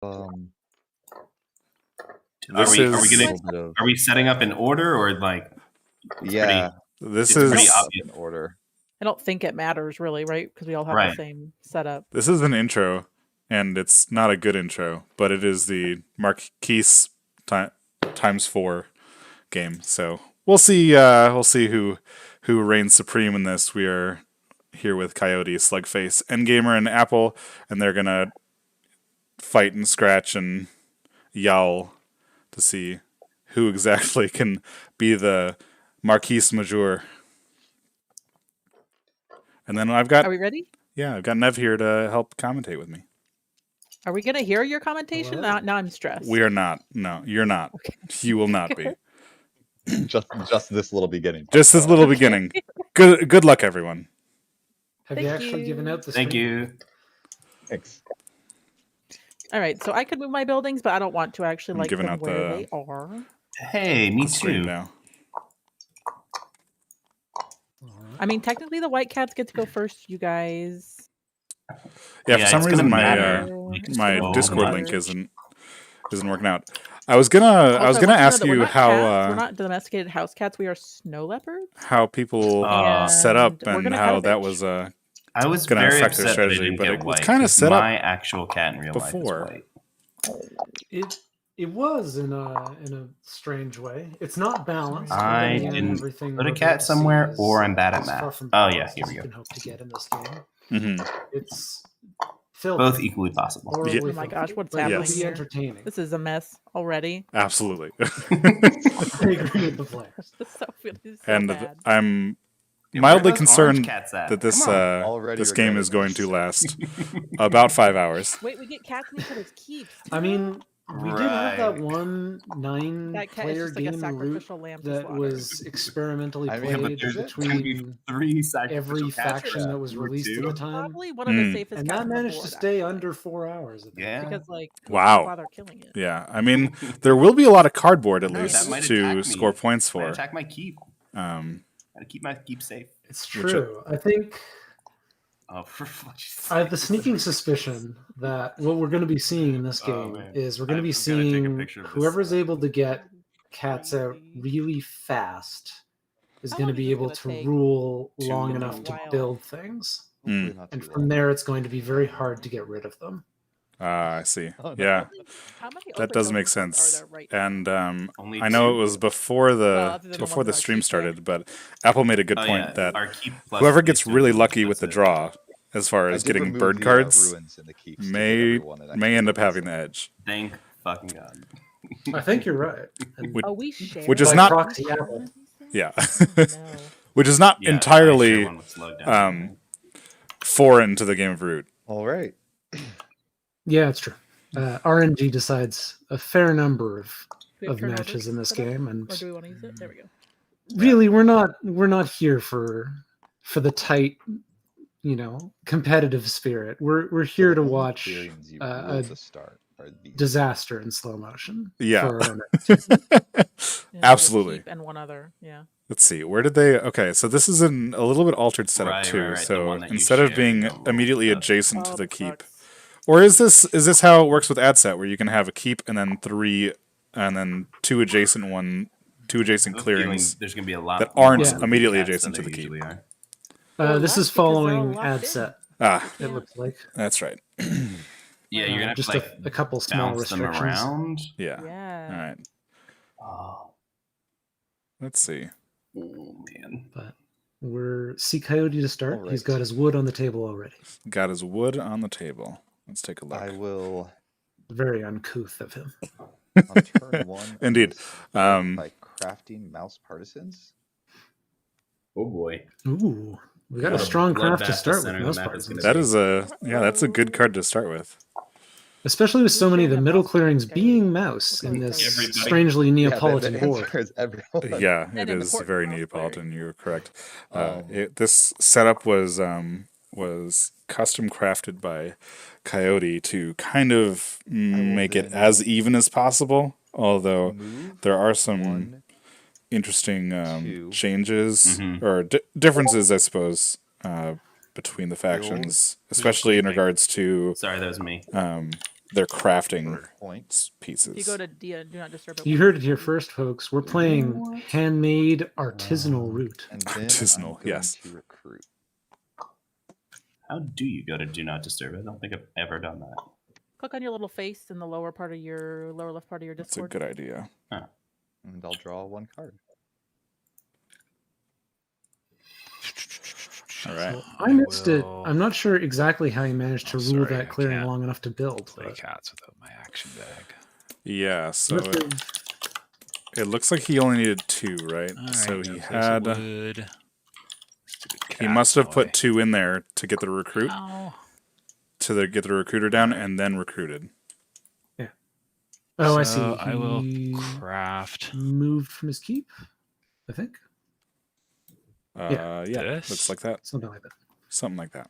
Um, Are we setting up in order or like? Yeah, this it's is pretty obvious. in order. I don't think it matters really, right? Because we all have the same setup. This is an intro, and it's not a good intro, but it is the Marquise times 4 game. So we'll see. We'll see who reigns supreme in this. We are here with Coyote, Slugface, Endgamer, and Apple, and they're gonna fight and scratch and yowl to see who exactly can be the Marquise Major. And then I've got. Are we ready? Yeah, I've got Nev here to help commentate with me. Are we gonna hear your commentation? Now I'm stressed. We are not. No, you're not. Okay. You will not be. just this little beginning. Just this little beginning. Good luck, everyone. Have you actually given out the Thank you. Thanks. All right, so I could move my buildings, but I don't want to actually like them where they are. Hey, me too. Now. I mean, technically, the white cats get to go first. You guys. Yeah, for some reason my Discord link isn't working out. I was gonna ask you how we're not domesticated house cats. We are snow leopards. How people set up and how that was I was gonna very affect their strategy, but it was kind of set up. My actual cat in real before. Life It was in a strange way. It's not balanced. I didn't put a cat somewhere, or I'm bad at math. Oh yeah, here we go. You can hope to get in this game. Mm-hmm. It's both equally possible. Oh my gosh, what's happening here? Entertaining. This is a mess already. Absolutely. I agree with the players. And bad. I'm mildly concerned that this game is going to last about 5 hours. Wait, we get cats in each other's keeps. I mean, we did have that one 9-player game route that was experimentally played between every faction that was released at the time. Probably one of the safest and that managed to stay under 4 hours. Yeah. Because like, wow. They're killing it. Yeah, I mean, there will be a lot of cardboard at least to score points for. Attack my keep. Gotta keep my keep safe. It's true. I think. I have the sneaking suspicion that what we're going to be seeing in this game is we're going to be seeing whoever's able to get cats out really fast is going to be able to rule long enough to build things. And from there, it's going to be very hard to get rid of them. I see. Yeah, that does make sense. And I know it was before the stream started, but Apple made a good point that whoever gets really lucky with the draw, as far as getting bird cards, may end up having the edge. Thank fucking God. I think you're right. Which is not. Yeah, which is not entirely foreign to the game of Root. All right. Yeah, it's true. RNG decides a fair number of matches in this game, and or do we want to use it? There we go. Really, we're not here for the tight, competitive spirit. We're here to watch a disaster in slow motion. Yeah, absolutely. And one other, yeah. Let's see. Where did they? Okay, so this is a little bit altered setup too. So instead of being immediately adjacent to the keep. Or is this how it works with ad set, where you can have a keep and then two adjacent clearings there's gonna be a lot that aren't immediately adjacent to the keep? This is following ad set. It looks like that's right. Yeah, you're gonna have just to, a couple small restrictions. Them around. Yeah. All right. Let's see. Oh man. But we're ccoyote to start. Right. He's got his wood on the table already. Got his wood on the table. Let's take a look. I will. Very uncouth of him. On turn 1. Indeed. By crafting mouse partisans. Oh boy. Ooh. We got a strong craft to start with. Mouse partisans. That's a good card to start with. Especially with so many of the middle clearings being mouse in this strangely Neapolitan board. Yeah, it is very Neapolitan. You're correct. This setup was custom crafted by Coyote to kind of make it as even as possible. Although there are some interesting changes or differences, I suppose, between the factions, especially in regards to. Sorry, that was me. their crafting Point. pieces. If you go to do not disturb it. You heard it here first, folks. We're playing handmade artisanal root. And then Artisanal, I'm going yes. to recruit. How do you go to do not disturb? I don't think I've ever done that. Click on your little face in the lower part of your lower left part of your That's a Discord. good idea. Huh. And I'll draw one card. All right. So I missed it. I'm not sure exactly how you managed to rule sorry, that clearing I can't long enough to build. play But cats without my action bag. Yeah, so must have- it looks like he only needed 2, right? All So right, he now place had a wood. Stupid he cat must have boy. put 2 in there to get the recruit Ow. get the recruiter down and then recruited. Oh, I So see. I will He craft moved from his keep, I think. Yeah, This? looks like that. Something like that. Something like that.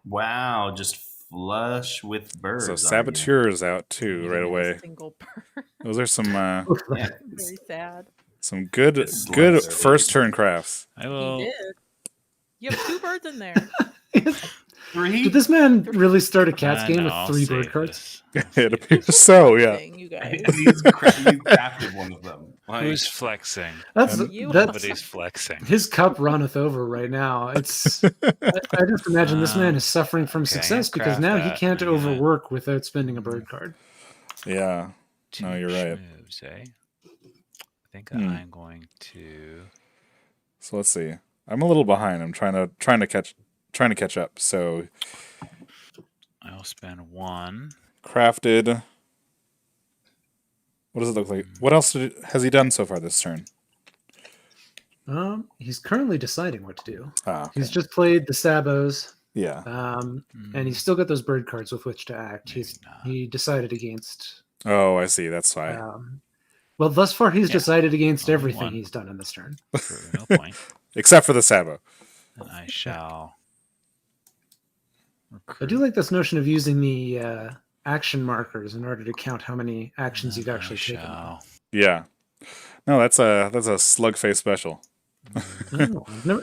Wow, just flush with birds. So are you? Saboteur is out too right away. Single bird. Those are some Yeah, Very sad. some good It's good like- first turn crafts. I He will. did. You have 2 birds in there. 3. Did this man really start a cats game no, with I'll 3 save bird cards? this. It appears so, yeah. Thing, you guys. He's crafted one of them. Like, Who's flexing? That's You- that's Nobody's flexing. his cup runneth over right now. It's I just imagine this man is suffering from okay, success I'm gonna because now craft he that. can't I'm gonna- overwork without spending a bird card. Yeah. 2 No, you're right. schmooves, eh? I think Hmm. I'm going to. So let's see. I'm a little behind. I'm trying to catch up. So I will spend 1. crafted. What does it look like? What else has he done so far this turn? He's currently deciding what to do. Ah, okay. He's just played the Sabos, Yeah. and he's still got those bird cards with which to act. not. He decided against. Oh, I see. That's why. Well, thus far he's Yeah. decided against Only everything 1. he's done in this turn. For no point. Except for the Sabo. And I shall. I do like this notion of using the action markers in order to count how many actions you've And actually I taken. shall. Yeah. No, that's a slug face special. I don't know.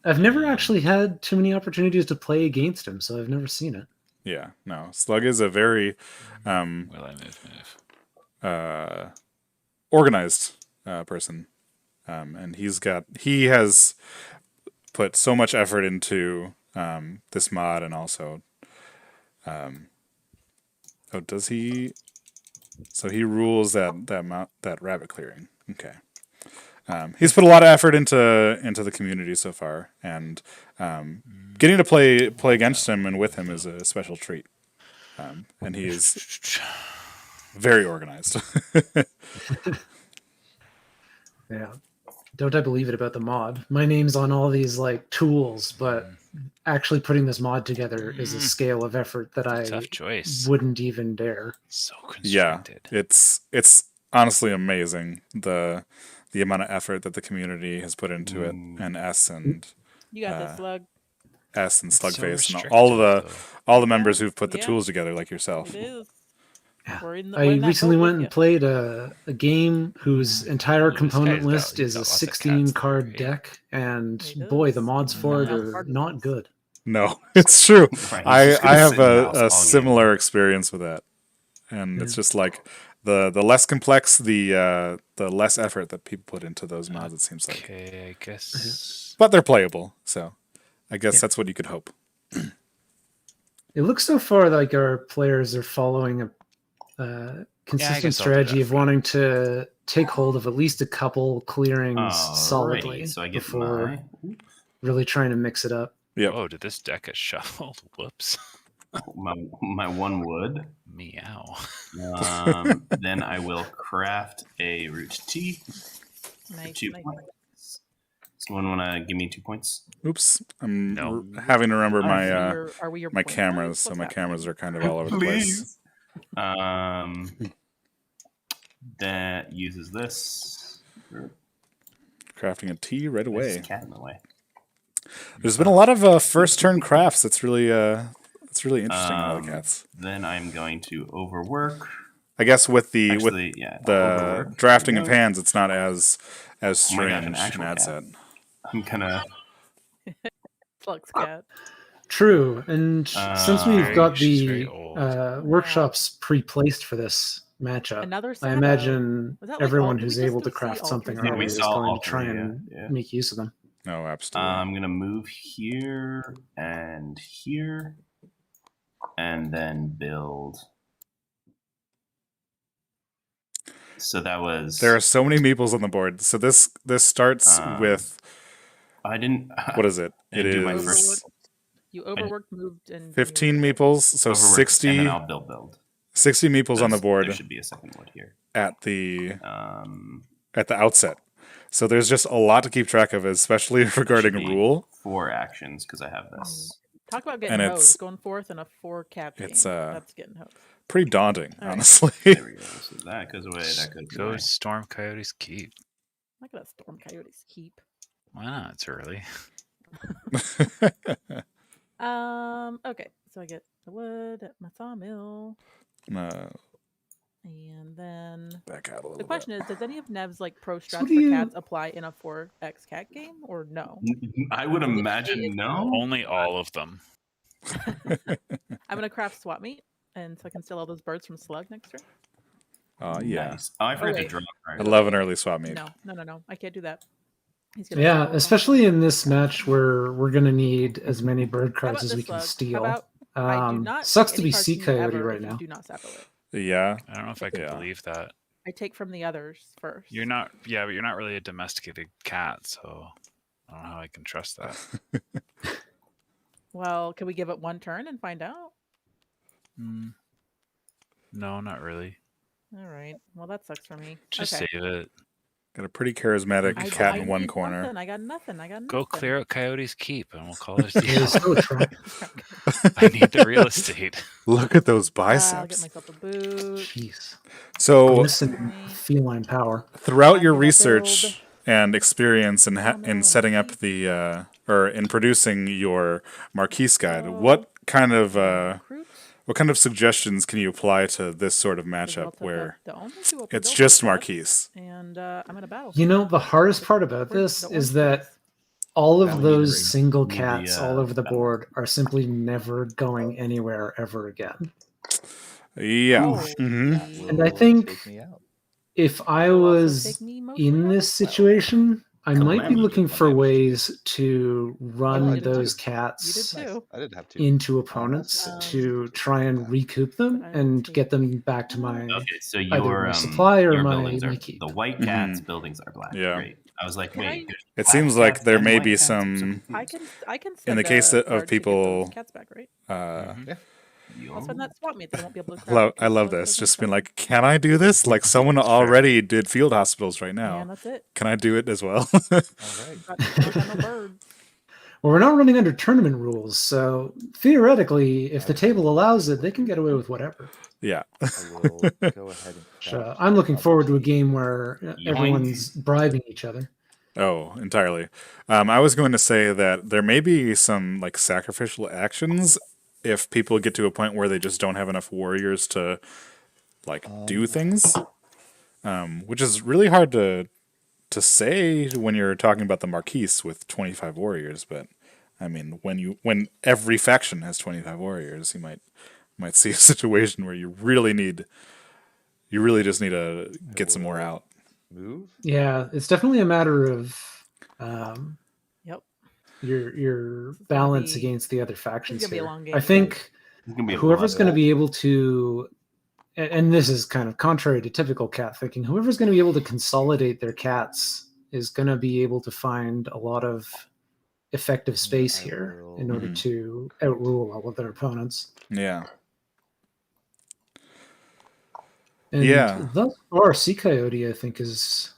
I've never actually had too many opportunities to play against him, so I've never seen it. Yeah. No. Slug is a very Will I move? organized person. And he has put so much effort into this mod, and also does he? So he rules that rabbit clearing. Okay. He's put a lot of effort into the community so far, and getting to play against him and with him is a special treat. And he is very organized. Yeah. Don't I believe it about the mod? My name's on all these like tools, but actually putting this mod together is a scale of effort that I Tough choice. wouldn't even dare. So Yeah, constricted. it's honestly amazing the amount of effort that the community has put into it, and You got this, Slug. S and so Slugface and all restrictive, the members who've put the Yeah. tools together, like yourself. It is. Yeah. We're in I in that recently boat went with and played a game whose entire This component guy's got- list he's is got a lots of 16 cats card there, eh? deck, and He boy, does. the mods for it Mouse are partisans. not good. No, it's true. Right, I he's just gonna have sit and mouse all a game. similar experience with that, and it's just like the less complex, the less effort that people put into those mods. It seems like, Okay, I guess. but they're playable, so I guess that's what you could hope. It looks so far like our players are following a consistent guess I'll do strategy that of for wanting to take hold of at least a couple clearings Alrighty, solidly so I get before really trying to mix it up. Yep. Oh, did this deck get shuffled? Whoops. my 1 wood. Meow. Then I will craft a root tea. Nice, 2 nice. points. Someone want to give me 2 points? Oops, I'm No. having to remember Are we your my point cameras, guards? so What's my happening? cameras are kind of all over the place. That uses this. Crafting a tea right There's away. a cat in the way. There's been a lot of first turn crafts. It's really interesting. All the cats. Then I'm going to overwork. I guess with the Actually, yeah, the overwork. drafting There of we go. hands, it's not as Oh my gosh, strange an an actual ad cat. set. I'm gonna Flux cat. True, and since we've Very got she's the very old. workshops pre-placed for this matchup, Another I Sabo. imagine Was that like everyone did we who's just able to see craft all something three early we is saw going all to try three, and yeah. make use of them. No, absolutely. I'm gonna move here, and then build. So that was. There are so many meeples on the board. So this starts with. I didn't. What is it? I didn't do my first. You overworked, moved, and 15 meeples. So overworked, 60. And then I'll build. 60 meeples on the board. There should be a second wood here at the outset. So there's just a lot to keep track of, especially regarding rule. 4 actions because I have this. Talk about getting hosed. Going forth in a 4-cat game. That's getting hosed. Pretty daunting, honestly. There we go. So that goes away. That goes away. Go Storm Coyote's Keep. I'm not gonna Storm Coyote's Keep. Why not? It's early. Okay. So I get the wood at my sawmill. And then back out a little the question is, does any of Nev's like pro strats do for you- cats apply in a 4x cat game or no? I would imagine no. Only all of them. I'm gonna craft swap meat, and so I can steal all those birds from Slug next turn. Yeah. Nice. Oh, I forgot to wait. draw. I love an early swap meet. No. I can't do that. He's gonna Yeah, steal especially in this match where we're going to need as many bird How cards about as we this, can Slug? steal. How about I do not Sucks take to any be cards Sea from you Coyote ever right if you now. do not sappo it. Yeah. I don't know if I could Yeah. believe that. I take from the others first. You're not, yeah, but you're not really a domesticated cat, so I don't know how I can trust that. Well, can we give it one turn and find out? No, not really. All right. Well, that sucks for me. Just okay. save it. Got a pretty charismatic cat in one need corner. something. I got nothing. Go clear out Coyote's Keep, and we'll call it a It deal. is so attractive. I need the real estate. Look at those I'll get biceps. myself a boot. Jeez. So Glisten feline power. throughout your I'm gonna research build and experience in sawmill in and setting up keep. the or in producing your Marquise guide, what kind of Recruit. what kind of suggestions can you apply to this sort of Because I'll matchup take where the only two open it's buildings just left, Marquise? And I'm in a battle. You know, the hardest part about this is that all of Valley those Eatery. single Need the, cats all over the board are simply never going anywhere ever again. Yeah. Oh, hmm that And I Will think take me out. if I will also was take me mostly in out this as well. situation, I might be Calamity. looking for ways to run I did those too. You did cats too. I did have to. into opponents Um, to try and recoup them I and see. get them back to my Okay, so either your my supply or your my buildings are keep. the white cats' buildings are black. Yeah. Great. I was like, Can wait. I- there's It black seems like cats there and may white be cats? I'm so some I confused. can in the send case a of card to get people those cats back, right? Yeah. I'll spend that swap meet. Then I won't be able to. I love this. Just being like, can I do this? Like someone already did field hospitals right And now. that's it. Can I do it as well? All right. Got no birds. Well, we're not running under tournament rules, so theoretically, if the table allows it, they can get away with whatever. Yeah. I will go ahead and So craft I'm looking other forward to a tea. game where everyone's bribing each other. Oh, entirely. I was going to say that there may be some like sacrificial actions if people get to a point where they just don't have enough warriors to like do things, which is really hard to say when you're talking about the Marquise with 25 warriors. But I mean, when every faction has 25 warriors, you might see a situation where you really just need to get some more out. Move. Yeah, it's definitely a matter of Yep. your This is gonna balance be- against the other This factions is gonna be a here. long game. I think It's gonna be a whoever's lot. going to be able to, and this is kind of contrary to typical cat thinking, whoever's going to be able to consolidate their cats is going to be able to find a lot of effective space I here will- in order to outrule all of their opponents. Yeah. And Yeah. thus far, Sea Coyote, I think, is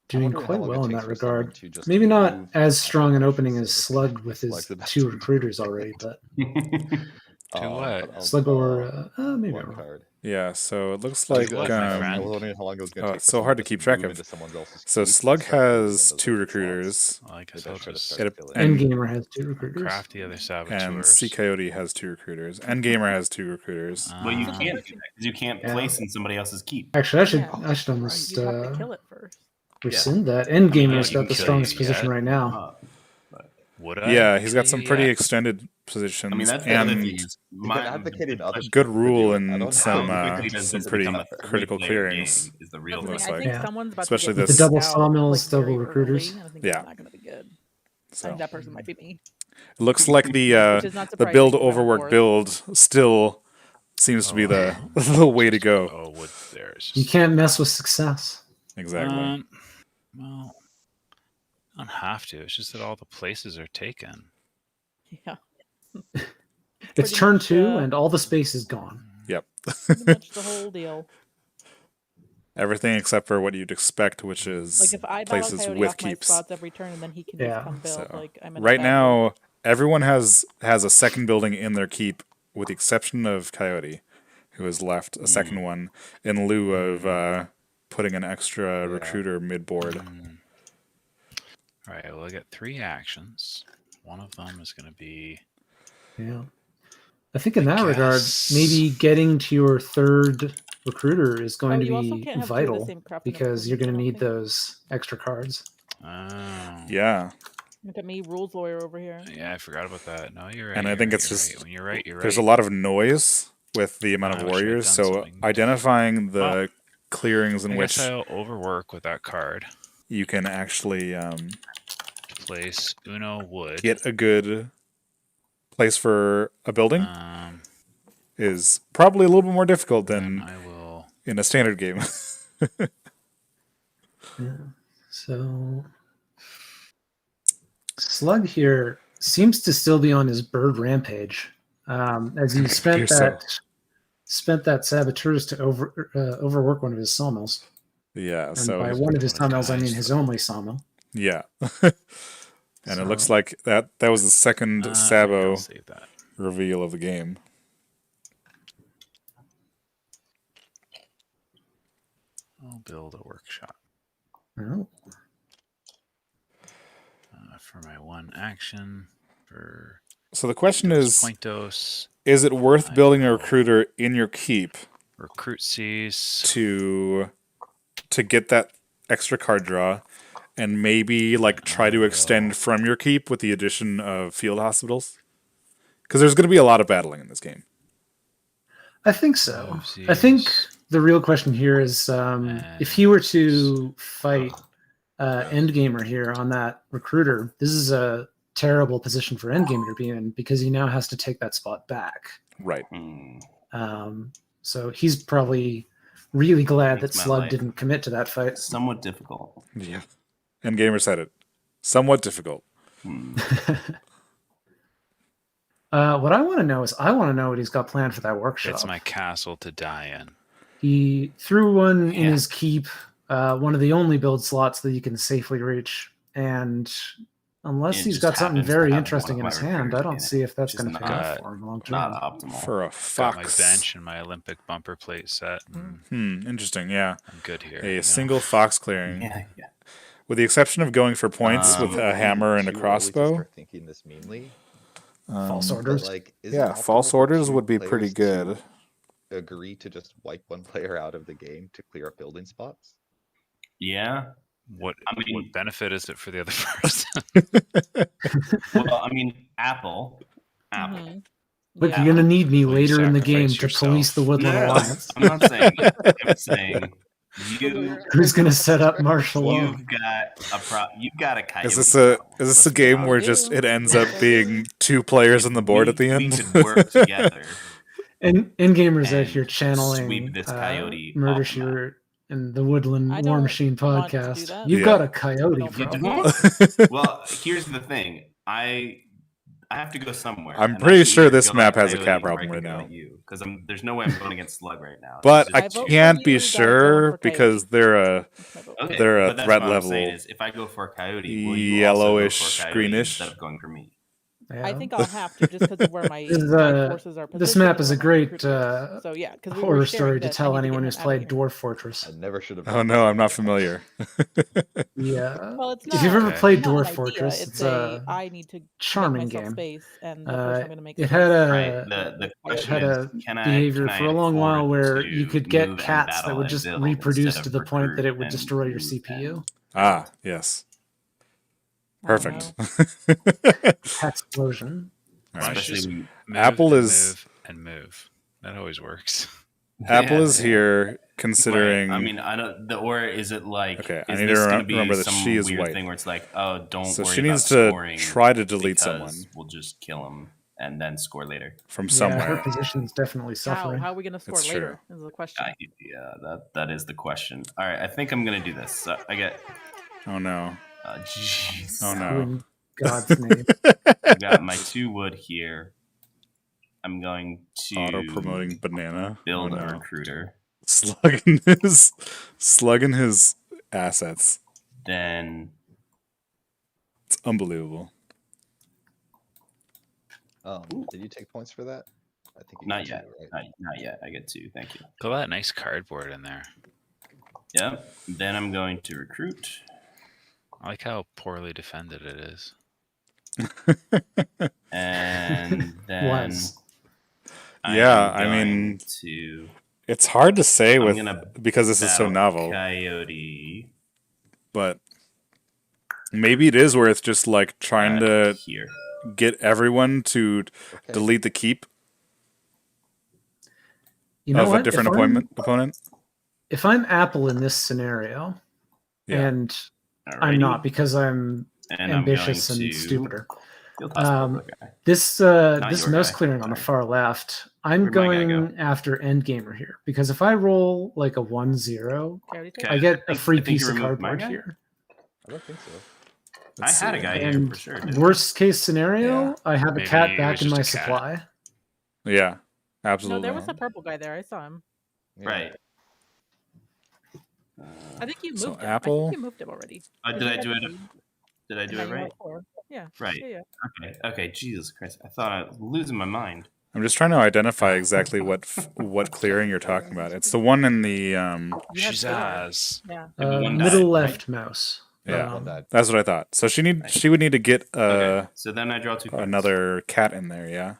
doing wonder how quite long it well in takes that for someone regard. to just Maybe not move as strong an out of opening as the Slug with his Slug's about 2 to recruiters already, but To what? but I'll Slug draw or maybe one I'm wrong. card. Yeah, so it looks Like, like what, my I friend? was wondering how long it was going to oh, take. it's for so someone hard to just keep track move of. into someone else's So keep and Slug start moving has those 2 open slots. recruiters, I guess Maybe I'll I'll try to just start killing. Endgamer has 2 recruiters. craft the other and saboteurs. Sea Coyote has 2 recruiters. Endgamer has 2 recruiters. Well, you Ah. can't do that because you can't Yeah. place in somebody else's keep. Actually, Yeah. I should almost You have to kill it first. rescind that. Endgamer's you got can the kill strongest you position yet. right now. Would I? Yeah, he's got kill some you pretty yet? extended positions. I mean, that's the other and thing is You've been advocating other good people to rule do it. I and don't some know. quickly does some this pretty become a critical three-player clearings. game is the real That's the looks thing. I like. think Yeah. someone's about Especially to get this- With the double out, sawmills, like, double very recruiters. early, and I think Yeah. that's not going to be good. I So think that person might be me, it looks like which is not the surprising. build 'cause I'm a overwork dwarf. build still seems to be the the way to go. Oh, wood there. It's You just, can't mess with success. Exactly. well, I don't have to. It's just that all the places are taken. Yeah. It's Pretty turn much, 2 and all the space is gone. Yep. pretty much the whole deal. Everything except for what you'd expect, which is Like if I battle places Coyote with off my keeps. spots every turn, and then he can Yeah. just come build. So, Like I'm in a right bad now, everyone has a second building in their keep, with the exception of Coyote, who has left a second one in lieu of putting an extra recruiter mid-board. All right, well, I get 3 actions. One of them is going to be. Yeah. I think in that regard, maybe getting to your third recruiter is going Oh, to you also be can't have two of the vital same crafting because you're going to improvements, I need don't think. those extra cards. Oh. Yeah. Look at me, rules lawyer over here. Yeah, I forgot about that. No, you're right. And I you're think right, it's you're just right. When you're right, you're right. there's a lot of noise with the amount I of wish I'd warriors, done so something identifying the Well, clearings in I which guess I'll overwork with that card. you can actually Place Uno wood. get a good place for a building is probably a little bit more difficult Then than I will. in a standard game. Yeah. So Slug here seems to still be on his bird rampage, as he spent that saboteurs to overwork one of his sawmills. Yeah, And so by he's one of his one of the sawmills, I mean guys, his though. only sawmill. yeah. And it looks So- like that was the second I'll Sabo save that. reveal of the game. I'll build a workshop Oh. for my one action. For So the question those is Pointos, it worth I building a will- recruiter in your keep recruit C's. to get that extra card draw and maybe like try to extend from your keep with the addition of field hospitals? Because there's going to be a lot of battling in this game. I think so. I think the real question here is if he were to fight Endgamer here on that recruiter, this is a terrible position for Endgamer to be in because he now has to take that spot back. Right. So he's probably really glad that Makes my Slug life didn't commit to that fight. somewhat difficult. Yeah. Endgamer said it. Somewhat difficult. What I want to know is what he's got planned for that workshop. It's my castle to die in. He threw one in Yeah. his keep, one of the only build slots that you can safely reach. And unless It he's just got something happens to very have interesting one in of his my hand, I recruiters don't in see if that's which is going to pay not- off for him long term. Not optimal. For a Got my fox. bench and my Olympic bumper plate set. And Interesting, yeah. I'm good here. A you know? single fox clearing. Yeah. With the exception of going for points with a hammer and a Too early to crossbow. start thinking this meanly. False But, orders. like, is it Yeah, optimal false for orders two would be pretty players to good. Agree to just wipe one player out of the game to clear up building spots? Yeah. What I mean- what benefit is it for the other person? Well, I mean, Apple. Mhm. Look, Yeah. you're going to need me Will you later in the game sacrifice to police the yourself? Woodland No, Alliance. I'm not saying. I'm saying you. Who's going to set up martial law? You've got a coyote. Is this problem. a Let's be game where honest. just it ends up being 2 players on the board at the end? We could work together. And Endgamer's out And here channeling sweep this coyote Murder off the She map. Wrote and the Woodland I War don't Machine want to do podcast. that. You've Yeah. got a coyote don't You problem. do? Well, here's the thing. I have to go somewhere. I'm and I pretty can sure either this go map at has a Coyote cat or I problem can right go now. at you, because there's no way I'm voting against Slug right now. But It's I I vote for can't you, be that it's sure going for because Coyote. they're a That's my vote. okay, they're a but that's threat what I'm saying level is if I go for a coyote, will you also go yellowish, for a coyote greenish. instead of going for me? I think I'll have to just because of where my, This is, my forces are this positioned map and is where a my great recruiter is. So yeah, because we horror were story sharing to this. I tell need to anyone get who's him out of played here. Dwarf Fortress. I never should have. Oh no, I'm not familiar. Yeah. Well, it's If not. you've ever Okay. played not an Dwarf idea, Fortress, it's it's a. a I need to charming make myself game. space, and the person I'm going to make. It space. had Right. a The it question had is, a can I behavior can for I a long while afford where to you could move get and cats that battle would and just build reproduce instead to of the point that recruit it would and destroy your move CPU. and Ah, yes. I don't Perfect. know. Cat explosion. All right. Especially move Apple and is move and move. That always works. Apple Yeah, is here considering. Wait, I mean, I don't. Or is it like? Okay, I is need to this going to be remember that some she is weird white. thing where it's like, oh, don't So worry she about needs to scoring try to delete because someone we'll just kill him and then score later. from Yeah, somewhere. her position is definitely How? suffering. How are we going to score It's later? Is the question. Yeah, that is the question. All right, I think I'm going to do this. So I get. Oh no. Jeez. Oh Who no. in God's name? I got my 2 wood here. I'm going to Auto promoting banana. build Oh a no. recruiter. Slugging his assets. Then It's unbelievable. Did you take points for that? I think you not got yet. 2, right? Not yet. I get 2. Thank you. Put that nice cardboard in there. Yep. Then I'm going to recruit. I like how poorly defended it is. And then Yeah, I'm I mean, going to it's hard to say I'm with gonna because this is so battle novel, Coyote but maybe it is worth just like trying to here. get everyone to Okay. delete the keep You know of what? a different opponent. If I'm Apple in this scenario, Yeah. and Alrighty. I'm not because I'm And ambitious I'm going and to stupider. field hospital guy. This Not this your mouse guy. clearing on the Sorry. far left, I'm Where'd my guy going go? after Endgamer here because if I roll like a 1-0, Coyote Okay. I get a free I think you piece of removed my cardboard guy? here. I don't think so. I had a guy here And for sure. didn't I? worst case scenario, Yeah. I have a Maybe cat it back was in just my a cat. supply. Yeah, No, absolutely. there was a purple guy there. I saw him. Yeah. Right. I think you moved So him. I Apple- think you moved him already. Did I do it? Did I And do now it you're right? at 4. Yeah. Right. Yeah. Okay. Jesus Christ! I thought I was losing my mind. I'm just trying to identify exactly what clearing you're talking about. It's the one in the You had 4. Jesus. Yeah. One Middle died, left mouse. Yeah. One died. That's what I thought. So she would need to get Okay. So then I draw 2 cards. another cat in there, yeah,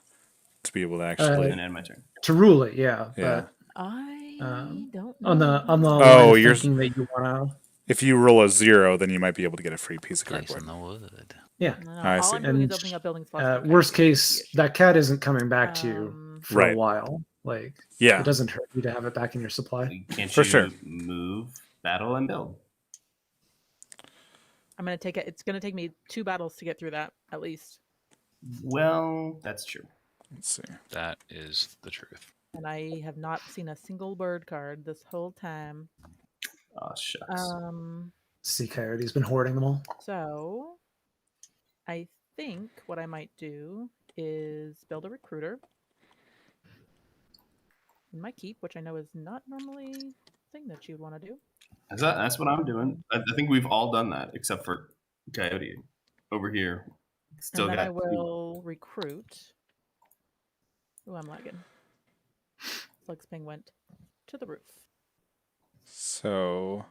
to be able to actually. And end my turn. To rule it, yeah. Yeah. But I Um, don't know. on the Oh, line of you're- thinking that you want to. If you roll a 0, then you might be able to get a free piece of Place cardboard. in the wood. Yeah. No, I all see. I'm doing And, is opening up building slots. for Worst coyote. case, that cat isn't coming back to you for Right. a while. Like, Yeah. it doesn't hurt you to have it back in your supply. Can't For you sure. move, battle, and build? I'm gonna take it. It's gonna take me 2 battles to get through that at least, Well, that's true. Let's see. That is the truth. and I have not seen a single bird card this whole time. Oh shucks. Sea Coyote's been hoarding them all. So I think what I might do is build a recruiter in my keep, which I know is not normally a thing that you'd want to do. That's what I'm doing. I think we've all done that except for Coyote over here. Still And then got I will recruit. Ooh, I'm lagging. Slugsping went to the roof. So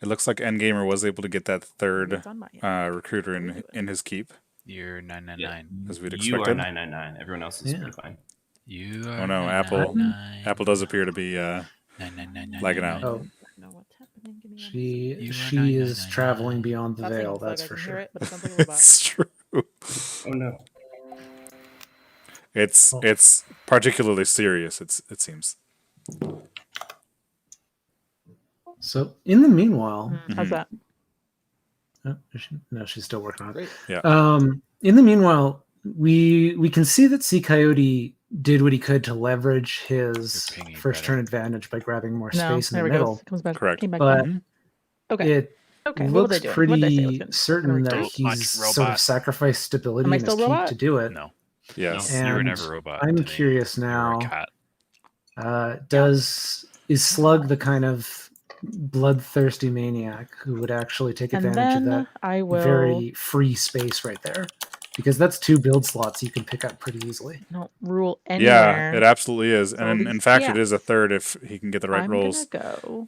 it looks like Endgamer was able to get that third It's on my end. recruiter in his keep. You're 999. As we'd You are expected. 999. Everyone else is Yeah. pretty fine. You are Oh no, Apple does appear to be lagging out. Oh, I know what's happening. Give me one she You are she is 999. traveling beyond the Stop saying veil, slug, that's I for can hear sure. it, but it sounds like a robot. It's true. Oh no. It's particularly serious. It seems. So, in the meanwhile, How's that? no, she's still working on it. Great. In the meanwhile, we can see that Sea Coyote did what he could to leverage his You're pinging first better. turn advantage by grabbing more No, space in there the we middle. go. It comes back. Correct. Came back But down. Okay. It Okay. What were they looks doing? What did they say was pretty gonna- certain that Don't punch he's robot. sort of sacrificed stability Am I in his still keep robot? to do it. No. Yes. No, you were And never a robot. I'm to me. curious You were a now. cat. Is Slug the kind of bloodthirsty maniac who would actually take And advantage of then that I will. very free space right there? Because that's 2 build slots you can pick up pretty easily. Don't rule anywhere. Yeah, it absolutely is, So and in these fact, it cats. is a third if he can get the right I'm rolls. gonna go.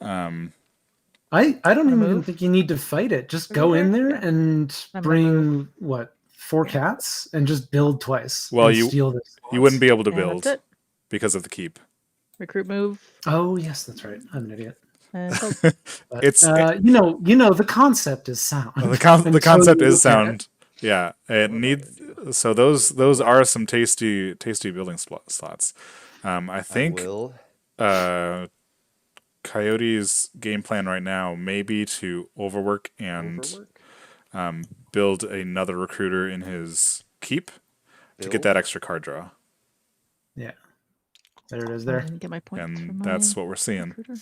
I don't even Remove. think you need to fight it. Just go in there Yeah. and I'm bring 4 cats and just build twice. Well, and you- steal this. You wouldn't be able to And build that's it. because of the keep. Recruit move. Oh yes, that's right. I'm an idiot. And so But, It's you know the concept is sound. the And so concept you is look at it. sound. Yeah, it needs. So those are some tasty building slots. I think I will. Coyote's game plan right now may be to overwork and Overwork. build another recruiter in his keep to get that extra card draw. Yeah. There it is I there. didn't get my points for And my that's what we're seeing. recruiter.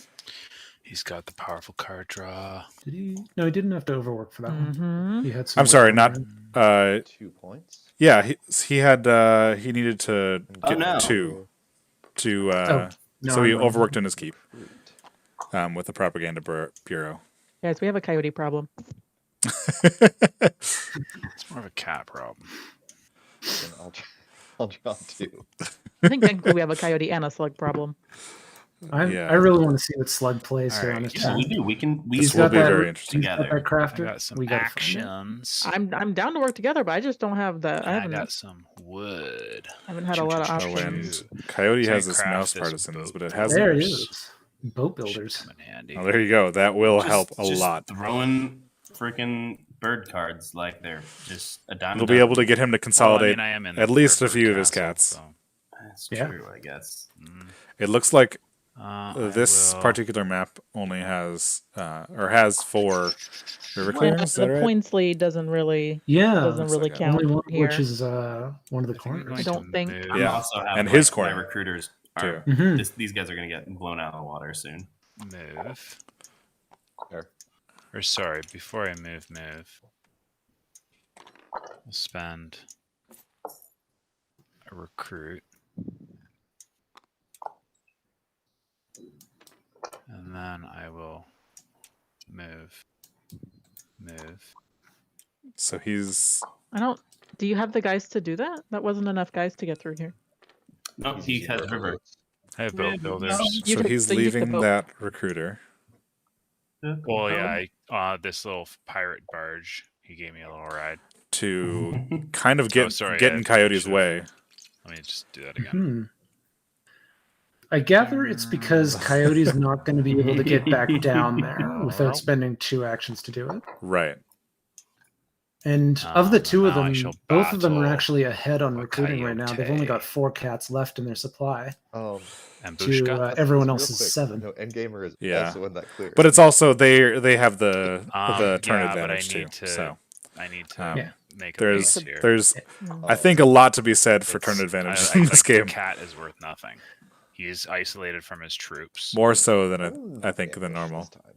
He's got the powerful card draw. Did he? No, he didn't have to overwork for that one. Mm-hmm. He had some I'm sorry, wiggle not room in. 2 points. yeah, he had he needed to Oh, get no. 2 to No, so he I'm wrong. overworked in his keep Recruit. with the propaganda bureau. Guys, we have a coyote problem. It's more of a cat problem. Then I'll draw 2. I think technically we have a coyote and a slug problem. I Yeah. really want to see what Slug plays here on Alright, his Yeah, we turn. do. We can. We This He's will got be that. very interesting. He's got Together. that crafter. I got some we gotta find it. actions. I'm down to work together, but I just don't have the. I I haven't, got some wood. haven't had a lot of Oh, options. and Coyote Can I has this craft mouse this partisans, boat? but it has There it Builders. is. Boat Should builders. come in handy. Oh, there you go. That will help a Just lot. Throwing freaking bird cards like they're just a dime. We'll be able to get him to consolidate I am in at the least a Purple few of his Castle, cats. so, That's Yeah. true, I guess. It looks like I this will- particular map only has or has 4 river clearings. Is that The right? points lead doesn't really Yeah. doesn't really like count Only one of here. which is one of the I think I'm corners. going I don't to think- move- I'm Yeah. also have And my, his my corner, recruiters are. too. Mhm. These guys are gonna get blown out of the water soon. move. There. Or sorry, before I move. We'll spend a recruit. And then I will move. So he's I don't. Do you have the guys to do that? That wasn't enough guys to get through here. No, he using has river river. boats. I have Yeah, boat builders. You so took- he's so you took the leaving boat. that recruiter. Well, yeah, this little pirate barge. He gave me a little ride. To kind of get sorry, in I Coyote's should've- way. Let me just do that again. Hmm. I gather it's because Coyote's not going to be able to get back down there without spending 2 actions to do it. Right. And of the 2 of now I them, shall both of them are battle actually ahead on a recruiting right now. They've only got coyote. 4 cats left in their supply Oh, And to Bushka. everyone real else's quick, 7. No, Endgamer is Yeah. also in that clear. But it's also they have the turn yeah, but I advantage too. need to- So I need to Yeah. make a there's base here. there's Mm. I think a lot to be said for It's- turn advantage I in this like the game. cat is worth nothing. He's isolated from his troops. More so than Ooh, I think than ambush normal. this time.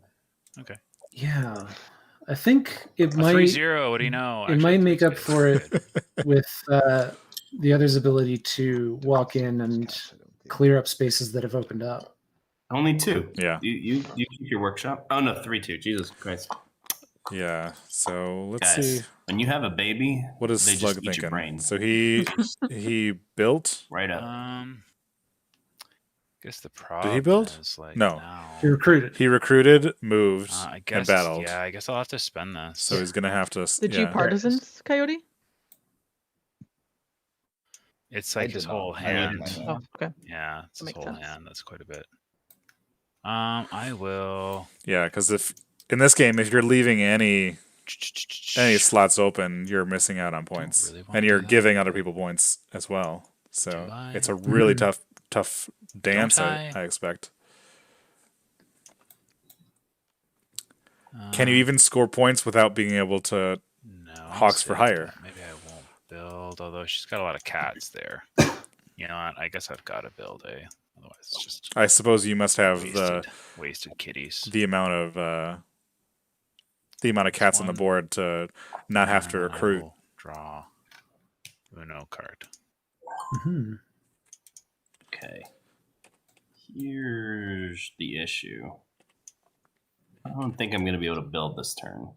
Okay. Yeah. I think it A might 3-0, what do you know? it might make up 3-0 is for it good. with the other's ability to walk in and Cats, I don't think. clear up spaces that have opened up. Only 2. Yeah. You keep your workshop. Oh no, 3-2. Jesus Christ, Yeah. So let's guys! see. When you have a baby, What is they Slug just eat your thinking? brain So he built. right up. Guess the problem Did he build? is like No. now, He recruited. He recruited, moved, I and guess battled. yeah, I guess I'll have to spend this. So he's gonna have to. Did yeah. you partisans, Coyote? It's I like did his not. whole I didn't hand. mind. Oh, okay. Yeah, it's his Makes whole sense. hand. That's quite a bit. I will. Yeah, because if in this game, if you're leaving any slots open, you're missing out on points, really wanna and you're do that. giving other people points as well. So Do I? it's a really Mhm. tough dance. I? I expect. Can you even score points without being able to? No, Hawks for hire? Maybe I won't build. Although she's got a lot of cats there. You know what? I guess I've got to build a. Otherwise, it's just I suppose you must have wasted kitties. the amount of cats on the one. board to not have to And I recruit. will draw Uno card. Mhm. Okay. Here's the issue. I don't think I'm going to be able to build this turn.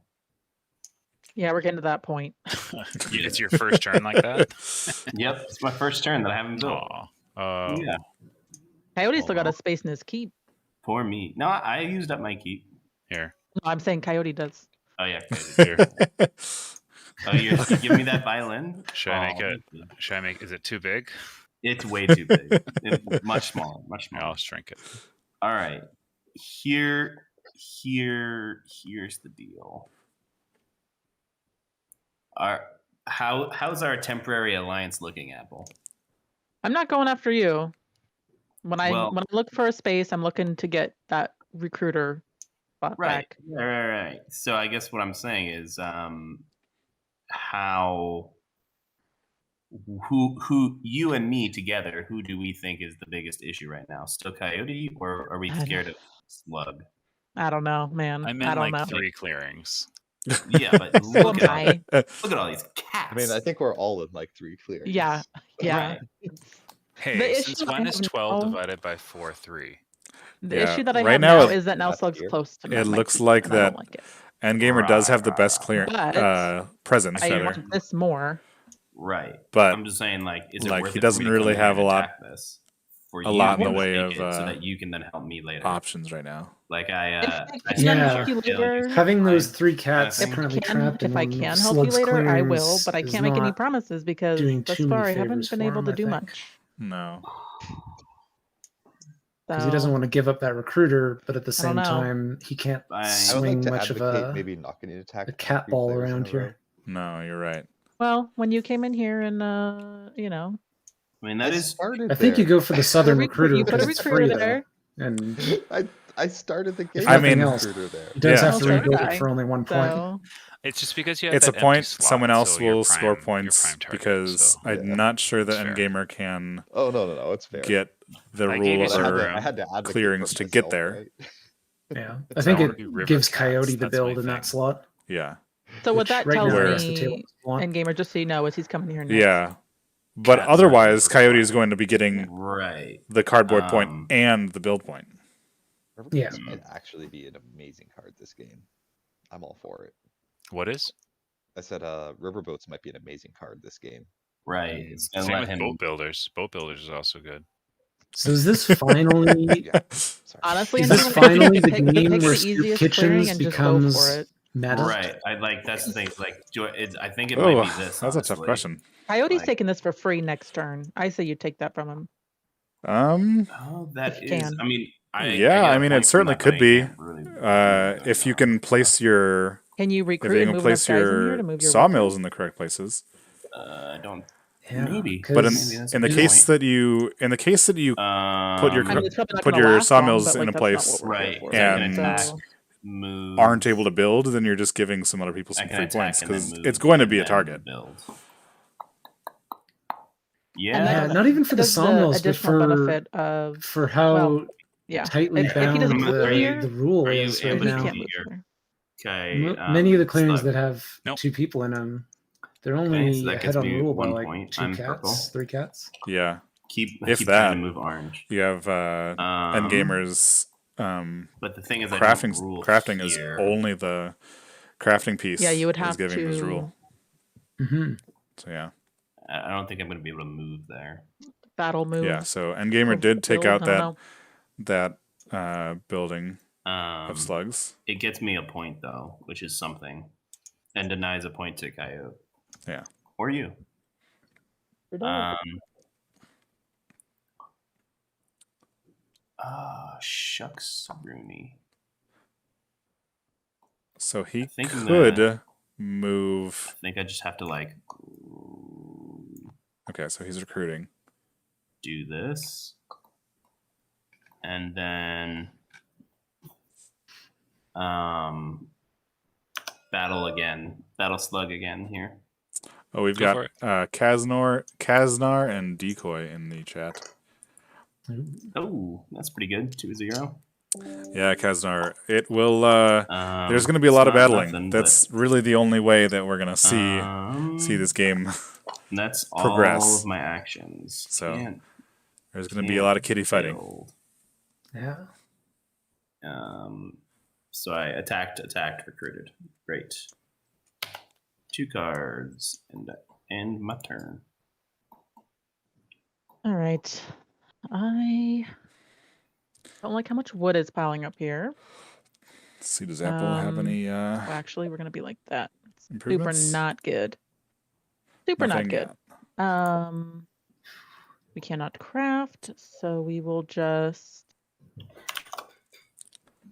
Yeah, we're getting to that point. It's your first turn like that. Yep, it's my first turn that I haven't built. Aw. Yeah, Coyote still got Aw. a space in his keep. poor me. No, I used up my keep. Here. No, I'm saying Coyote does. Oh yeah. Here. Oh, you give me that violin? Should I make Oh, it? Should I make? Is it too big? It's way too big. It's much smaller. Much Here, smaller. I'll shrink it. All right. Here's the deal. how's our temporary alliance looking, Apple? I'm not going after you. When I Well- look for a space, I'm looking to get that recruiter spot Right. back. Right. So I guess what I'm saying is, how who you and me together, who do we think is the biggest issue right now? Still Coyote, or are we scared of Slug? I don't know, man. I'm I in don't like know. 3 clearings. Yeah, but So look am at I. look at all these cats. I mean, I think we're all in like 3 clearings. Yeah. Right. Hey, issue since that I when is have 12 now- divided by 4 3? The Yeah, issue that I right have now now it- is that now Last Slug's year. close to It my looks keep, like and I that don't like it. Endgamer does have the best But presence. I Rather. want this more. Right. But, I'm just saying, like, is it like, worth he it for doesn't me to really come here have and a lot- attack this for a you lot in to the way take of, it so that you can then help me later. options right now. Like If I I can see Yeah. help you your feelings. later, Having those Fine. 3 cats If I currently trapped in if I one of can help you Slug's later, I will. clearings But I is can't make any not promises because doing thus too many far I favors haven't been for able him, to I do think. much. No. Because he doesn't So want to give up that recruiter, but at the I don't same know. time, he can't I I would like swing to much of advocate a maybe not getting attacked a by cat 3 ball players in around a here. row. No, you're right. well, when you came in here and you know, I mean I that is started I think you there. go for the southern recruiter you put because a it's free recruiter though, there. and I started the game if I with nothing mean- else, recruiter there. he does Yeah. have to Well, so rebuild did it for only 1 point. So It's just because you have It's a that point. empty slot, Someone else so you're will score prime- you're points prime target, because so I'm Yeah. not sure that It's fair. Endgamer can Oh no, it's fair. get the I gave rule you But I some had or to, room. I had to advocate clearings for to get myself, there. right? Yeah, I So think I wanna it do river gives cats, Coyote the that's build my in that thing. slot. Yeah. so what which that right tells now Where- is the table me, slot. Endgamer, just so you know, is he's coming here next. Yeah. But Cats are otherwise, super Coyote is fun. going to be getting right. the cardboard point Um, and the build point. Yeah. Rivercats might actually be an amazing card this game. I'm all for it. What is? I said Riverboats might be an amazing card this game. Right. It's gonna Same let with him. boat builders. Boat builders is also good. So is this finally Yeah. Sorry. Honestly, is this Endgamer, finally the pick game the where Scoop easiest clearing Kitchens and just go becomes for it. meta? Right. I like that's the thing. Like, I think it Oh, might be this. that's a tough honestly. question. Coyote's Like- taking this for free next turn. I say you take that from him. Oh, that If you is. can. I mean, Yeah, get I a mean, it point from certainly that, but could I be. can't really do that If you now. can place your Can you if recruit you and can move place enough guys in here your to move your sawmills in the correct places. I don't. Yeah, Maybe. But in, 'cause Maybe that's in a the good case point. that you put your I mean, it's probably not put gonna your last long, sawmills but, in like, a that's not place what we're here right, for, I can and attack, so move, aren't able to build, then you're just giving some other people I some can free attack points and then because move it's going to and be a then target. Build. And Yeah, Yeah, then not even for the does sawmills, but additional benefit of for how well, yeah. tightly If he bound doesn't move move here- here, the rule are you is then right able he to now. can't move move here? here. Okay. Many of the clearings Slug. that have Nope. 2 people in them, they're Okay, only so that ahead gets on me rule by 1 like point. 2 I'm cats, purple. 3 cats. Yeah, Keep If keep that. trying to move orange. you have Endgamer's But the thing is, I crafting. don't rule Crafting is here. only the crafting piece. Yeah, you would is have giving this rule. to Hmm. So yeah, I don't think I'm going to be able to move there. battle move. yeah. So Endgamer or did take build, out I don't that know. building of slugs. It gets me a point though, which is something, and denies a point to Coyote. Yeah. Or you. You're done. Shucks, Rooney. So he I think could I move. think I just have to like Okay, so he's recruiting. do this, and then battle slug again here. Oh, we've Go for got Kaznar, and Decoy in the chat. Oh, that's pretty good. 2-0. Yeah, Kaznar. It will. There's going to be a it's lot of not battling. nothing, That's really the only way that we're going to but, see this game. and that's progress. all of my actions. So, Can't- There's going to be a lot of kitty fighting. build. Yeah. So I attacked, recruited. Great. 2 cards and end my turn. All right. I don't like how much wood is piling up here. Let's see, does Apple have any Well, actually, we're gonna be like that. Super improvements? not good. Super Nothing not good. yet. We cannot craft, so we will just.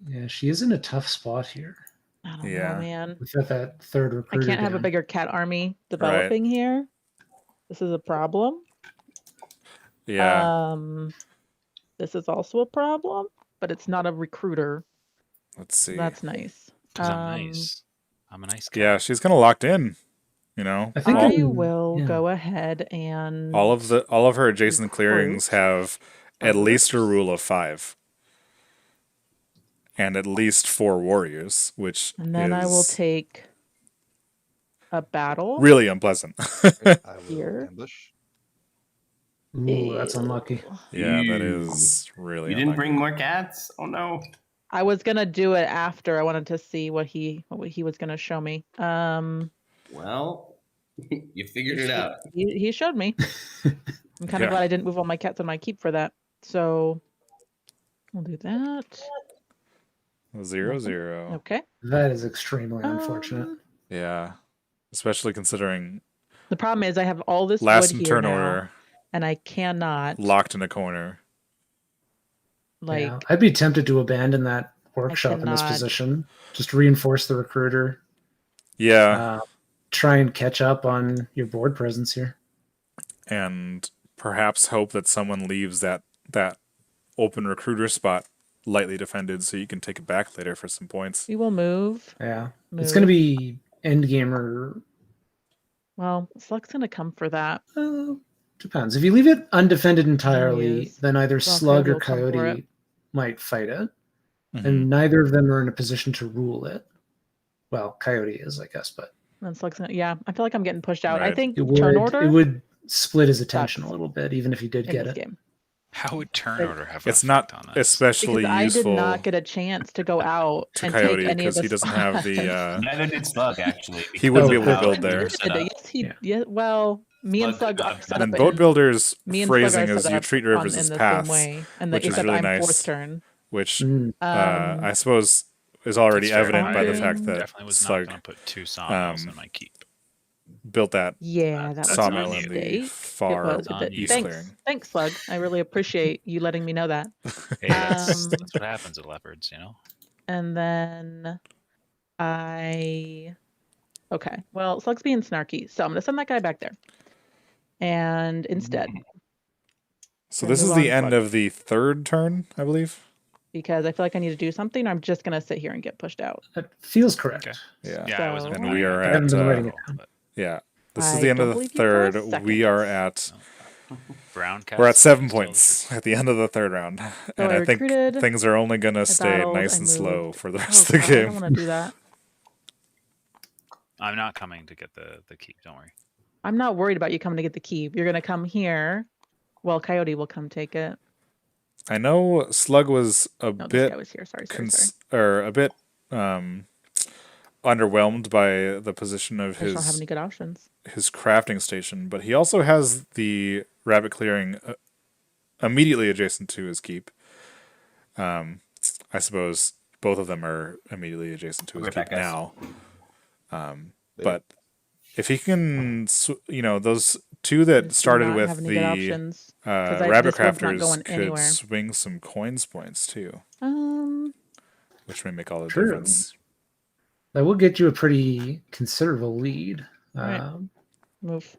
Yeah, she is in a tough spot here. I don't Yeah. know, man. Without that third I recruiter can't have a down. bigger cat army developing here. This is a problem. Yeah. This is also a problem, but it's not a recruiter. Let's So see. that's nice. Because I'm nice. I'm a nice cat. Yeah, she's kind of locked in. You know, I think I in- will yeah. go ahead and all of her adjacent clearings recruit have at least a first. rule of 5. And at least 4 warriors, which And then I will take a battle. really unpleasant. I will Here. ambush. Ooh, that's unlucky. Yeah, that Ew. is really You didn't unlucky. bring more cats? Oh no. I was gonna do it after. I wanted to see what he was gonna show me. Well, you figured it out. He showed me. I'm kind of Yeah. glad I didn't move all my cats on my keep for that. So we'll do that. 0-0. Okay. That is extremely unfortunate. Yeah. Especially considering The problem is I have all this last wood in here turn now, order, and I cannot locked in a corner. like Yeah, I'd be tempted to abandon that workshop in this cannot- position. Just reinforce the recruiter. Yeah. Try and catch up on your board presence here. And perhaps hope that someone leaves that open recruiter spot lightly defended so you can take it back later for some points. we will move. Yeah, Move. it's going to be Endgamer. Well, Slug's gonna come for that. Depends. If you leave it undefended entirely, is. then either Well, Slug Coyote or will come for Coyote might fight it, Mhm. and neither of them are in a position to rule it. Well, Coyote is, I guess, but And Slug's gonna, yeah, I feel like I'm getting pushed out. I Right. think it would turn order it would split his attention sucks a little bit, even if he did in get this it. game. How would turn It- order have an It's effect not on this? especially Because I did useful not get a chance to go out to and Coyote take any of because the he doesn't have spots. the Neither did Slug, actually. He wouldn't be because able of to how build there. things are set up. Yes, he, Yeah. yeah. Well, me and Slug Slug are could set not. up and Boat in- Builder's me and phrasing Slug are is set you up treat in rivers as the same paths, way, and which is except really I'm nice. fourth turn. which Mm. I suppose is already That's fair. evident by the Pondering. fact that Definitely was not Slug going to put 2 sawmills um, in my keep. built that Yeah, that That's was sawmill a in the mistake. far It was a on bit. you. east Thanks, clearing. thanks, Slug. I really appreciate you letting me know that. Hey, that's Um, what happens with leopards, you know? And then okay. Well, Slug's being snarky, so I'm gonna send that guy back there. And instead, So Then this move is the on, end Slug. of the 3rd turn, I believe. because I feel like I need to do something, I'm just gonna sit here and get pushed out. That feels correct. Okay. Yeah. Yeah, I wasn't So- And we are I haven't at been writing it but yeah. This is I the end of don't the believe you for a 3rd. We are second. at brown cats. we're at 7 still points at the end of the 3rd round. And I I think recruited, things are only gonna I stay battled, nice I and moved. slow for the Oh, rest of the God, I don't game. want to do that. I'm not coming to get the keep. Don't worry. I'm not worried about you coming to get the key. You're gonna come here. Well, Coyote will come take it. I know Slug was a No, this bit guy was here. Sorry. or a bit underwhelmed by the position of I just don't have his any good options. crafting station, but he also has the rabbit clearing immediately adjacent to his keep. I suppose both of them are immediately adjacent to his Right keep back, guys. now. But if he can, those two that Do started not with have any good the options. rabbit this wood's not crafters going could anywhere. swing some coins points too, which may make all the True. difference. That will get you a pretty considerable lead. Right. Um, Move.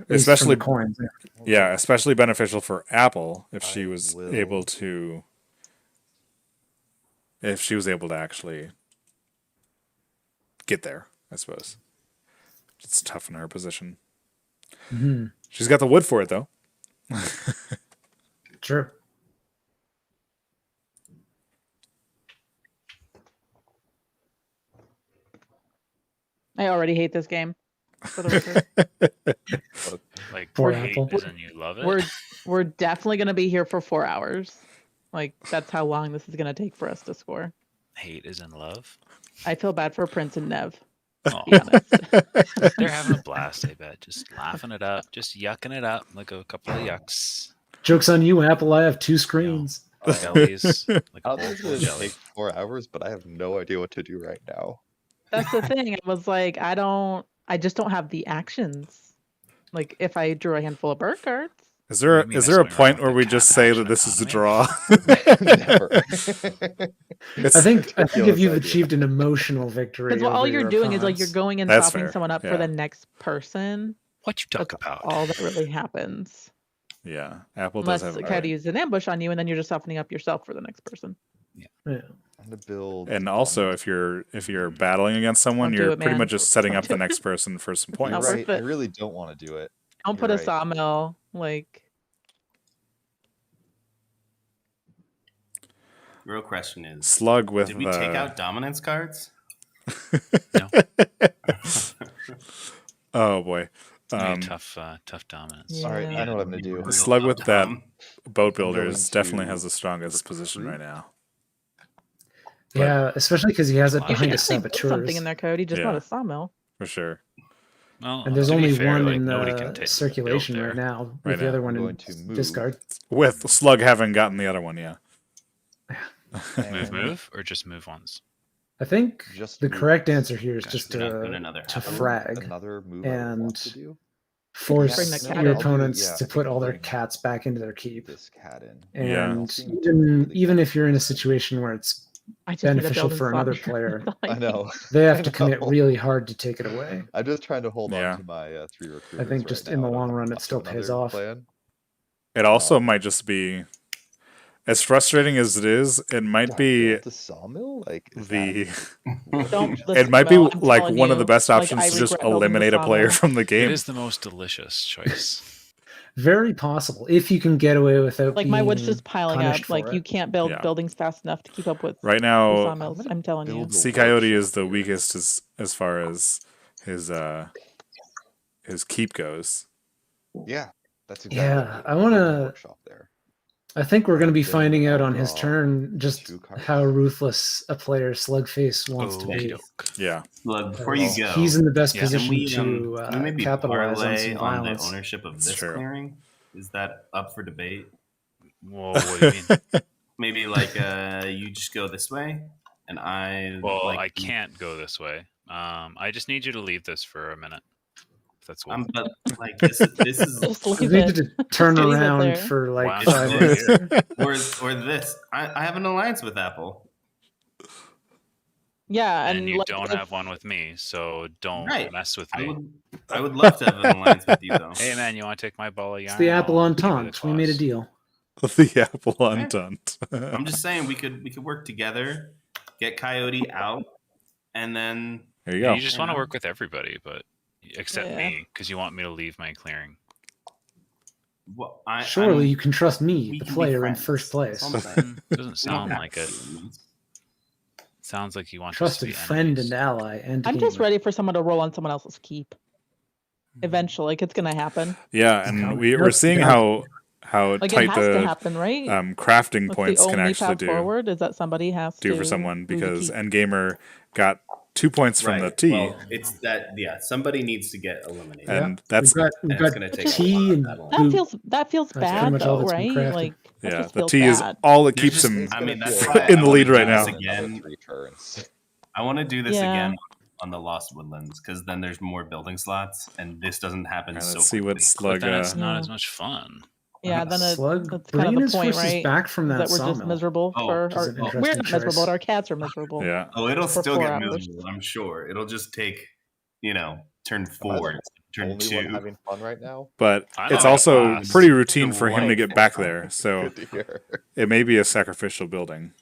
at least Especially- from the coins. Yeah, especially beneficial for Apple if she I was will- able to actually get there, I suppose. It's tough in her position. Mhm. She's got the wood for it though. Sure. I already hate this game. For the record. Like Poor hate Apple. as in you love it. we're definitely gonna be here for 4 hours. Like that's how long this is gonna take for us to score. Hate is in love. I feel bad for Prince and Nev. Oh, To be honest. they're having a blast. I bet, just laughing it up, just yucking it up, like a couple of yucks. Joke's on you, Apple. I have 2 screens. Jellies, like I a don't bowl think full it's of gonna jelly. take 4 hours, but I have no idea what to do right now. That's the thing. I was like, I just don't have the actions. Like if I drew a handful of bird cards. Is there What do you mean is I there a swing point around where with we the just cat say action that this is a economy? draw? Never. It's, think if Ridiculous you've idea. achieved an emotional victory, Because all over you're your doing is like you're opponents- going and That's softening fair, someone up yeah. for the next person. What you talk That's about? all that really happens. yeah, Apple Unless does have Coyote uses an ambush on you, and then you're just softening up yourself for the next person. Yeah. I'm gonna build. And also, if you're battling against someone, Don't do you're it, pretty man. much just setting Don't up do the it. next person for some You're points. Not right. worth I it. really don't want to do it. Don't You're put a right. sawmill like. The real question is: Slug with did we take out dominance cards? No. Oh boy, It's gonna be tough dominance. All right, I Yeah. know what I'm gonna do. The slug with that Tom. boat I'm builder going is definitely to has the strongest recruit. position right now. Yeah, especially because he has it You You should behind his definitely put something in saboteurs. there, Coyote, just not Yeah. a sawmill. For sure. Well, And there's to be only fair, one like, in nobody can take circulation build right there. now, Right with the now. other I'm one going in to move. discard. With Slug having gotten the other one, yeah. Move, and or just move once. I think Just the move correct once. answer here is Gotcha. just We're not doing another to apple. frag Another move I would want to and do. force bring the cat your in. opponents I to think put I'll all their bring cats back into their keep. This cat in. Yeah. And Seem to really even get if you're in a situation where it's I just need a beneficial building for another spot. player, That's all I know. they have I to commit know. really hard to take it away. I'm just trying to hold Yeah. on to my 3 recruiters. I think right just now. in the I don't long have run, it much still of pays another off. Plan. It also might just be as frustrating as it is. It might be the sawmill. Like is the. Don't It listen, might be Will, I'm like telling one of the you, best like, options I to just regret building the eliminate a player sawmill. from the game. It is the most delicious choice. Very possible if you can get away without Like my wood's being just piling punished up. Like for you it. can't build Yeah. buildings fast enough to keep up with Right the now, sawmills. I'm telling you. build a ccoyote is workshop the here. weakest as far as his keep goes. Yeah, that's exactly. Yeah, what I I'm doing. want Build a to. workshop there. I think we're going to be Then finding out I'll on his draw turn just 2 cards. how ruthless a player Slugface wants to Okey be. doke. Yeah. Look, before you Because go, He's in the best Yeah. can position we, to can we maybe capitalize on parlay some on the violence. ownership of That's this true. clearing? Is that up for debate? Whoa, what do you mean? Maybe like you just go this way, and I Well, like I can't go this way. I just need you to leave this for a minute. If that's cool. But like this is Just You leave needed it. to turn Just leave it around there. for like Wow. 5 Or- minutes. or this. I have an alliance with Apple. Yeah, and you like, don't if- have one with me, so don't Right. mess with I me. would love to have an alliance with you though. Hey man, you want to take my ball of yarn? It's the Apple I'll give you the Entente. We made a claws. deal. The Apple Entente. I'm just saying we could work together, get Coyote out, and then There you Yeah, go. you just You want to know? work with everybody, but except Yeah. me, because you want me to leave my clearing. well, Surely I'm- you can trust me, we the can be player, in friends. first place. That's all I'm saying. Doesn't We don't sound have like to it. be enemies. Sounds like you want us to Trusted be friend enemies. and ally. And I'm just gamer. ready for someone to roll on someone else's keep. Eventually, like it's gonna happen. Yeah, It's and coming. we're That's seeing coming. how Like it tight has to the happen, right? crafting That's points the can only actually path do forward is that somebody has to for someone lose a because keep. Endgamer got 2 points from the Right. T, Well, it's that. Yeah, somebody needs to get eliminated. Yeah. and that's we've and got it's going to take T a and lot of That boot. feels That's pretty bad much all though, that's been right? crafted. Like that yeah. just The feels T is bad. all that There's keeps just- him I mean, that's feel why in the I lead wanna right do now. this again. 3 turns. I want to do this Yeah. again on the Lost Woodlands because then there's more building slots, and this doesn't happen Alright, so let's see what quickly. Slug. But then it's not Yeah. as much fun. Yeah, then Slug that's kind of bringing the his point, forces right? back from Is that that we're just sawmill. miserable Oh, for which is our an we're interesting not miserable, choice. but our cats are miserable. Yeah, Oh, it'll For still 4 get hours. miserable, I'm sure. It'll just take, turn 4, Imagine turn Only 2. one having fun right now. but I it's know, also class. pretty routine for him to Delightful. get back there, so Good to hear. it may be a sacrificial building.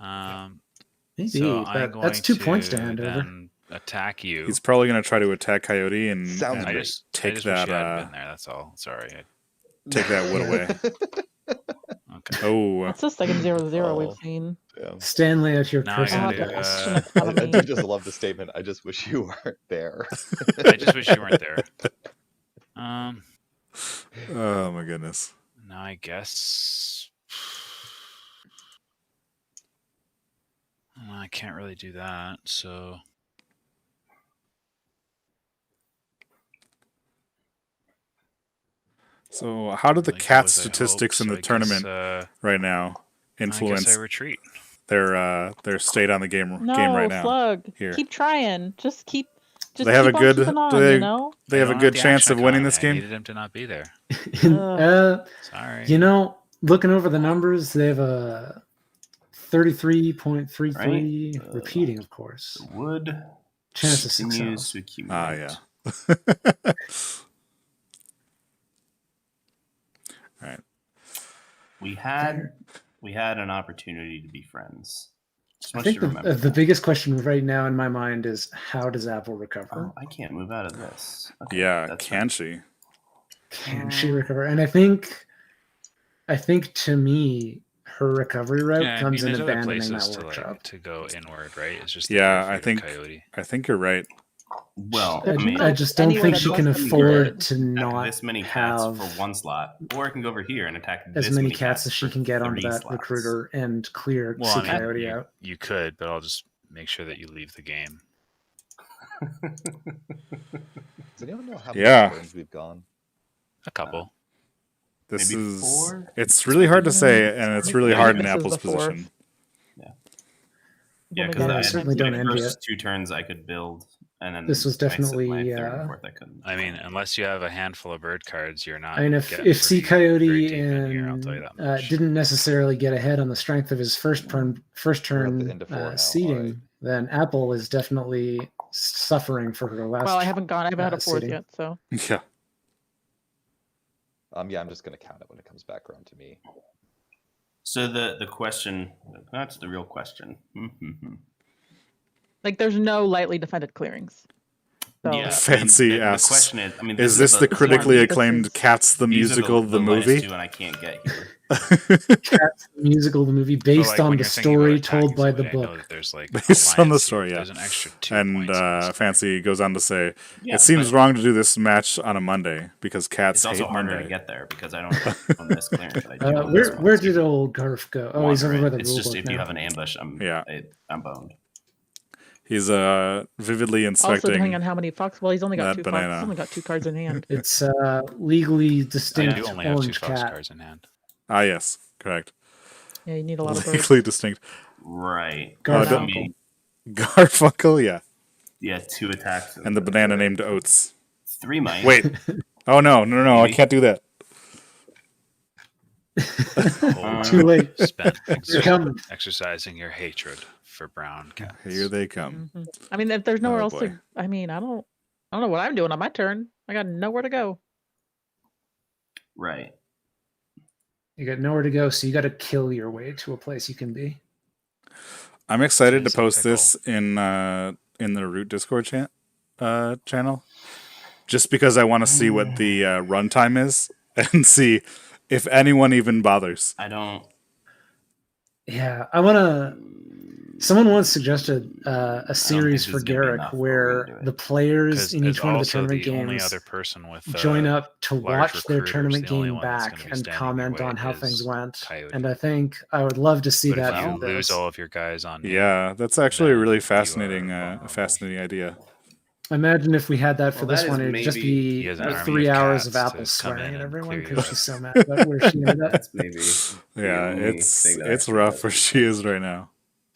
Maybe, So I'm but going that's 2 points to hand over. then attack you. He's probably going to try to attack Coyote and, Sounds and I great. just take wish that you hadn't been there. That's all. Sorry. take that wood away. Okay. Oh, That's the second 0-0 Oh. we've seen. Damn. Stanley out here Now I cursing gotta the do, dice. Shouldn't have thought of I me. do just love the statement. I just wish you weren't there. I just wish you weren't there. oh my goodness. Now I guess I can't really do that. So So, how do the like, cat as I statistics hoped, in so the I tournament guess, right now I influence guess I retreat. their state on the game No, right now? Slug. Here. Keep trying. Just keep. Just They have keep a on good- keeping on, do they- you know. They have a don't good the chance action of winning economy. this I game. needed him to not be there. Uh, Sorry. looking over the numbers, they have a 33.33 Right. repeating, of course. The wood Chance of continues success. to accumulate. yeah. All right. We had an opportunity to be friends. Just I want think you to remember the that. biggest question right now in my mind is how does Apple recover? Oh, I can't move out of this. Okay, Yeah, that's can right. she? Can she recover? And I think to me, her recovery route Yeah, I comes mean, in there's other abandoning places that to workshop. to go inward, right? It's just that Yeah, you're I afraid think of Coyote. I think you're right. Well, There's I mean, I just don't anywhere think that's she less can than afford good. to attack not this many cats have for one slot, or I can go over here and attack as this many cats as she for can get onto 3 that slots. recruiter and clear Well, I mean, Coyote out. you could, but I'll just make sure that you leave the game. Does anyone know how Yeah. many turns we've gone? A couple. This Maybe is 4? it's really hard to say, Mm, and it's I really think hard in this is Apple's the fourth. position. Yeah, When we because got I it certainly in don't the envy first it. 2 turns I could build, and then This was my definitely, third and fourth I couldn't. I mean, unless you have a handful of bird cards, you're not. I mean, if getting C very Coyote deep in here, I'll tell you and that much. didn't necessarily get ahead on the strength of his first We're at the turn end of 4 now. seeding, Alright. then Apple is definitely suffering for her last. Well, I haven't had a fourth seating. yet, so Yeah. Yeah, I'm just gonna count it when it comes back around to me. So the question, that's the real question. like there's no lightly defended clearings. So Yeah, Fancy the asks, question is, I mean, Is this the critically This acclaimed is- Cats the these are musical, the lightest movie? 2, and I can't get here. Cats the musical, the movie, But, based like, on when the you're thinking about story attacking told by the somebody, I know book. that there's like Based on the alliance story, here. yeah. There's an extra 2 And points. in this. Fancy goes on to say, Yeah, it seems but wrong to do this match on a Monday because cats it's also hate harder Monday. to get there because I don't own this clearance. But I do own this one, Where so did you old Garf go? Oh, he's wander over by in. the It's rule just book if now. you have an ambush, I'm boned. He's vividly also depending inspecting. on how many fox. Well, he's only got that 2 banana. fox. He's only got 2 cards in hand. It's legally I distinct do only have 2 orange fox cat. cards in hand. Ah, yes, correct. Yeah, you need a lot of birds. Legally distinct. Right. Garfunkel. Garfunkel, yeah. Yeah, 2 attacks. And the banana named Oats. 3 might. Wait. Oh, no, I Maybe. can't do that. Whole Too round late. spent They're coming. exercising your hatred for brown cats. Here they come. Mhm. I mean, if there's nowhere Oh, else boy. to, I mean, I don't know what I'm doing on my turn. I got nowhere to go. Right. You got nowhere to go, so you got to kill your way to a place you can be. I'm excited to It's a post pickle. this in the Root Discord channel, just because I want to see what the runtime is and see if anyone even bothers. I don't. Yeah, I want to. Someone once suggested a series this for is gonna be Garrick enough, but we're where gonna do it. the players Because in as each one of the also tournament the only games other person with join up to large watch their recruiters, tournament the only game one that's back gonna be and standing in your comment way on how things is went. Coyote. And I think I would love to see But that if you from lose this. all of your guys on me, Yeah, that's actually a then really you fascinating, are a vulnerable. fascinating idea. Imagine if we had that for Well, this that one, is it'd just maybe- be He has an like army 3 of hours of cats to Apple come swearing in at and everyone clear you because out. she's so mad about where she ended up. That's maybe. Yeah, the only thing that it's actually rough does where it. she is right now.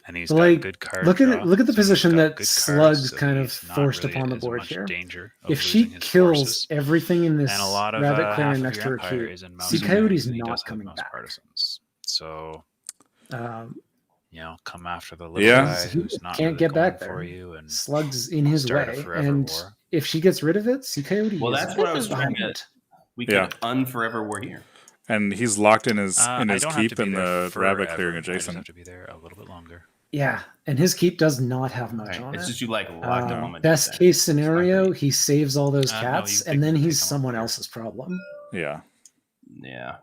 and he's But, got like, good card look at draw, it. Look at the so he's position got that good cards, Slug's so kind of he's not forced really upon the as board much here. danger of If she losing his kills forces. everything in this And a lot of rabbit half clearing of next to your her empire cube, is in C mouse Coyote's partisans, and he not does have coming mouse back. partisans. So Um, come after the little Yeah. guy he who's not can't really get going back for there. you, and Slug's in his start a way, forever and war. if she gets rid of it, C Coyote Well, is that's what I was trying behind. to. We Yeah. could unforever war here. And he's locked in his I don't have to keep be in there the rabbit forever. clearing I just adjacent. have to be there a little bit longer. Yeah, and his keep does not have much Right. on It's it. just you like locked No. him on Best defense. case It's not scenario, great. he saves all those No, cats, they and then can he's come someone over here. else's problem. Yeah. Yeah.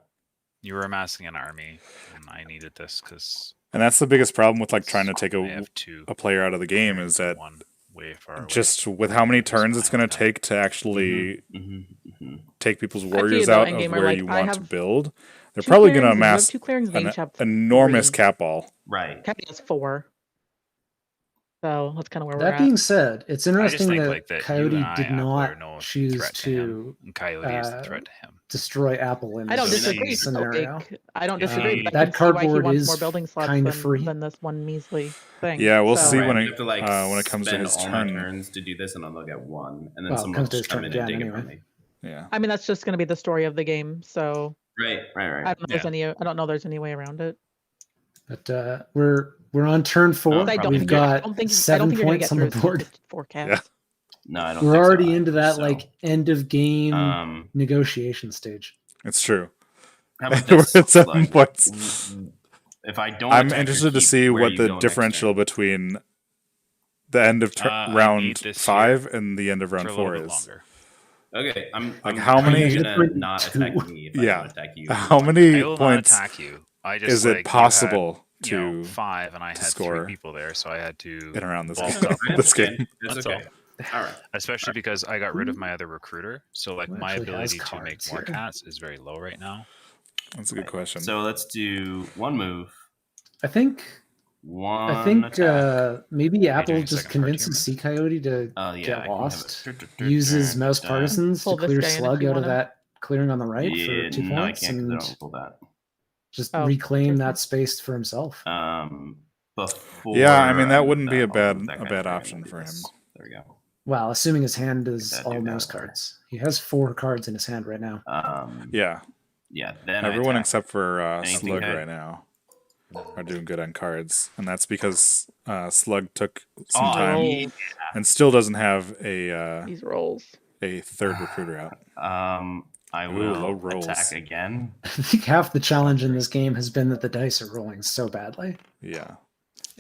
You were amassing an army, and I needed this because And that's the biggest problem with like trying to take I have 2 a player out of the game is that one way far away. just with how many It's turns it's going to fine. take to actually Mm-hmm. take people's I feel warriors though, out of Endgamer, where like, you I want to have build, they're 2 probably going to clearings, and you have amass 2 clearings, and they an each have enormous 3. cat ball. Right. Cappy has 4. So that's kind of where we're That at. being said, it's I just interesting think that like that Coyote you and did Apple are not no choose threat to him, to and Coyote is the threat to him. destroy Apple in I don't this disagree. scenario. Like, I don't If disagree, he- but I That can see why he cardboard wants is more building slots kinda free. than this one measly thing. Yeah, we'll So- see Right, when I it have to, like, when it comes to spend his all my turn. turns to do this, and I'll get 1, and then Well, it someone comes will to his just come turn in and again dig it from anyway. me. Yeah. I mean, that's just going to be the story of the game. So Right. I don't know. I don't know. There's any way around it. But we're on turn 4. I don't We've think you're- got I don't think 7 you're gonna points get on the through board. 4 cats. Yeah. No, I don't. We're think already so into either, that so, like end of game negotiation stage. It's true. How about We're this? at 7 Like, points. If I don't, I'm attack your interested to keep, see where what you the go next differential turn? between the end of I need round this 5 and the end of for round a little 4 bit is. longer. Okay, I'm how I'm many- gonna not attack me if I Yeah. don't attack you. How I many will not points attack you. I just is like, it possible you had, to 5 and I had score 3 people there, so I had to in around this bulk game? up. This Okay, game. That's That's okay. All right. Especially because I got rid of my other recruiter, so like Who my actually has ability to make cards more here? cats is very low right now. That's a good question. So let's do one move, I think one attack. maybe Apple doing a just second card convinces here, Coyote to Oh yeah, I get can have lost. it. Uses Mouse Partisans Pull to this clear guy in if Slug you out of want him. that clearing on the right Yeah, for 2 no, I points can't because I and don't pull that. just Oh, reclaim okay. that space for himself. Before Yeah, I mean, that move wouldn't be a I'll bad- move that a guy bad there, and option I'll do for him. this. There we go. Well, assuming his hand is that all dude mouse out of there. cards. He has 4 cards in his hand right now. Yeah. Yeah. Then Everyone I attack. except for Anything Slug good? right now are doing good on cards. And that's because Slug took some time rolls. and still doesn't have a These rolls. third recruiter out. I Ooh, will low rolls. attack again. I think half the challenge in this game has been that the dice are rolling so badly. Yeah.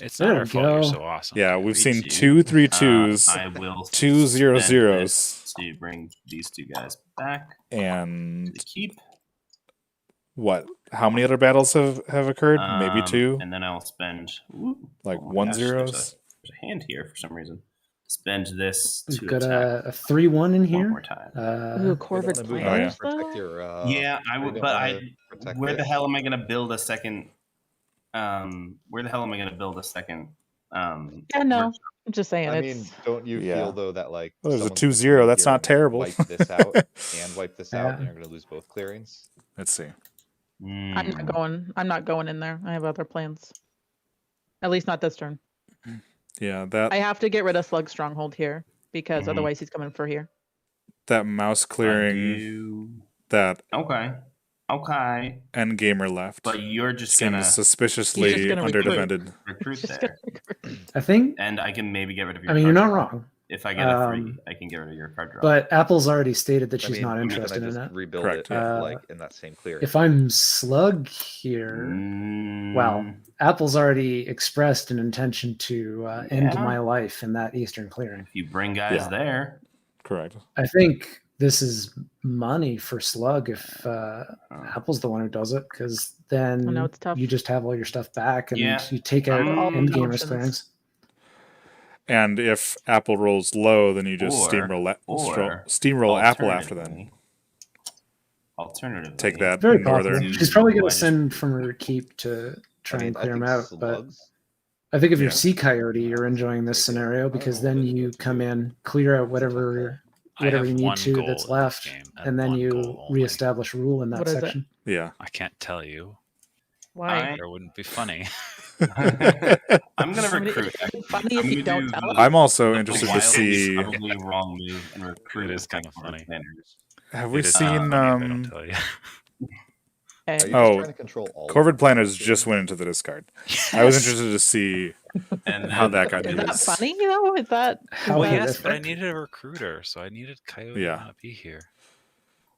It's There not we our fault. You're go. so awesome. Yeah, we've seen 3-2. 2 3-2s I will 2 0 spend zeros. this to bring these 2 guys back And to keep. what? How many other battles have occurred? Maybe 2? And then I'll spend Like oh my 1 gosh, zeros? There's a hand here for some reason. Spend this We've to got attack a 3-1 in one here. more time. Ooh, Corvid You're gonna move yeah. planners protect though? your, Yeah, I you're would, gonna but protect where the this. hell am I going to build a second? Where the hell am I going to build a second? Yeah, no. I'm just saying I it's mean, don't you Yeah. feel though that like Well, there's a someone's gonna 2-0. come That's here not and terrible. Wipe this out and wipe this out, and Yeah. you're gonna lose both clearings. Let's see. I'm not going in there. I have other plans. At least not this turn. Yeah, that I have to get rid of Slug Stronghold here because Mhm. otherwise he's coming for here. that mouse clearing that Okay. Endgamer left But you're just seems gonna suspiciously He's just gonna recruit. underdefended. recruit Just there, I think, and I can maybe get rid of your. I mean, you're card not draw. wrong. If I get a 3, I can get rid of your card draw. But Apple's already stated that I she's mean, not can I interested in just it. rebuild Correct, it yeah. like in that same clearing. If I'm Slug here, well, Apple's already expressed an intention to end Yeah. my life in that Eastern clearing. if you bring guys Yeah. there, Correct. I think this is money for Slug if Apple's the one who does it, because then I know it's tough. you just have all your stuff back and Yeah. you take out All Endgamer's options. clearings. And if Apple rolls low, then you just Or- steamroll Apple after that. Alternatively, Take that Very northern. possible. She's probably going I to just- send from her keep to try and clear them out. But Slugs. I think if you're Yeah. Sea Coyote, you're enjoying this scenario because then you come in, clear out whatever I have you need one to goal that's in this left, game, and then one you goal only. reestablish rule in that What is it? section. Yeah. I can't tell you. Why? Or it wouldn't be funny. I'm gonna I mean, recruit. it's funny I'm if you gonna don't do tell us. I'm also the interested to wildly, see. probably wrong move and recruit. It is with my kinda funny. planners. Have we It is seen? funny if I don't tell you. Are you Okay. just Oh, trying to control all of Corvid them? planners just went into the discard. I was interested to see. And How that got Is used. that funny though? Is that How Well, is yes, that- but I needed a recruiter, so I needed Coyote Yeah. to not be here.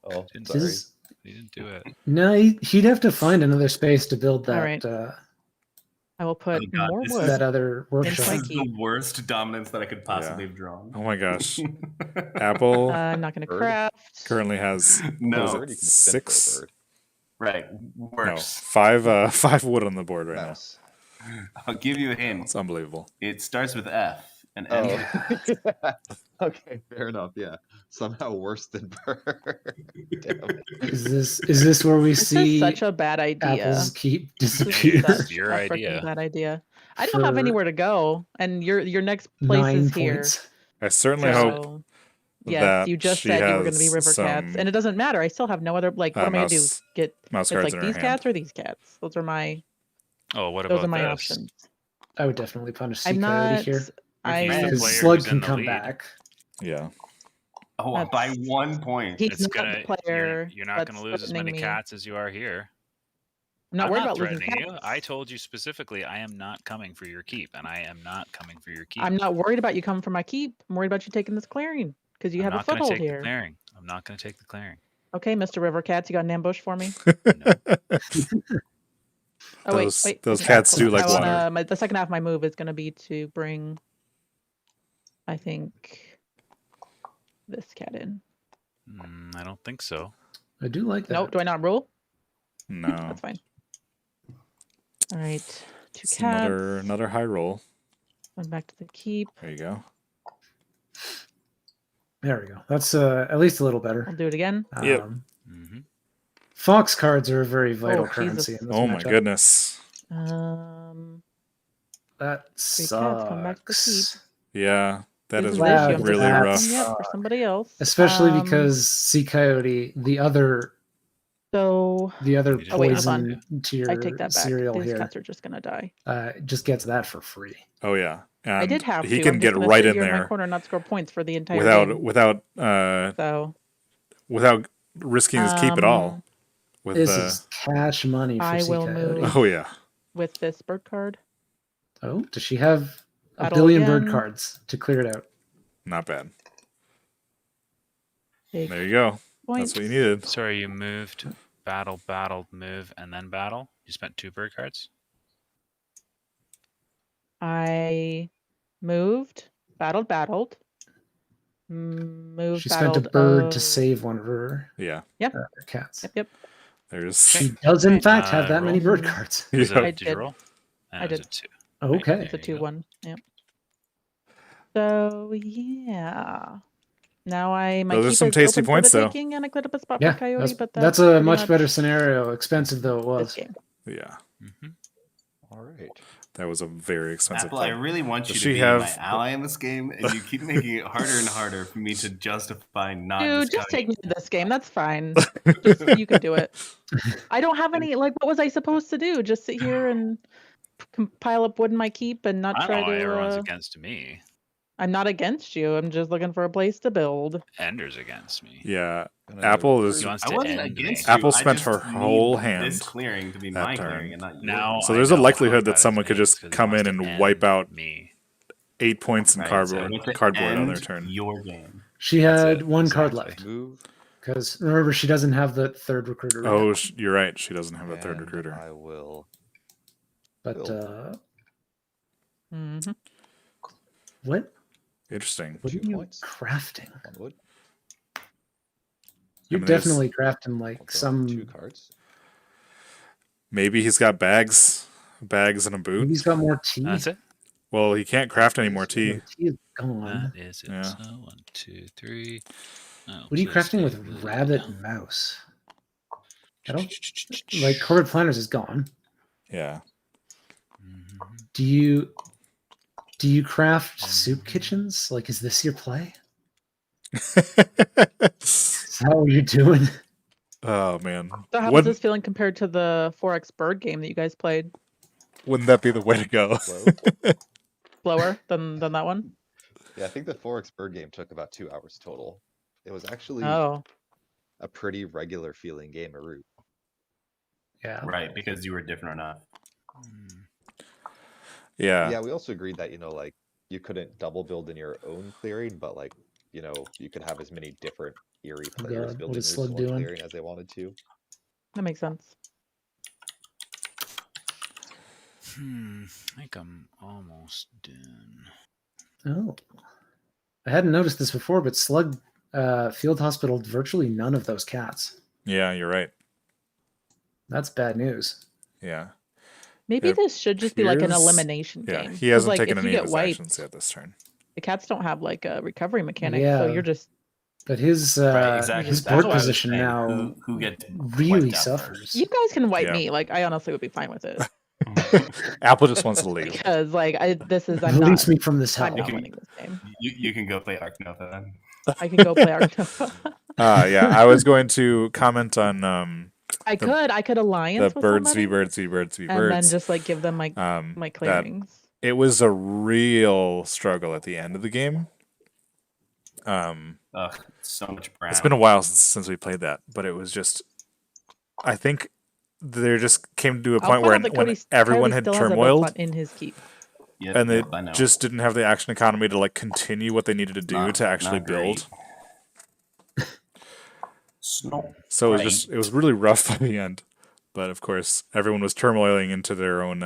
Oh, Didn't sorry. Is- He didn't do it. No, he'd have to find another space to build that Alright. I will put Oh, God, more this wood. that other This workshop. is Mikey. the worst dominance that I could possibly have drawn. Oh my gosh, Apple I'm not going to Bird? craft. currently has No. what Bird, is you it, can spin for a 6? bird. Right, No, worse. 5 wood on the board right Mouse. I'll give you a now. hint. It's unbelievable. It starts with F and Oh. ends with Okay, fair enough. Yeah, somehow worse than bird. Damn it. Is this where we This see is such a bad idea. Apple's keep This is disappear? such Your a freaking idea. bad idea. I don't have For anywhere to go, and your next place 9 is here. points. I certainly hope So, yes, that you just she said you were going to be has river cats, some, and it doesn't matter. I still have no other. Like, what am I going to do? mouse Get mouse it's cards like in her these hand. cats or these cats? Those are my Oh, what those about are my this? options. I would definitely punish Sea I'm Coyote not. here. He's the I Because player Slug who's in can the come lead. back. Yeah. by That's- 1 point. he's It's not gonna. the player. You're not gonna that's lose as threatening many me. cats as you are here. I'm not I'm worried not about losing threatening cats. you. I told you specifically I am not coming for your keep, and I am not coming for your keep. I'm not worried about you coming for my keep. I'm worried about you taking this clearing because you I'm have a not going to foothold take here. the clearing. I'm not going to take the clearing. Okay, Mr. River Cats, you got an ambush for me? No. Oh Those wait. those okay, cats hold do on. like I water. wanna, the second half of my move is going to be to bring, I think, this cat in. I don't think so. I do like that. Nope. Do I not rule? No, That's fine. All right. 2 it's cats. another high roll. Going back to the keep. There you go. There we go. That's at least a little better. I'll do it again. Yep. Mm-hmm. Fox cards are a very vital Oh, currency Jesus. in this Oh my matchup. goodness. That 3 cats come back to the keep. sucks. Yeah, that This is is issue. I'm just really not rough. asking yet for somebody else. Especially because ccoyote, the other So You didn't Oh, wait, hold poison to I take your that back. cereal These here cats are just gonna die. just gets that for free. Oh yeah, and I did have he to. can I'm get just gonna right sit in here in my there corner and not score points for the entire game. without So risking his keep at all. With This is cash money for I will ccoyote. move. oh yeah, with this bird card. Oh, does she have a Battle billion bird again. cards to clear it out? not bad. Take There you go. points. That's what you needed. Sorry, you moved, battled, move, and then battle. You spent 2 bird cards. I moved, battled, moved, She spent a battled. bird to save one of her Yeah, cats. Yep. there's She does in fact have that many roll. bird cards. Was Yeah. it, I did you did. roll? And I it was did. a 2. Okay. It's a There you go. 2-1. Yep. So yeah. Now my Those are keep some is tasty open points, for the though. taking, and I cleared up a spot Yeah, for Coyote, but that's a pretty much better much scenario, expensive though it this was. game. yeah. Mm-hmm. All right. That was a very expensive Apple, I thing. really want you Does to she be have- my ally in this game, and you keep making it harder and harder for me to justify not Dude, just discounting take me to this game. That's fine. You can do it. I don't have any. Like, what was I supposed to do? Just sit here and pile up wood in my keep and not I try don't know why everyone's to. against me. I'm not against you. I'm just looking for a place to build. Ender's against me. Yeah, Gonna Apple is. He wants I to wasn't end against me. you. Apple I spent just her need whole this hand clearing to be that my turn. clearing and not yours. Now So I there's a know likelihood how that bad someone his could name is just 'cause he come wants in to and wipe end out me. 8 points in Right, so I cardboard want to on their end turn. your game. She That's had it, one card exactly. left. Move. Because remember, she doesn't have the third recruiter. Right Oh, now. you're right. She doesn't have a third And recruiter. I will. But build. Mm-hmm. what? Interesting. What are 2 you points. crafting? On wood. You're mean, there's- definitely crafting I'll like draw some. 2 cards. Maybe he's got bags and a boot. Maybe he's got more tea. That's it. Well, he can't craft any more tea. The tea is gone. That is it. Yeah. So 1, 2, 3. Oh, What are you please crafting stay with really rabbit down. and mouse? I don't like Corbett Planners is gone. Yeah. Mhm. Do you craft soup kitchens? Like, is this your play? Is that what you're doing? Oh man. So how was Wouldn't, this feeling compared to the 4X bird game that you guys played? wouldn't that be the way to go? Slow. Slower than that one? Yeah, I think the 4X bird game took about 2 hours total. It was actually Oh, a pretty regular feeling game of Root. Yeah. Right, because you were different enough. Yeah. Yeah, we also agreed that, like, you couldn't double build in your own clearing, but like, you could have as many different eerie players God, building what is Root's Slug one doing? clearing as they wanted to. that makes sense. I think I'm almost done. Oh, I hadn't noticed this before, but Slug Field Hospital virtually none of those cats. Yeah, you're right. That's bad news. Yeah. Maybe It this should just be like an appears- elimination Yeah. game. He 'Cause, hasn't like, taken if you any of get his wiped, actions yet this turn. the cats don't have like a recovery mechanic, Yeah. so you're just But his Right, exactly. his That's board why I was position saying now who gets really wiped out suffers. first. you guys can wipe Yeah. me. Like, I honestly would be fine with it Apple just wants to leave. because like I'm Release not. me from this I'm hell. not winning this game. You can go play Ark Nova then. I can go play Arcnova. Yeah, I was going to comment on I could alliance the with birds somebody v birds v birds v and then birds. just like give them my That clearings. it was a real struggle at the end of the game. So much brown. It's been a while since we played that, but it was just, I think there just came to a I'll point where out that when everyone Coyote had still has a turmoiled, slot in his keep. Yep, and they yep, I know. just didn't have the action economy to like continue what they needed to do to actually not great. build. It's not So great. it was really rough by the end. But of course, everyone was turmoiling into their own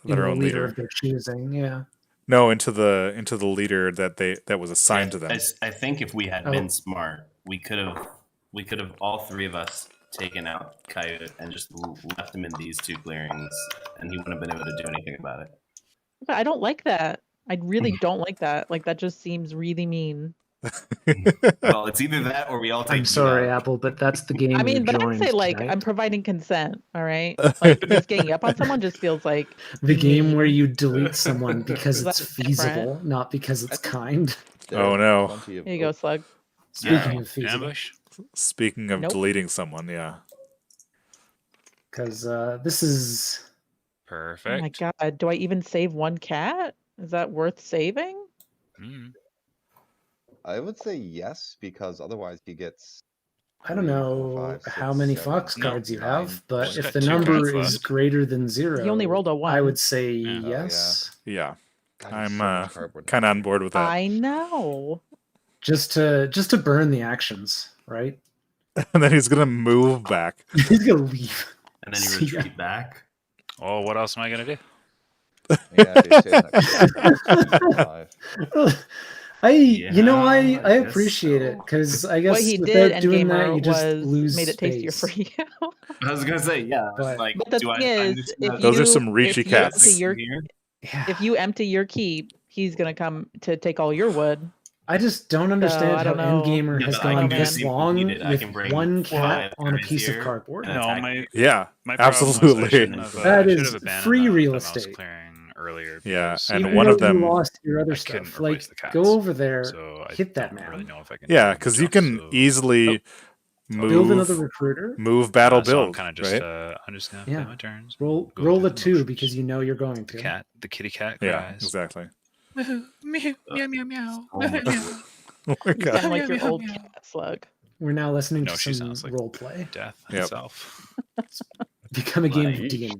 leader leader. of their choosing. Yeah. No, into the leader that was assigned to them. I think if we had been smart, we could have all three of us taken out Coyote and just left him in these two clearings, and he wouldn't have been able to do anything about it. But I don't like that. I really don't like that. Like that just seems really mean. Well, it's either that or we all take. I'm sorry, Apple, but that's the game. I mean, you but I'd joined say like tonight. I'm providing consent. All right, like just ganging up on someone just feels like the game mean. where you delete someone because it's That's feasible, different. not because it's kind. Oh no! Plenty of Here you go, Slug. Speaking of feasible, Ambush. Speaking of Nope. deleting someone, yeah. because this is Perfect. Oh my god, do I even save one cat? Is that worth saving? Mm. I would say yes, because otherwise he gets. I don't 3, 4, know 5, how 6, many 7, fox 8, cards you 9 have, but He's if got the 2 number cards is left. greater than 0, He only rolled a 1. I would say Yeah. yes. Yeah. God, I'm so much cardboard. kind of on board with that. I know. Just to burn the actions, right? And then he's gonna move back. He's gonna leave. And then you See ya. retreat back. Oh, what else am I gonna do? Yeah, if he stays next to I I guess appreciate it so. because I guess What he without did, doing that, Endgamer, you just was lose made it tastier space. for you. I was gonna say, yeah. But- Like, But the do thing I'm is, just if gonna- Those are you- some reachy if you cats. empty your- Here? Yeah. If you empty your keep, he's gonna come to take all your wood. I just don't understand I how don't know. Endgamer Yeah, has but I gone can this see long if needed. I with can bring one 5 cat on a guys piece of here cardboard. and No, attack my you. Yeah, my problem was absolutely. I shouldn't have, That I should is have abandoned free real them I was estate. clearing earlier. Yeah, because and Even one though of them- you lost your other I couldn't stuff. replace Like, the cats. go over there, So I hit that don't man. really know if I can. Yeah, do because much you else, can so- easily build another move recruiter. battle so I'm build, kind of just right? I'm just gonna Yeah. play my turns. Roll go roll through a the 2 motions. because you know you're going to. The kitty cat Yeah, cries. exactly. Meow meow meow meow. Oh my meow. Oh my You god. sound like your Meow, old meow. cat, Slug. We're now listening No, to she some sounds like- role play. Death Yep. itself. Become a game of Like, D&D.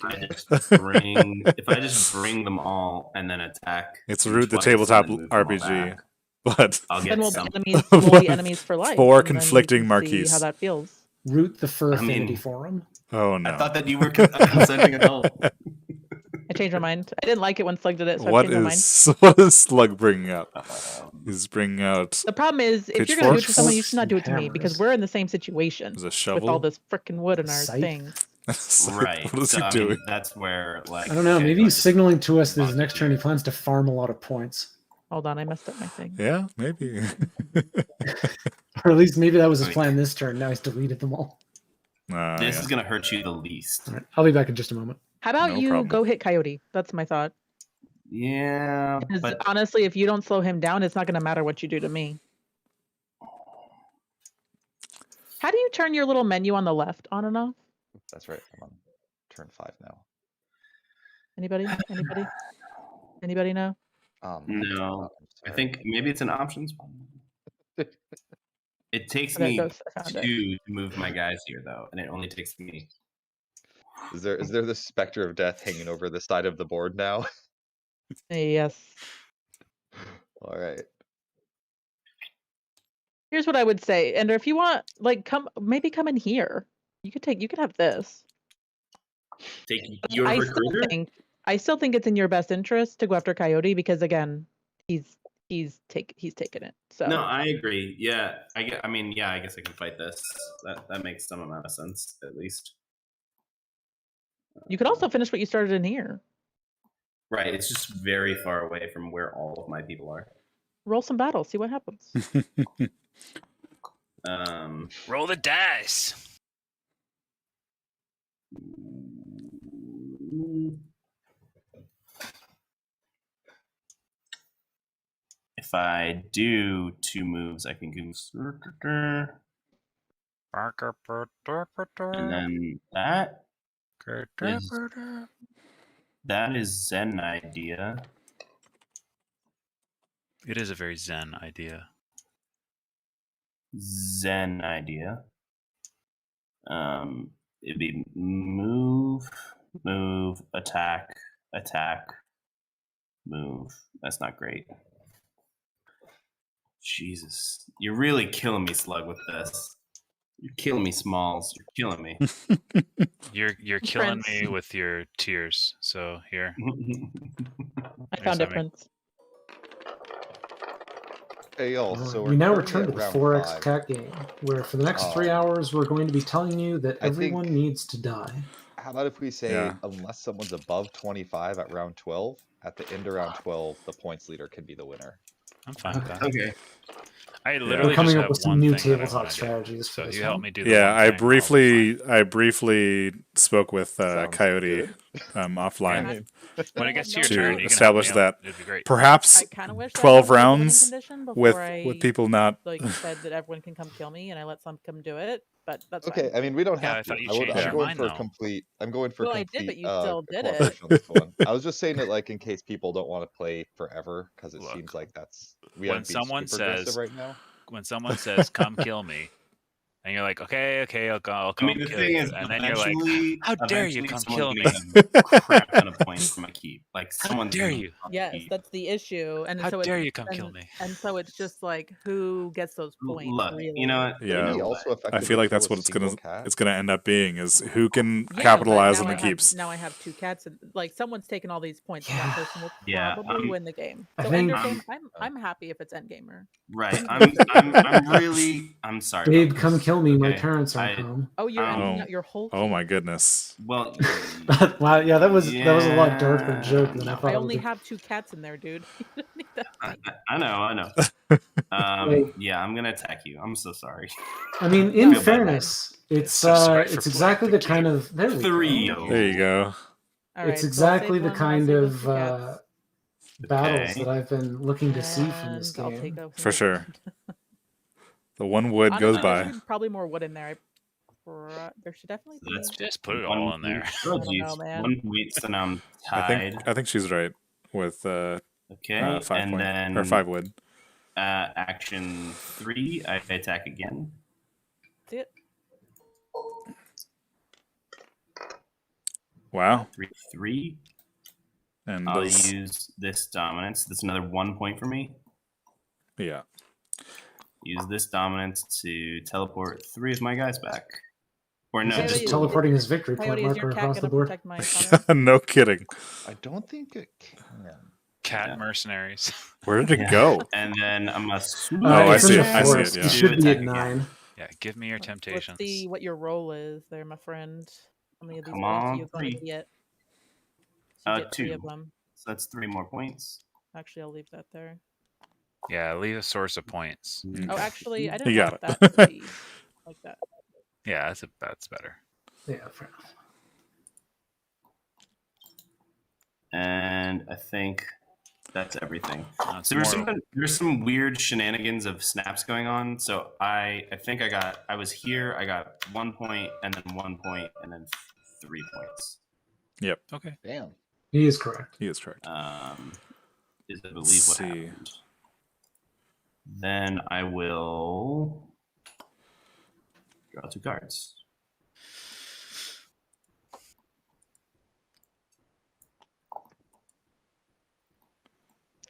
if I just bring them all and then attack. It's you Root the twice and tabletop then move them all RPG, back, but I'll Then get we'll some. be enemies. We'll be enemies for life. Four and then you conflicting can marquees. See how that feels. Root the Fur I mean- Affinity Forum. oh no. I thought that you were a consenting adult. I changed my mind. I didn't like it when Slug did it, so I What changed my mind. is what is Slug bringing up? He's bringing out The problem is, if you're gonna do it to Pitchforks? someone, you should not do it to me because Hammers. we're in the same situation is a with all shovel. this freaking wood in our Scythe? thing. Right. What is so, he I doing? mean, that's where, like, I don't know. okay, Maybe let's he's just- signaling to us that his Fuck next turn he you. plans to farm a lot of points. Hold on, I messed up my thing. Yeah, maybe. Or at least maybe that was his Like- plan this turn. Now he's deleted them all. This Yeah. is gonna hurt you the least. All right. I'll be back in just a moment. How about No you problem. go hit Coyote? That's my thought. Yeah, Because but honestly, if you don't slow him down, it's not going to matter what you do to me. How do you turn your little menu on the left on and off? That's right. I'm on turn 5 now. Anybody? Anybody? Anybody know? No, I'm I sorry. think maybe it's an options. It takes There it me goes. I found it. 2 to move my guys here, though, and it only takes me. Is there the specter of death hanging over the side of the board now? Yes. All right. Here's what I would say, and if you want, like, come in here. You could have this. Take your recruiter. I still think it's in your best interest to go after Coyote because again, he's taken it. So No, I agree. Yeah, I guess I can fight this. That makes some amount of sense, at least. you could also finish what you started in here. Right, it's just very far away from where all of my people are. Roll some battles, see what happens. Roll the dice. If I do 2 moves, I can go. And then that is Zen idea. It is a very zen idea. Zen idea. It'd be move, attack, move. That's not great. Jesus, you're really killing me, Slug, with this. You're killing me, Smalls. You're killing me. You're killing me with your tears. So here. I found it, Prince. Hey, y'all, so we're you now currently return to at the round 4X 5. attack game, where for the next 3 hours we're going to be telling you that I everyone think- needs to die. How about if we say, Yeah. unless someone's above 25 at round 12, at the end of round 12, the points leader can be the winner. I'm fine with that. Okay. I We're literally just coming up have with some one new thing that I tabletop wanna do. strategies for So this you help one. me do the Yeah, one I thing, I'll be briefly spoke with Sounds Coyote good. offline fine. When it gets to your to turn, you can establish help me out. that It'd be great. perhaps I kind of wish 12 that was a winning rounds condition before with I people not. said that everyone can come kill me, and I let some come do it. But that's Okay, fine. I mean, we don't Yeah, have I to. thought you I'm changed your going mind, for though. complete. I'm going for Well, I complete did, but you still did it. cooperation on this one. I was just saying it like in case people don't want to play forever, because it Look, seems like we when have to be someone super aggressive says- right now. When someone says, "Come kill me," and you're like, "Okay, I'll I come mean, the kill thing you," is, and then you're like, eventually, "How dare you come kill someone's me? gonna get a crap ton of points from my keep. Like, How someone's dare gonna you? Yes, that's the issue, and How so dare it's, you come kill me?" And so it's just like who gets those points. Look, really. you know what? Yeah, Maybe also I effectively feel like kill that's a what single cat. it's gonna end up being is who can Yeah, capitalize but on now the I have- keeps. Now I have 2 cats, and like someone's taken all these points, and Yeah. that person will Yeah, probably win the game. I So think- Endgame, I'm happy if it's Endgamer. Right. I'm sorry. Babe, about come this, kill me. My okay? parents aren't I- home. Oh, you're Um, ending out your whole. Oh my team. goodness. Well, Wow, yeah, that was a lot darker joke than I no. thought. I it only would be. have 2 cats in there, dude. You don't need that many. I know. Wait. Yeah, I'm gonna attack you. I'm so sorry. I mean, in No, fairness, it's so sorry for it's exactly playing the the kind of there we 3. go. There you go. All It's right, exactly so the I'll save kind one, I'll of save those 2 cats, battles Okay. that I've been looking to see from this and I'll take game. a For single sure. wood. The one wood Honestly, goes there by. should be probably more wood in there. There should definitely be. That's Just put it one all in there. Oh, I don't know, geez. man. 1 point, so now I'm I tied. think she's right with Okay, 5 and point then or 5 wood. action 3, I attack again. See it? Wow. 3. And I'll does use this dominance. That's another 1 point for me. yeah. Use this dominance to teleport 3 of my guys back. Or no, Coyote Just is- teleporting his victory point Coyote, is marker your cat across the gonna board. protect my farm? No kidding. I don't think it can. Cat Yeah. mercenaries. Where did it Yeah. go? And then I'm a Oh, I it's see in it, the I see it, forest. yeah. You should be at Attack again. 9. Yeah, give me your temptations. Let's see what your role is there, my friend. How many of these Come points on, are you going 3. to get? So you get 3 of 2. them. So that's 3 more points. Actually, I'll leave that there. Yeah, leave a source of points. Oh, actually, I You didn't got want it. that to be like that. Yeah, that's better. Yeah, fair enough. And I think that's everything. It's So more- there's some weird shenanigans of snaps going on. So I think I was here, I got 1 point, and then 1 point, and then 3 points. Yep. Okay. Damn. He is correct. He is correct. Is I believe Let's what see. happened. Then I will draw 2 cards.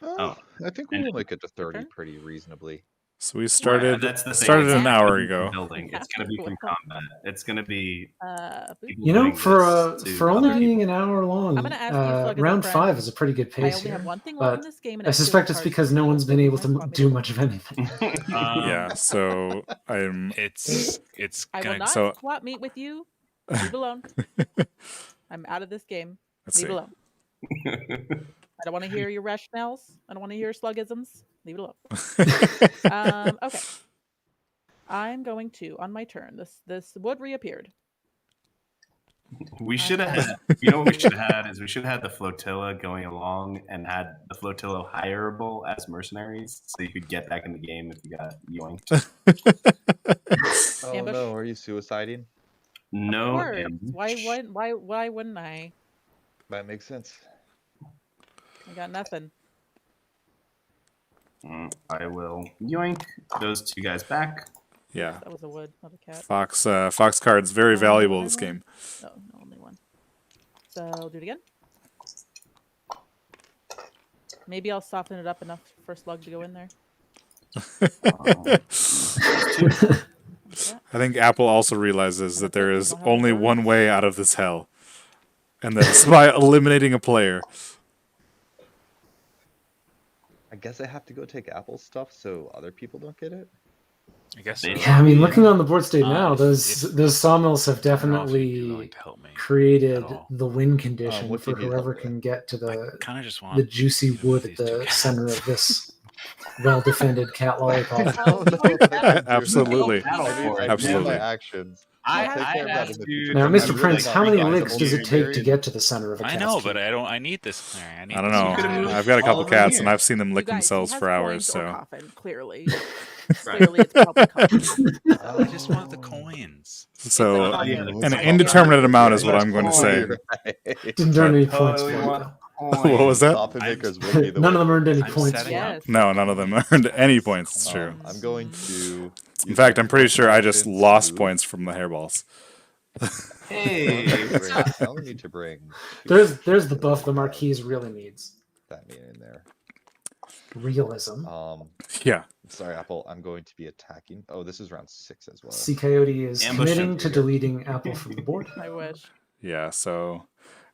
Oh, I think we and- will make it to 30 turn? pretty reasonably. So we started That's the thing. started It's an not hour gonna be ago. from building. It's going to be from combat. It's going to be people You know, doing for this to for only other being people. an hour long, I'm gonna ask you, Slug, as a round friend. 5 is a pretty good I pace only here. have one thing left in But this game, and I it's doing suspect it's cards because for no people. one's been able What to do you want me do to much of anything. Yeah, so I'm It's I will gonna not So- swap meet with you. Leave alone. I'm out of this game. let's Leave see. alone. I don't want to hear your rationales. I don't want to hear your slugisms. Leave it alone. Okay. I'm going to, on my turn, this wood reappeared. We should have had, you know what we should have had is we should have had the flotilla going along and had the flotilla hireable as mercenaries so you could get back in the game if you got yoinked. Oh Ambush? no, are you suiciding? No Of course. ambush. Why wouldn't I? That makes sense. I got nothing. I will yoink those 2 guys back. Yeah. That was a wood, not a cat. Fox card's very valuable this game. No, only one. So I'll do it again. Maybe I'll soften it up enough for Slug to go in there. I think Apple also realizes that there is only one way out of this hell, and that's by eliminating a player. I guess I have to go take Apple's stuff so other people don't get it. I guess so. Yeah, I mean, looking on the board state now, if- those sawmills have I don't know if you'd be definitely willing to help me created at all. the win condition what do for you need whoever help can get to I the kind of just want the juicy you to move wood at these two the cats. center of this well-defended cat lollipop. Absolutely. I Absolutely. my actions. I- I'll take I care of that in asked the you future. Now, I'm Mr. really Prince, not how many being licks does it take to Bulgarian. get to the center of a I cat's know, feet? but I need this. I need I don't this know. clearing. I've got a couple all of them cats, here. and I've seen them You lick guys, he themselves has for hours. coins or So coffin, clearly. Clearly, it's probably coffin. I just want the coins. So It's a yeah, coffin. an I indeterminate guarantee amount you. is what I'm going to say. Didn't earn any I points totally for it, want though. What was that? Coffin makers would be the None of way. them earned any I'm points. setting For it. up. Yes. No, none of them earned any points. It's true. I'm going to. In fact, I'm pretty sure I just lost points from the hairballs. Hey, I only need to bring. There's the buff the Marquise really needs. That mean in there. Realism. Yeah. Sorry, Apple. I'm going to be attacking. Oh, this is round 6 as well. ccoyote is Ambush committing him. to deleting Apple from the board. I wish. Yeah. So,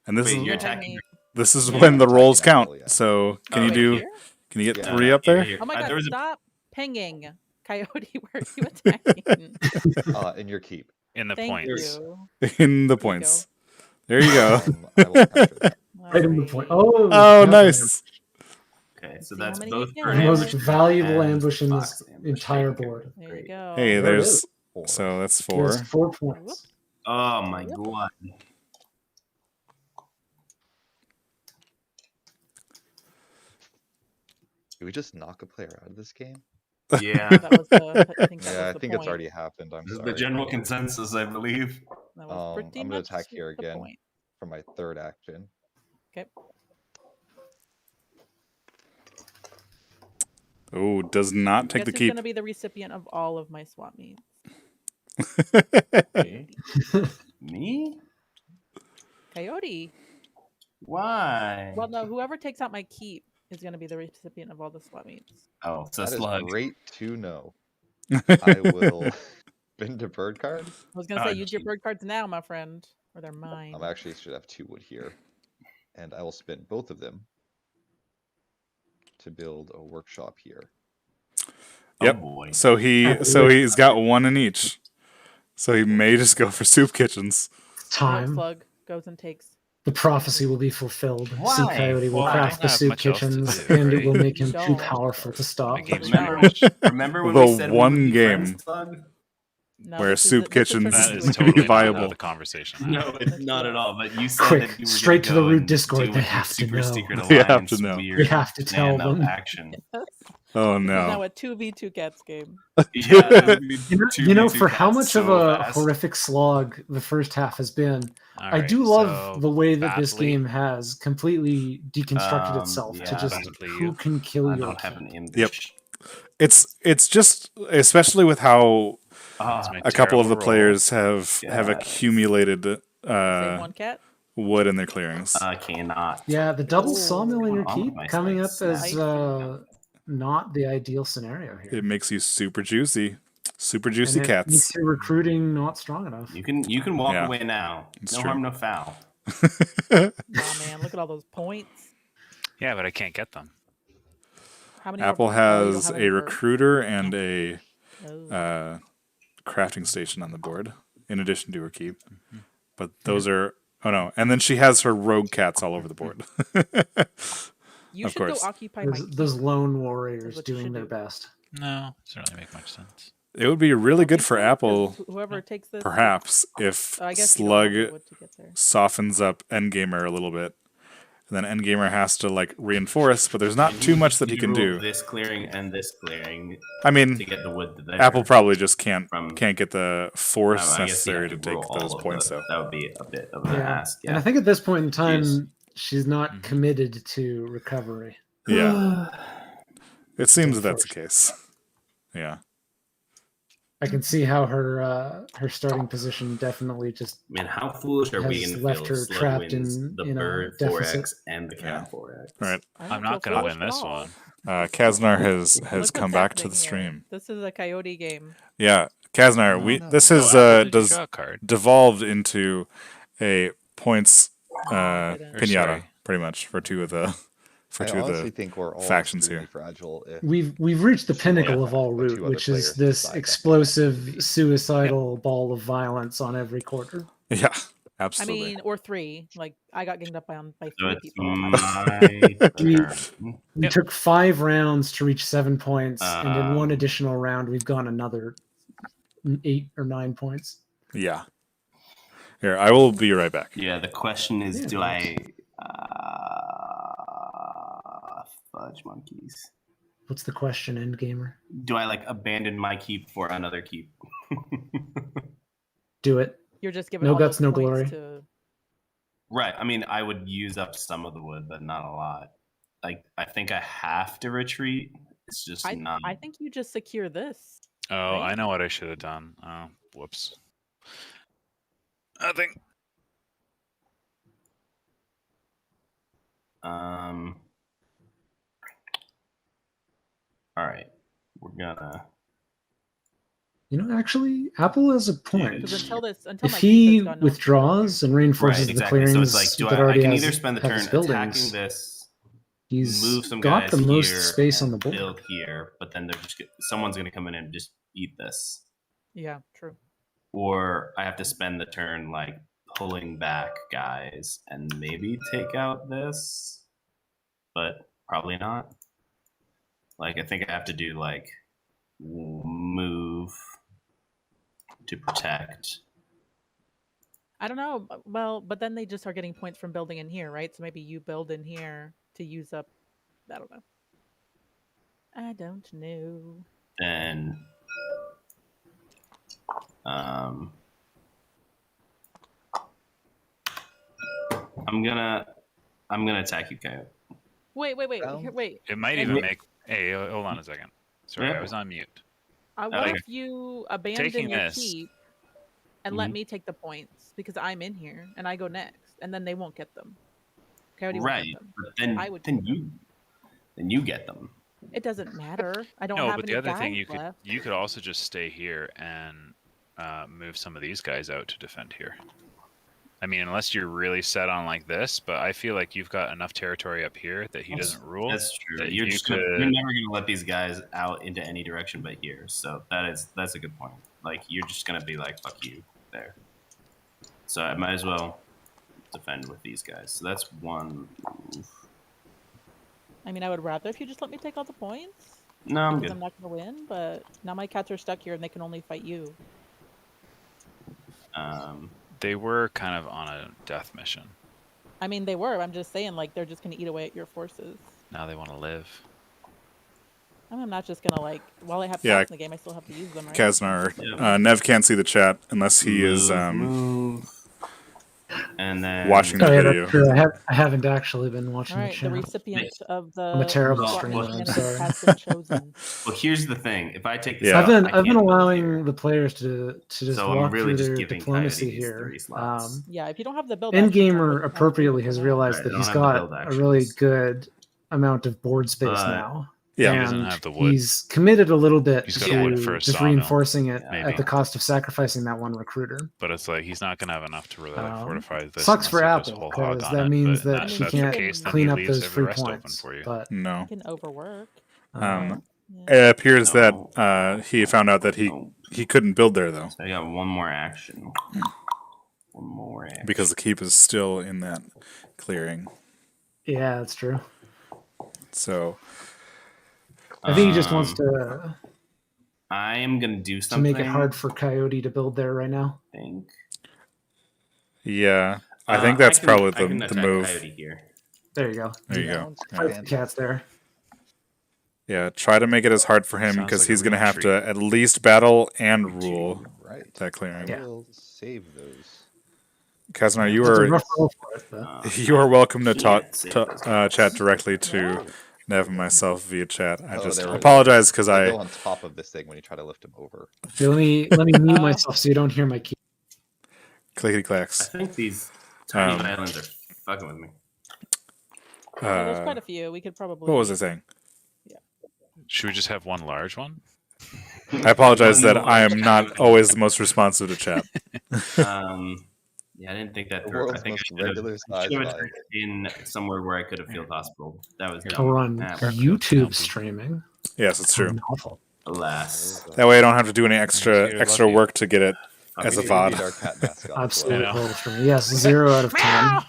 and this Wait, is you're attacking. this is Yeah, when the I'm rolls attacking count. Apple, yeah. So, can Oh, you wait, do? Here? Can you get Yeah. 3 up there? Oh my There god, was a- stop pinging. Coyote, where are you attacking? In your keep. In the Thank points. you. In the There you points. There you go. I will counter that. Right in the point. Alright. Oh, Oh, yeah. nice. Okay, so See how that's many both you for get. The most ambush valuable and ambush in fox this ambush. entire There you go. board. There you go. Hey, There it there's is. 4. so that's There's 4. 4 points. Oh my Yep. god. Did we just knock a player out of this game? Yeah, That was the, I think that Yeah, I was the think point. it's already happened. I'm this is sorry. the general consensus, I believe. That was pretty I'm gonna much attack here the again. point. For my 3rd action. Okay. Oh, does not take Guess the who's keep. gonna be the recipient of all of my swap meets? Okay. Me? Coyote. Why? Well, no, whoever takes out my keep is gonna be the recipient of all the swap meets. Oh, it's a That is slug. great to know. I will bend a bird card. I was gonna Oh, say, use your gee. bird cards now, my friend, or they're mine. I'm actually should have 2 wood here. And I will spend both of them to build a workshop here. Yep. Oh boy. So he's got 1 in each. So he may just go for soup kitchens. Time. Slug goes and takes. The prophecy will be fulfilled. Why? Sea Coyote will Well, I craft don't the have soup much else to kitchens, do, and it will right? make him You too don't. powerful to stop. My game's Remember- Remember when The we said one we would be game friends, slug? No, Where this is soup the- this is kitchens That the is would situation. be totally not viable. how the conversation. No, it's not at all. But you said Quick, that you were straight gonna to the go root and Discord, do they like your have to super know. secret They have alliance to know. weird We have to tell stand-up them. action. Oh This is now no. a 2v2 cats game. Yeah, You know, for how much of a horrific slog the first half has been, I do love the way that this game has completely deconstructed itself to yeah, just Badly. who can kill I your don't have an keep. ambush. It's just especially with how Ah, a couple of the terrible players have Yes. accumulated Save one cat. wood in their clearings. I cannot. Yeah, the double Oh, sawmill in your come on, keep my coming up slice. as not the ideal scenario here. It makes you super juicy. Super And juicy it cats. makes your recruiting not strong enough. You can walk Yeah. away now. It's No true. harm, no foul. Oh man, look at all those points. Yeah, but I can't get them. How many? more Apple points? Oh, you don't has have a any birds. recruiter and a Oh. crafting station on the board, in addition to her keep. But those are no, and then she has her rogue cats all over the board. You of should course. go occupy my Those keep. lone That's warriors what you doing should their do. best. No, doesn't really make much sense. It would be really good for 'Cause Apple, Whoever takes this, perhaps, if Oh, I guess you don't have the Slug wood to get there. softens up Endgamer a little bit. And then Endgamer has to like reinforce, but there's not too much that he can do. This clearing and this clearing I mean, to get the wood to there. Apple probably just can't From- get the I force guess you necessary have to take roll all those of points, the- though. That would be a bit of an Yeah. ask. And Yeah. I think at this point in time, Jeez. she's not Mhm. committed to recovery. Yeah, it seems that that's the case. Yeah. I can see how her starting position definitely just I mean, how foolish are we has going to left feel? her Slug trapped wins in the a bird deficit. 4x and the cat 4x. All right. I don't I'm not feel going to win foolish at this all. one. Kaznar has Look come what's back to happening the here. stream. This is a coyote game. Yeah, Kaznar, No, we no. this Oh, is Apple, did you does draw a card? devolved into a points No, I didn't. Or pinata sorry. pretty much for two of the I honestly think we're all factions extremely here. fragile. If We've reached the pinnacle of all the root, two other which is players this decide that explosive, suicidal ball of violence on every quarter. Yeah, I absolutely. mean, or 3. Like, I got ganged up by So 3 it's people. my turn. We Yep. took 5 rounds to reach 7 points, and in one Um, additional round, we've gone another 8 or 9 points. Yeah. Here, I will be right back. Yeah, the question is, Yeah, do thanks. I fudge monkeys? What's the question, Endgamer? Do I like abandon my keep for another keep? Do it. You're just giving No all guts, those no points glory. to. Right. I mean, I would use up some of the wood, but not a lot. Like, I think I have to retreat. It's just not. I think you just secure this. Oh, Right? I know what I should have done. Oh, whoops. I think. All right. We're gonna. Actually, Apple has a point. Because until If my keep he has gone, no one's withdraws and reinforces Right, the exactly. So clearings it's like, that I already can has, either spend the have turn his buildings, attacking this, he's move some got guys the most here, space on and the board. build here, but then someone's going to come in and just eat this. Yeah, true. Or I have to spend the turn like pulling back guys and maybe take out this, but probably not. Like, I think I have to do like move to protect. I don't know. Well, but then they just are getting points from building in here, right? So maybe you build in here to use up. I don't know. I don't know. Then I'm gonna attack you, Coyote. Wait. Sounds- Wait. It might And even what- make. Hey, hold on a second. Sorry, Yeah. I was on mute. What Okay. if you abandon Taking your this. keep and let me take the points because I'm in here and I go next, and then they won't get them. Coyote won't Right, get them. but then I would then take you get them. It doesn't matter. I don't No, have but any the other thing guys you left. could also just stay here and move some of these guys out to defend here. I mean, unless you're really set on like this, but I feel like you've got enough territory up here that he doesn't rule. That's true. that You're you just could- you're never gonna let these guys out into any direction but here. So that's a good point. Like, you're just gonna be like, fuck you there. So I might as well defend with these guys. So that's one move. I mean, I would rather if you just let me take all the points No, I'm because good. I'm not going to win. But now my cats are stuck here and they can only fight you. They were kind of on a death mission. I mean, they were. I'm just saying, like, they're just going to eat away at your forces. Now they want to live. I'm not just going to, like, while I have Yeah. cats in the game, I still have to use them, right? Kaznar, Yeah. Nev can't see the chat unless he is move. And then watching the Oh yeah, video. that's true. I haven't actually been watching All the right, the chat. recipient of the I'm a terrible Squat streamer, Cannon I'm sorry. has been chosen. Well, here's the thing. If I take this Yeah. out, I've I been can't allowing build here. the players to just So I'm walk really through just their giving diplomacy Coyote these here. 3 slots. Yeah, if you don't have the build actions, I'm Endgamer looking at appropriately you has for realized Right, that I he's don't have the got build a really actions. good amount of board space But- now. Yeah. He doesn't And have the wood. he's committed a little bit He's got wood for to a just sawmill, reinforcing it maybe. at the cost of sacrificing that one recruiter. But it's like he's not going to have enough to really fortify this. Sucks for unless he goes Apple whole hog because on that it, means but that if he that's the can't case, then clean he up leaves those every free rest open points. for you. But No. You can overwork. It appears No. that he found out that he couldn't build there though So I got one more action. One more action. because the keep is still in that clearing. yeah, that's true. So I think he just wants to I am gonna do something. make it hard for Coyote to build there right now. I think. yeah, I think that's probably I can the attack move. Coyote here. There you go. There you go. Fight the cats there. Yeah, try to make it as hard for him Sounds because like a he's going to have to retreat. at least battle and rule Right. that clearing. I will save those. Kaznar, you It's a are rough roll for it, but you are welcome to Can't save those guys. chat directly to Never myself via chat. I Oh, just there we go. apologize because They I go on top of this thing when you try to lift him over. Okay, let me mute myself so you don't hear my key. clickety I clacks. think these tiny islands are fucking with me. Oh, there's quite a few. We could probably. What was I saying? Should we just have one large one? I apologize One that I am large not always the most responsive to chat. Yeah, I didn't think that The through. I world's think most I should regular have size attacked vial. in somewhere where I could have filled hospital. That was We're dumb. on Ah, YouTube streaming. Yes, it's true. Novel. alas. That way I don't have to do any You're extra lucky. work to get it as a We VOD. need our cat mascot. as Absolute know. total streaming. Yes, 0 out of 10.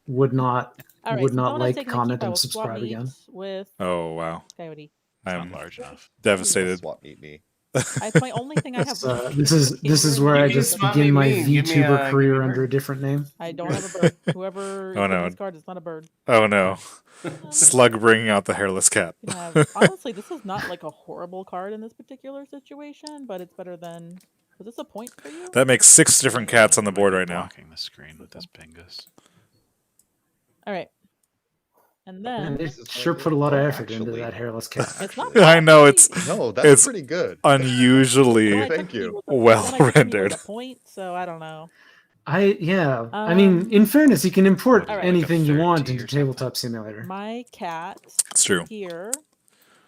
Would not All right, would since not no one has like, taken a comment, keep, I and will swap subscribe meat again. with Oh wow, Coyote. It's I'm not large enough. well. devastated. Swap meet me. It's my only thing I have. This is where I You just can begin my swap me, give me VTuber a career bird. under a different name. I don't have a bird. Whoever Oh, is no. this card is not a bird. Oh no, Slug bringing out the hairless cat. You can have, honestly, this is not like a horrible card in this particular situation, but it's better than. Was this a point for you? That makes 6 different cats on the Might board be right now. blocking the screen with this Pingus. All right. And Man, then they This is sure very put a lot of good. effort into Actually- that hairless cat. it's not. Actually, I know, it's No, that's It's pretty good. unusually When I took Thank meat you. with a- well when I took meat with rendered. a point, so I don't know. I mean, in fairness, you can import All right. anything you want 30 into or Tabletop Simulator. My cat It's true. here.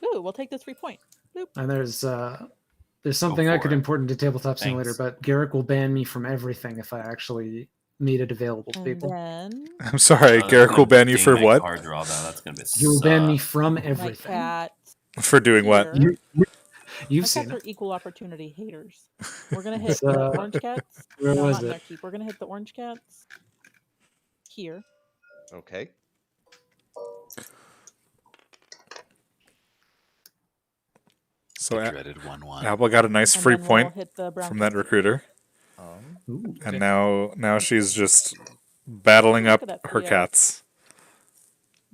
Ooh, we'll take this free point. Boop. And there's something I for could it. import into Tabletop Simulator, Thanks. but Garrick will ban me from everything if I actually made it available to And people. then I'm sorry, Oh, Garrick will ban you dang for that what? Card draw, though. That's gonna be He will ban me suck. from my everything. cat. For doing what? here. You've My seen cats are it. equal opportunity haters. We're gonna hit It's, the orange cats. where No, was not in it? our keep. We're gonna hit the orange cats here. Okay. So The dreaded 1/1. Apple got a nice And free then point we'll hit the brown from that cats. recruiter, Ooh. and now she's just battling Look up at that her 3-0. cats.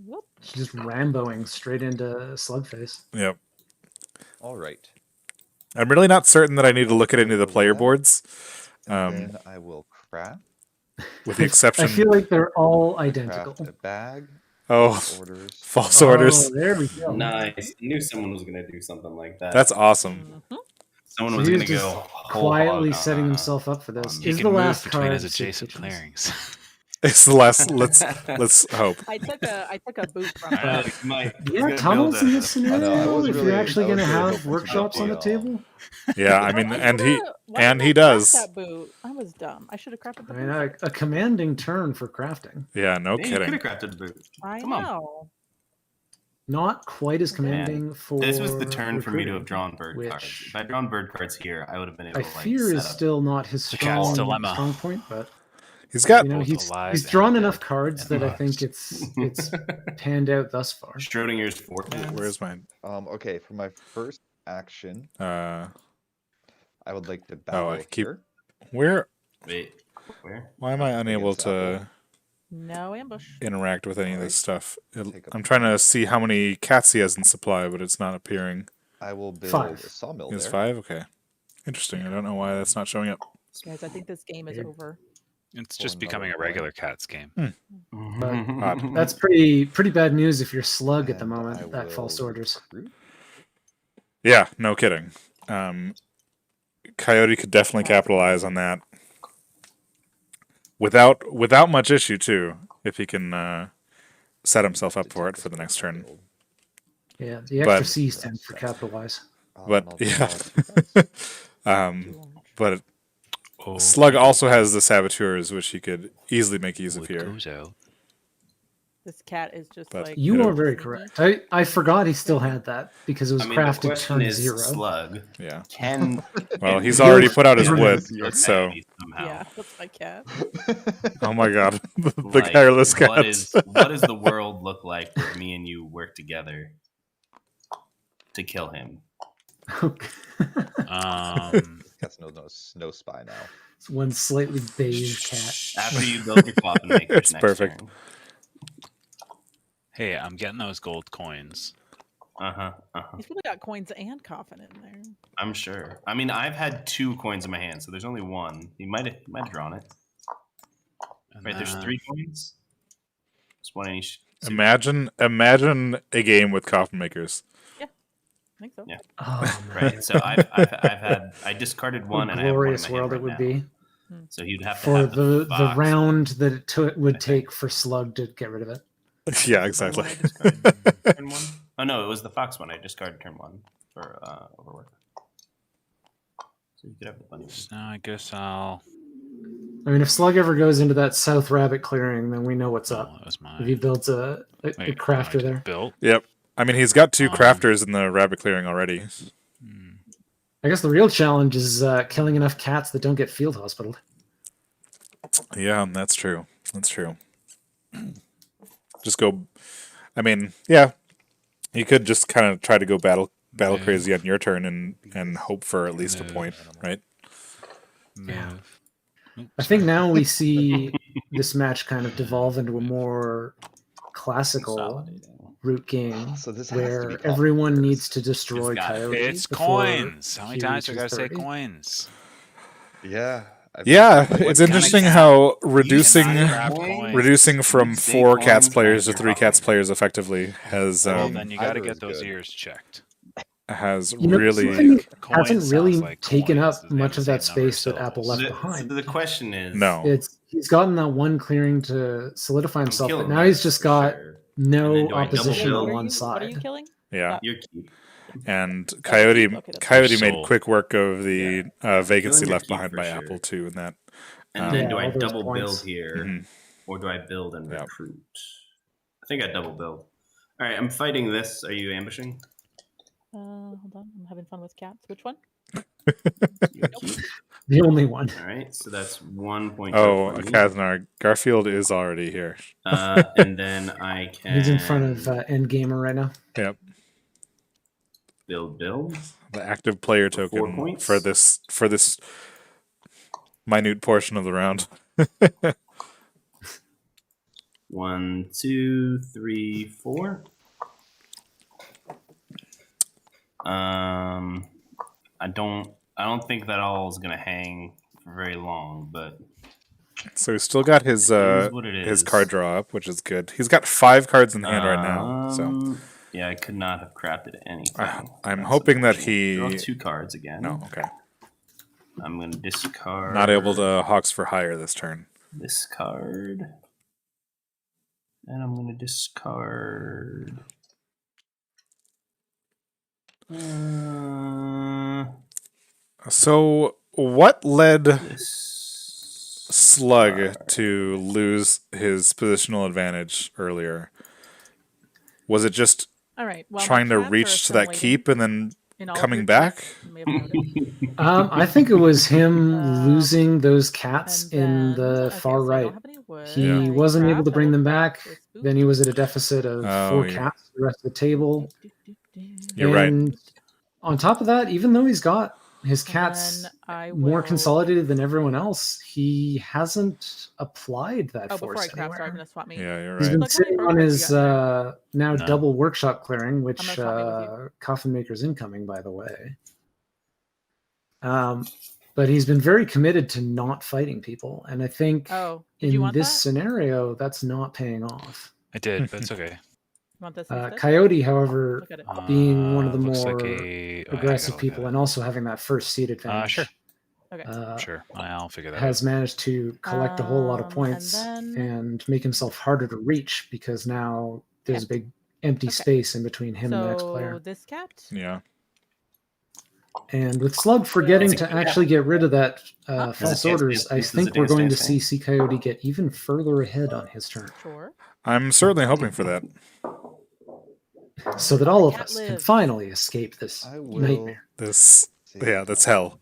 Whoop. She's just Ramboing straight into Slugface. Yep. All right. I'm really not certain that I need to look at any of the player Yeah. boards, And then I will craft with the exception. I feel like they're all craft identical. a bag. Oh, Orders. false orders. Oh, there we go. Nice. I knew someone was gonna do something like that. That's awesome. Mhm. Someone So was he gonna was just go whole quietly hog setting on, himself up for this. He Is can the move last between card his Soup adjacent Kitchens? clearings. It's the last. Let's hope. I took a boot from I know, her. he might- Do he's you gonna have tunnels build in a- this I know, I scenario? was If really- you're actually I was going to really have hoping to workshops on the build table? Yeah, I mean, and he does. That boot. I was dumb. I should have crafted the I mean, boot. a commanding turn for crafting. Yeah, no Yeah, you could kidding. have crafted the boot. I Come on. know. Not quite as commanding for. This was the turn for me to have recruiting, drawn bird which cards. If I'd drawn bird cards here, I would have been able I to like fear is set up. still not his The cat's strong dilemma. point, but He's got. you know, both he's alive drawn and enough dead cards and that I think lost. it's panned out thus far. Schrodinger's fourth. Where's my? Okay, for my first action, Uh, I would like to battle keep- here. where? Wait, where? Why am I unable Against Apple. to No ambush. interact with any of this stuff? Take a- I'm trying to see how many cats he has in supply, but it's not appearing. I will build 5. a sawmill Is there. 5? Okay. Interesting. I don't know why that's not showing up. Guys, I think this game is Weird. over. It's For just another becoming a one. regular cats game. Odd. That's pretty bad news if you're Slug at the And moment. I That false will orders. recruit. Yeah, no kidding. Coyote could definitely capitalize on that without much issue too, if he can set himself up for it for the next turn. Yeah, the extra But- C stands for capitalize. But I'll yeah, draw 2 cards. but Oh, Slug also has the saboteurs, which he could easily make use of wood here. goes out. This cat is just But like. You know- are very correct. I forgot he still had that because it was I mean, the crafted question turn is, 0. Slug Yeah. can. Well, he's You'll- already put out his you'll- wood, your so sanity somehow. Yeah, that's my cat. oh my god, the Like, careless what cats. does the world look like if me and you work together to kill him? Cat's no spy now. It's one slightly beige cat. After you build your coffin makers It's next perfect. turn. Hey, I'm getting those gold coins. He's probably got coins and coffin in there. I'm sure. I mean, I've had 2 coins in my hand, so there's only 1. He might have drawn it. And Right, there's then- 3 coins. Just 1 in each. Imagine a game with coffin makers. I think so. Yeah. Oh, man. Right. So I discarded one, and I have one in Glorious my hand world right it would now. be So you'd have to for have the fox, round that it would I think. take for Slug to get rid of it. Yeah, Was that the exactly. one I discarded turn 1? Oh no, it was the fox one. I discarded turn 1 for overwork. So you could have the bunny one. So now I guess I'll. I mean, if Slug ever goes into that South Rabbit clearing, then we know what's Oh, up. that was mine. If he builds a Wait, crafter there. Built. Yep. I mean, he's got 2 Um, crafters in the rabbit clearing already. I guess the real challenge is killing enough cats that don't get field hospitaled. Yeah, that's true. That's true. Just go. I mean, yeah, you could just kind of try to go battle crazy on your turn and hope for at least a point, right? Yeah. Move. I think now we see this match kind of devolve into a more classical Consolidating. root game So this has to be where coffin everyone makers. needs to destroy It's got- Coyote. It's before coins. How many he times do I reaches gotta say 30. coins? Yeah. Yeah, What it's kind of interesting cat? how reducing Cannot grab coins. reducing from Say 4 coins, cats players to you're 3 cats fucking. players effectively has Well, then you gotta either get is those good. ears checked. You know, really something Coins hasn't really sounds like taken coins. up They have much the of that same number of space that Apple left syllables. behind. So the question is, no. He's gotten that one clearing to solidify I'm himself, but killing now this he's just for got sure. And no then do I double opposition build? on one What are you side. killing? Yeah, Your keep. and Coyote Okay, that's Coyote Soul. made quick work of the vacancy Killing your left keep behind for by sure. Apple too, in that. And then Yeah, do I all those double points. build here, Mhm. or do I build and Yep. recruit? I think I double build. All right, I'm fighting this. Are you ambushing? Hold on, I'm having fun with cats. Which one? Your keep. The only one. All right, so that's 1 point. Oh, for me. Kaznar, Garfield is already here. And then I can. He's in front of Endgamer right now. Yep, build. the active player For 4 token points? for this minute portion of the round. 1, 2, 3, 4. I don't think that all is gonna hang for very long, but So he's still got his it is what it his is. card draw up, which is good. He's got 5 cards in hand right now. So yeah, I could not have crafted anything. I'm That's hoping that unfortunate. he. Draw 2 cards again. No, okay. I'm gonna discard. Not able to Hawks for hire this turn. This card, and I'm gonna discard. So what led This Slug card. to lose his positional advantage earlier? Was it just All right. Well, my trying to cats are reach to that assimilating keep and then in all of coming your back? cats, you may have noted. I think it was him losing those cats And in then- the okay, far so I don't right. have any wood. He I wasn't able craft, to I bring will them craft back. this boot. Then he was at a deficit of Oh, 4 yeah. cats for the rest of the table. You're right. And on top of that, even though he's got his cats then I more will- consolidated than everyone else, he hasn't applied that Oh, before force I craft, sorry, I'm anywhere. gonna swap me. Yeah, you're He's right. been Look how many sitting on programs his you got now No. double workshop clearing, I'm which gonna swap me with you. Coffin Maker's incoming, by the way. But he's been very committed to not fighting people, and I think Oh, did you in want this that? scenario, that's not paying off. I did, but it's okay. You want this instead? Coyote, however, Look at it. being one of the Looks more like a aggressive I people and also having that first seed advantage, sure. Okay. Sure, I'll figure that has managed to collect a whole lot of and points then- and make himself harder to reach because now there's a big empty Okay. space in between him and the next So player. this cat. Yeah. And with Slug forgetting Well- to actually get rid of that Does false it dance, orders, I dance, does think it we're dance, going to dance, see dance? C Coyote get even further ahead on his turn, Sure. I'm certainly hoping for that. so that all of Cat us can lives. finally escape this I will nightmare. This, yeah, that's hell.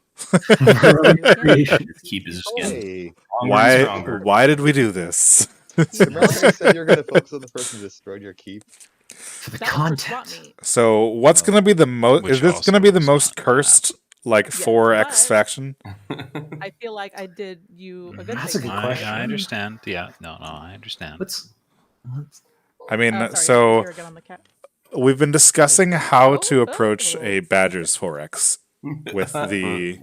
Creation. This keep is just getting Hey, stronger and stronger. Why did we do this? remember how you said you're going to focus on the person who destroyed your keep? For the That was for swap content. meet. So what's gonna be the most? Which Is this also gonna be the is most not cursed, like Yes, 4X but- faction? I feel like I did you a good That's a thing. good question. I understand. Yeah, no, I understand. Let's I mean, Oh, sorry, so here again on the cat. we've been discussing how to Oh, approach oh. a Badgers 4X with the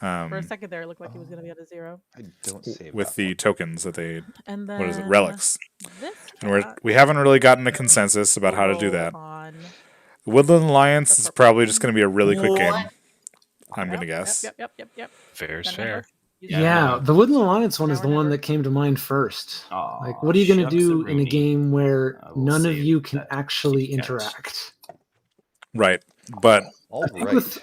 For a second there, it looked like he was going to be at a 0. I don't save with that the one. tokens that they, And then what is it, relics. This And cat we haven't really gotten a consensus about how to do roll that. on Woodland Alliance is purple probably one. just going to be a really quick game. What? I'm going to Yep, guess. Yep. Fair's Then fair. remember, use Yeah, the- the Woodland Alliance one Now is the one remember. that came to mind first. Aw, Like, what are you going to shucks do a in a rooney. game where I will none of save you can that actually kitty cat. interact? Right. But All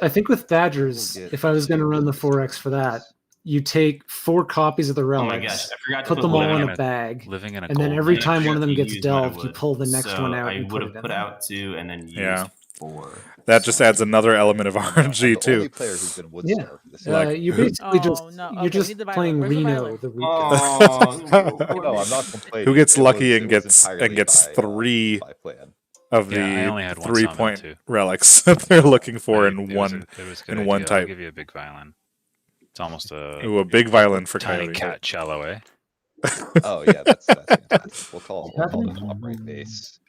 I think with Badgers, We'll get if I was going to to run the these 4X for that, turns. you take 4 copies of the Oh my relics, gosh, I forgot to put put them all living in in a a- bag, Living in a and then gold every mine. time I one of forgot them to gets use my delved, you wood. pull the next So one out I and would put have it in put there. out 2 and then used Yeah. 4. that just adds another element of I'm RNG the too. only player who's been wood Yeah. starved this Like- year. You basically just Oh, no. you're Okay, we just need the violin. playing Where's the Reno violin? the weekend. Oh, No, I'm not complaining. Who gets It lucky was- and it was gets entirely by, 3 by plan. of Yeah, I the only had one 3-point sawmill, too. relics that they're looking for But in it was one. a good in idea. one I'll type. give you a big violin. It's almost a Ooh, a big violin for tiny Coyote. cat cello, eh? Oh yeah, that's fantastic. We'll call it Happening? a top right base.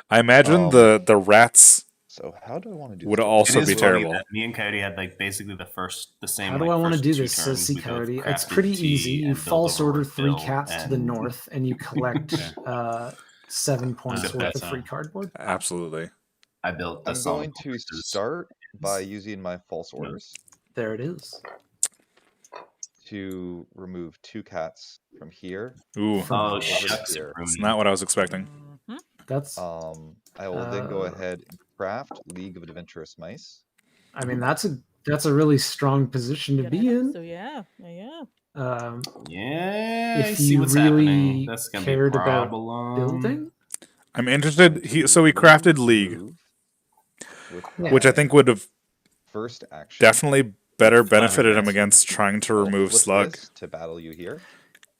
I imagine the rats So how do I want to do would this? also It is be funny terrible. that me and Coyote had like basically the same. How do like, I want to first do 2 this? Says turns. Sea We both Coyote. It's crafted pretty tea easy. You and built false over order with 3 Bill, cats to the and- north, and you collect 7 points Except worth that's of free cardboard. Absolutely. I built the I'm going to start by using my false orders There it is. to remove 2 cats from here. Ooh, From- Oh shucks, here. it's not what I was expecting. Mhm. That's. I will then go Uh, ahead and craft League of Adventurous Mice. I mean, that's a really strong position to Yeah, be in. So yeah. Yeah, I If see you what's really happening. That's gonna cared be a about problem. building. I'm interested. So we crafted League, Move with Yeah. which I think would have first action. definitely better Fine, benefited him yes. against trying to I'll remove flip Slug. this to battle you here.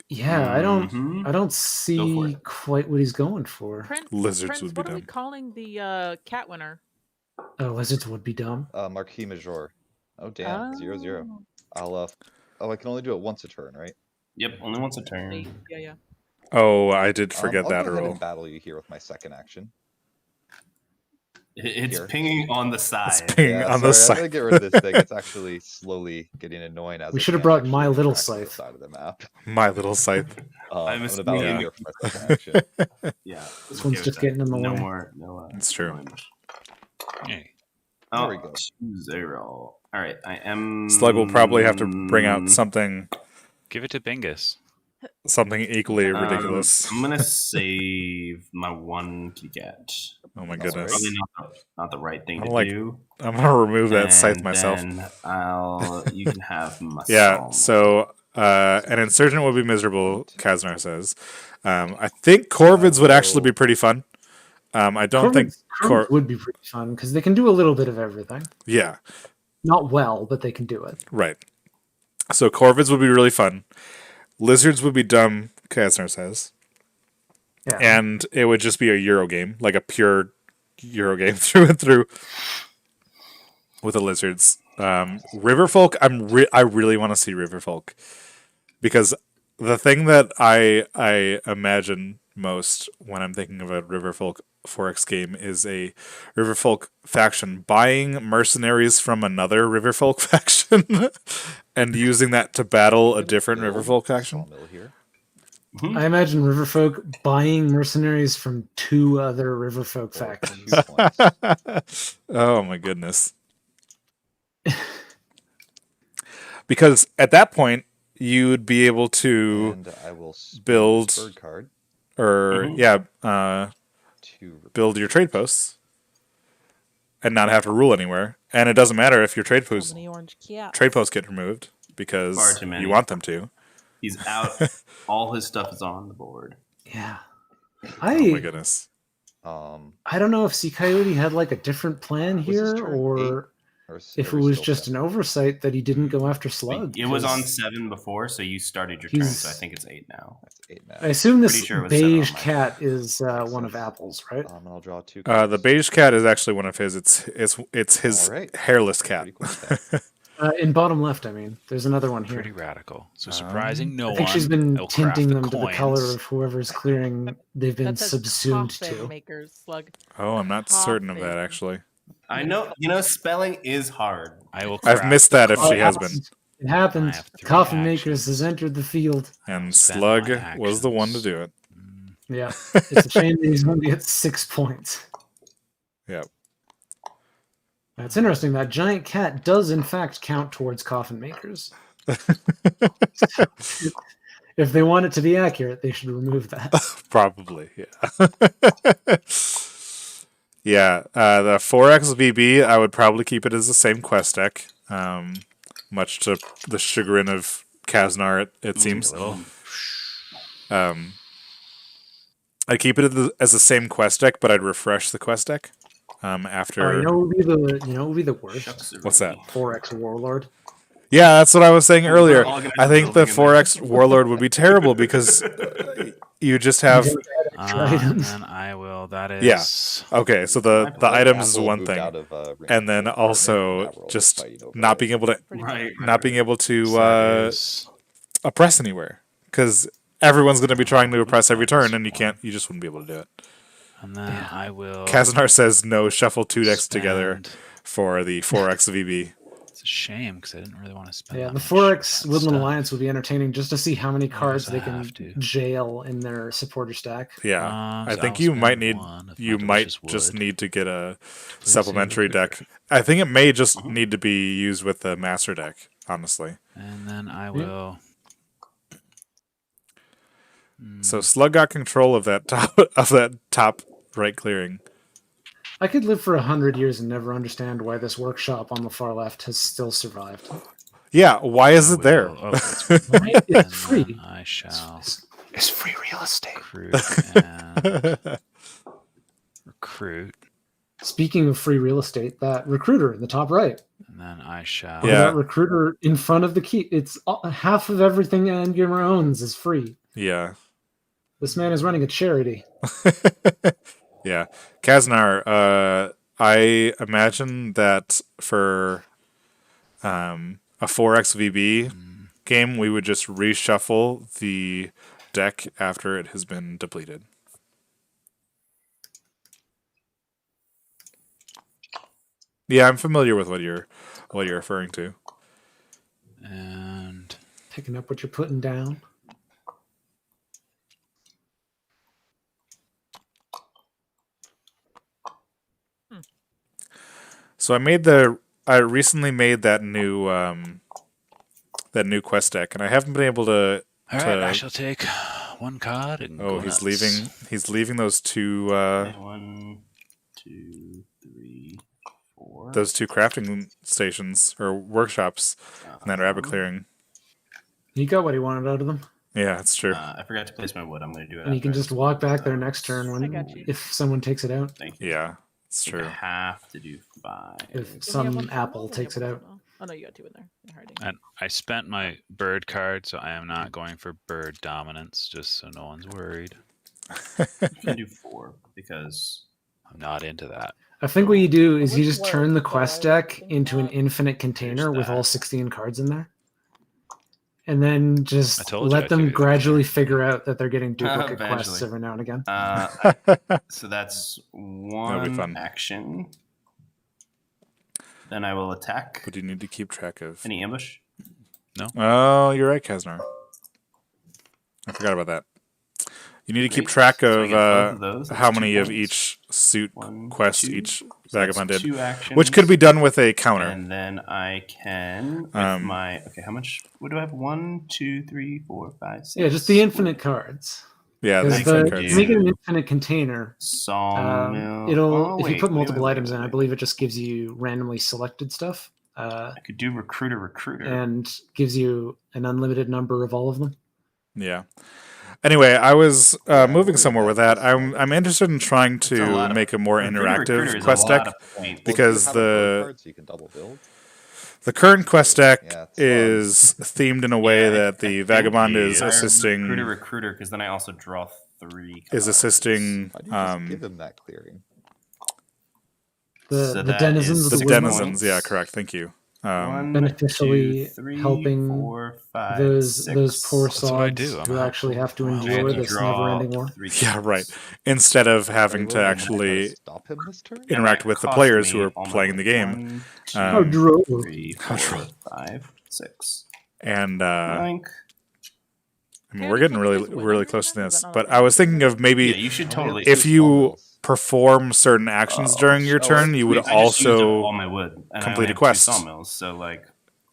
Yeah, I Mhm. don't for see it. quite what he's going for. Prince, Lizards would be what are we dumb. calling the cat winner? Oh, lizards would be dumb. Marquis Major. Oh damn, 0-0. Oh, I'll I can only do it once a turn, right? Yep, only once a turn. wait, yeah. Oh, I did forget I'll that go ahead rule. and battle you here with my second action. It's Here. pinging on the side. Ping on the sorry, I'm gonna side. get rid of this thing. It's actually slowly getting annoying as We I should have can't brought actually My Little interact with the Scythe. side of the map. My little scythe. I'm I'm gonna battle you assuming- here for my second action. Yeah, This okay one's with just that. getting in the no way. more. No. It's true. noise. Hey, Oh, we go. 2-0. All right, I am. Slug will probably have to bring out something give it to Bingus. equally ridiculous. I'm gonna save my 1 kitty cat. Oh my All goodness. Probably not the right thing I to like do. I'm gonna remove that scythe And myself. Then you can have my Yeah, song. so an insurgent would be miserable, Kaznar says. I think Corvids would actually be pretty fun. I don't think Corvids would be pretty fun because they can do a little bit of everything. Yeah, Not well, but they can do it. right. So Corvids would be really fun. Lizards would be dumb, Kaznar says. Yeah. And it would just be a Euro game, like a pure Euro game through and through with the lizards. Riverfolk, I really want to see Riverfolk because the thing that I imagine most when I'm thinking of a Riverfolk 4X game is a Riverfolk faction buying mercenaries from another Riverfolk faction and using that to battle a different Riverfolk faction. Sawmill here. I imagine Riverfolk buying mercenaries from 2 other Riverfolk For factions. 2 points. Oh my goodness. Because at that point you'd be able to And I will spend build- this bird card to build your trade posts and not have to rule anywhere. And it doesn't matter if your trade So posts many orange cats. get removed Far because too many. you want them to. He's out. All his stuff is on the board. Yeah. Oh my goodness. I don't know if Sea Coyote had like a different plan Was this here turn or if it was just an oversight that he didn't go after Slug. It was on 'cause 7 before, so you started your turn. So I think it's 8 now. That's 8 now. I assume this Pretty sure it was 7 on beige my- cat is one of Apple's, right? And I'll draw 2 The cards. beige cat is actually one of his. It's his All right. hairless cat. Pretty cool cat. In bottom left, I mean. There's another one here. Pretty radical. So surprising no I one. think she's been will craft tinting the them to the color coins. of whoever's clearing they've been That says subsumed coffin to. makers, Slug. Oh, I'm not certain of that Coffin. actually. I know. You know, spelling is hard. I will. I've missed that if Oh, she it has been. happens. It happened. I have 3 Coffin Makers actions. has entered the field. And Spend Slug my was the one to actions. do it. Yeah. It's a shame that he's going to get 6 points. Yep. It's interesting that giant cat does in fact count towards Coffin Makers. If they want it to be accurate, they should remove that. Probably, yeah. Yeah, the 4X VB, I would probably keep it as the same quest deck, much to the chagrin of Kaznar, it seems. I'd keep it as the same quest deck, but I'd refresh the quest deck after. You know what would be the worst? What's that? 4X Warlord. Yeah, that's what I was saying earlier. I think the 4X Warlord would be terrible because you just have. And then I will. That is. Yeah. Okay, so the items is one thing, and then That also world just fighting over not it. being able to not being able So to that is- oppress anywhere because everyone's going to be trying to oppress every turn, and you can't. You just wouldn't be able to do it. and then I will. Kaznar says no. Shuffle 2 decks together spend- for the 4X VB. It's a shame because I didn't really want to spend. Yeah, that the much 4X on Woodland stuff. Alliance would be entertaining just to see how many cards I they can have to. jail in their supporter stack. Yeah, I So think I'll you might spend need. one of You my might delicious just wood. need to get a Please supplementary save. deck. I think it may just need to be used with the master deck. Honestly. And then I will. So Slug got control of that top right clearing. I could live for 100 years and never understand why this workshop on the far left has still survived. Yeah, why is it there? Oh, it's Right? It's and free. then I shall It's free real estate. recruit and recruit, Speaking of free real estate, that recruiter in the top right. and then I shall. Yeah. That recruiter in front of the key. It's half of everything Endgamer owns is free. Yeah. This man is running a charity. Yeah. Kaznar, I imagine that for a 4X VB game, we would just reshuffle the deck after it has been depleted. Yeah, I'm familiar with what you're referring to. And Picking up what you're putting down. So I recently made that new quest deck, and I haven't been able to. all right, I shall take one card and Oh, go he's nuts. leaving. He's leaving those two. 1, 2, 3, 4. Those two crafting stations or workshops and that rabbit clearing. He got what he wanted out of them. Yeah, it's true. I forgot to place my wood. I'm going to do it. And you can after I just walk back there those. next turn I when got you. if someone takes it out. Thank you. Yeah, it's I think true. I have to do 5. If Didn't you have some one for apple Will? takes it out. Oh no, you got 2 in there. You're hiding. And I spent my bird card, so I am not going for bird dominance, just so no one's worried. I'm going to do 4 because I'm not into that. I think what you do is you Which just turn the works, quest but I deck think into an that- infinite container with all that. 16 cards in there. And then I just told you let I'd them take it. gradually figure out that they're getting duplicate quests Eventually. every now and again. so that's That'll be one fun. action. Then I will attack. But you need to keep track of. Any ambush? Oh, you're right, Kaznar. I forgot about that. You need to keep Great. track So I of get both of those. how That's 2 many of points. each suit 1, quest 2. each So that's vagabond did, 2 actions. which could be done with a counter. And then I can with my how much? What do I have? 1, 2, 3, 4, 5, 6. Yeah, just the infinite cards. Yeah, Because the Infinite to cards. make it an infinite container, Sawmill. it'll if you wait, put multiple wait, items in, I wait. believe it just gives you randomly selected stuff. I could do recruiter. And gives you an unlimited number of all of them. Yeah. Anyway, I was moving somewhere with that. I'm interested in trying to make a more interactive quest deck because cards you can double build. the current quest deck Yeah, it's is themed in a way that the vagabond is assisting recruiter because then I also draw 3 cards. is assisting Why do you just give him that clearing? The So that denizens is of the the six woodland. denizens. points. Yeah, correct. Thank you. beneficially 2, 3, helping 4, 5, those 6. poor That's what I do. sods I'm who actually have to helpful. endure And this draw never-ending war. 3 Yeah, cards. right. Instead of Are having you to willing to try to actually stop him this turn? interact that with the cost players me who are all my playing the wood. game. 1, 2, How droll. 3, How 4, droll. 5, 6. And Yoink. I mean, Can we're you getting take really, his win really under close to then? Is this. that not a But thing I was you can thinking do? of maybe Yeah, you should I only have totally. two if you sawmills. perform certain actions during your turn, you would sweet. I just used up all also my wood, and I complete only a have 2 quest. sawmills. So like,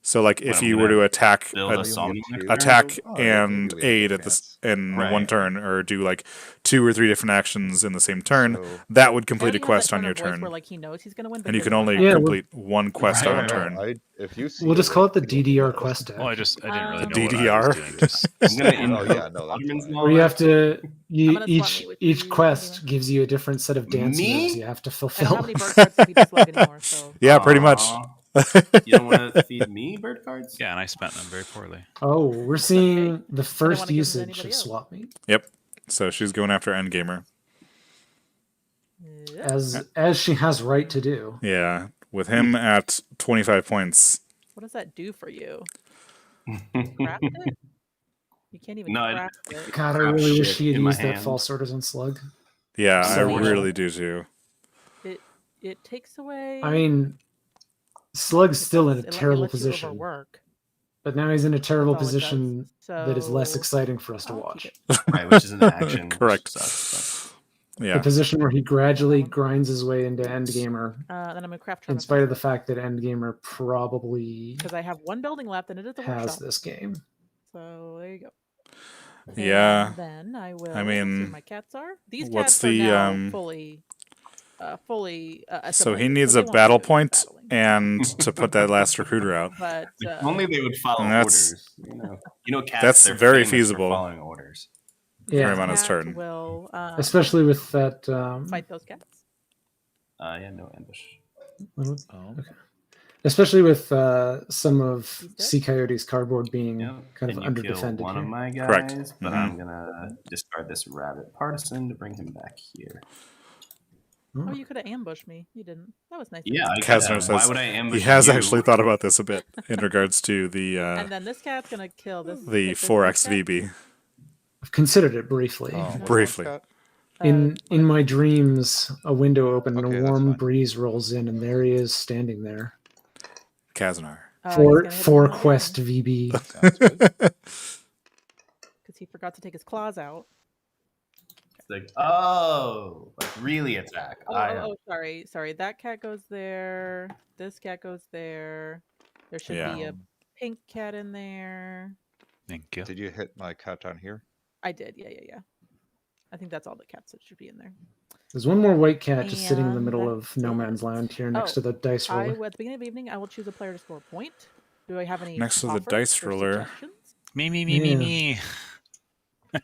So, like, What, if I'm you were gonna to attack, build Oh, a you only sawmill have two? next turn? attack Oh, maybe and we have a aid good at this chance. in Right. one turn, or do like 2 or 3 different actions in the same turn, So, that would I know complete he a has quest that on tone your of voice turn. where like he knows he's gonna win, but And you he can doesn't only wanna Yeah, complete one quest Right, on a right, turn. if you see We'll just a call way it the to get me DDR there- quest deck. Well, I didn't really The know what I DDR? was doing. Just I'm gonna Oh, invoke yeah, no, that's Ottoman's fine. Law. Where you have to, I'm gonna swap meet with each you, quest Fatima. gives you a different set of dance Me? moves you have to I don't fulfill. have any bird cards to feed the slug anymore, so Yeah, pretty much. Aw. You don't want to feed me bird cards? yeah, and I spent them very poorly. Oh, we're seeing the wanna first give them to usage anybody of else. swap meet, Yep. So she's going after Endgamer. yeah. as she has right to do. Yeah. With him at 25 points. What does that do for you? Craft it? You can't even No, craft it. God, I Crap really wish shit she had in my used that hand. false artisan slug. Yeah, I So really do too. It takes away. I mean, Slug's it still does- in a it terrible lets you position, overwork. but now he's in a terrible That's all it does. position that is less So, exciting for us to I'll keep watch. it. Right, which is an action. which Correct. sucks, The Yeah. position where he gradually grinds his way into Endgamer, Then I'm gonna craft in spite of the fact that Endgamer probably because I have one building left and it is a has workshop. this game. So there you go. Yeah. And then I will. I see mean, where my cats are. These what's cats are the, now fully. So he assimilated, needs they a won't battle do point battling. and to put that last recruiter out. But If only they would follow And that's- orders. You know, cats. that's they're very famous for feasible. following orders. Yeah. Him on his cat turn. will Especially with that. fight those cats. Yeah, no ambush. Oh. Okay. Especially with some of He's dead? ccoyote's cardboard being Yep. kind And of you under kill defended one here. of my guys, Correct. but Mhm. I'm gonna discard this rabbit partisan to bring him back here. Oh, you could have ambushed me. You didn't. That was nice. of Yeah, you. I Kazner could. Why says would I ambush he has you? actually thought about this a bit in regards to the And then this cat's gonna kill this. the this 4x cat. VB. I've considered it briefly. Oh, which one's Briefly. cat? In my dreams, a window opened and Okay, a that's warm fine. breeze rolls in, and there he is standing there. Kaznar. he's For gonna hit him for with one quest again, VB. Sounds good. 'cause he forgot to take his claws out. It's like, oh, like really attack. Sorry. That cat goes there. This cat goes there. There should be Yeah. a pink cat in there. Thank you. Did you hit my cat down here? I did. Yeah. I think that's all the cats that should be in there. There's one more white cat just sitting in the middle And of no man's land here next to the dice roller. At the beginning of the evening, I will choose a player to score a point. Do I have any Next to the offers dice or roller. suggestions? Me.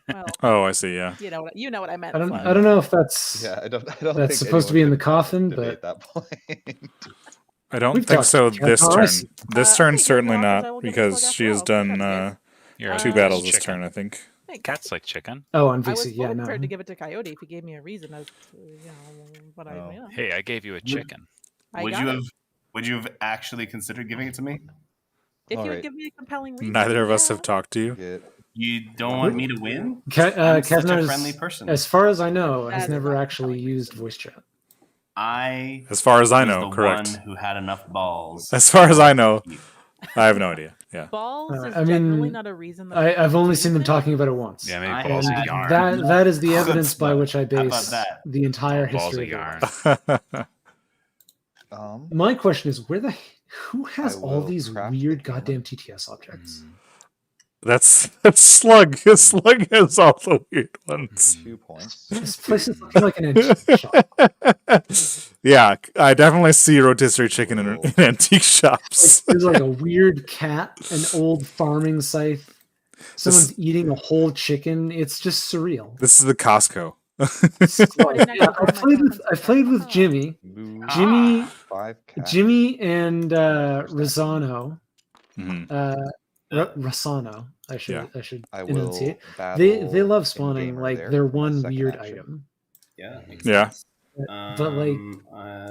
Well, Oh, I see. Yeah. you know what I meant. I don't Slug. know if that's Yeah, I don't that's think supposed to be in anyone the coffin, could but debate that point. I don't We've think talked so about cats. this Oh, I turn. see. This Okay, turn here's certainly your offers. I not, will give it to because Slug she after has all. Good done job, You're a two Uh, battles this chicken. turn, I think. Thanks. Cats like chicken. oh, on I was VC, fully yeah, no. prepared to give it to Coyote if he gave me a reason as to what I. Oh. You know, Hey, I gave you a chicken. I Would got you it. have? Would you have actually considered giving it to me? If you would Alright. give me a compelling reason. Neither of us yeah. have talked to you. Get You don't want me to win? Ka- I'm such a Kaznar is- friendly person. As far as I know, That has is never not a actually compelling used reason. voice chat. I As far as I was know, the correct. one who had enough balls. As far as I know, I have no idea. Yeah. Balls is I generally mean, not a reason. That I've only do seen them things. talking about it once. Yeah, maybe I balls am of yarn. That is the evidence by Chutzpah. which I How about base that? the entire Balls history of of yarn. the life. My question is, who has I all will these craft weird the hammer. goddamn TTS objects? That's Slug. Slug has all the weird ones. 2 points. This place is looking like an antique shop. Yeah, I definitely see rotisserie chicken in Whoa. antique shops. There's like a weird cat, an old farming scythe. Someone's eating a whole chicken. It's just surreal. This is the Costco. I played with Jimmy. Move Jimmy 5 cats. Jimmy and Rosano. Mhm. Rosano. I should I will enunciate. battle They love spawning Endgamer like there their for my one second weird action. item. Yeah. Makes Yeah. sense. But like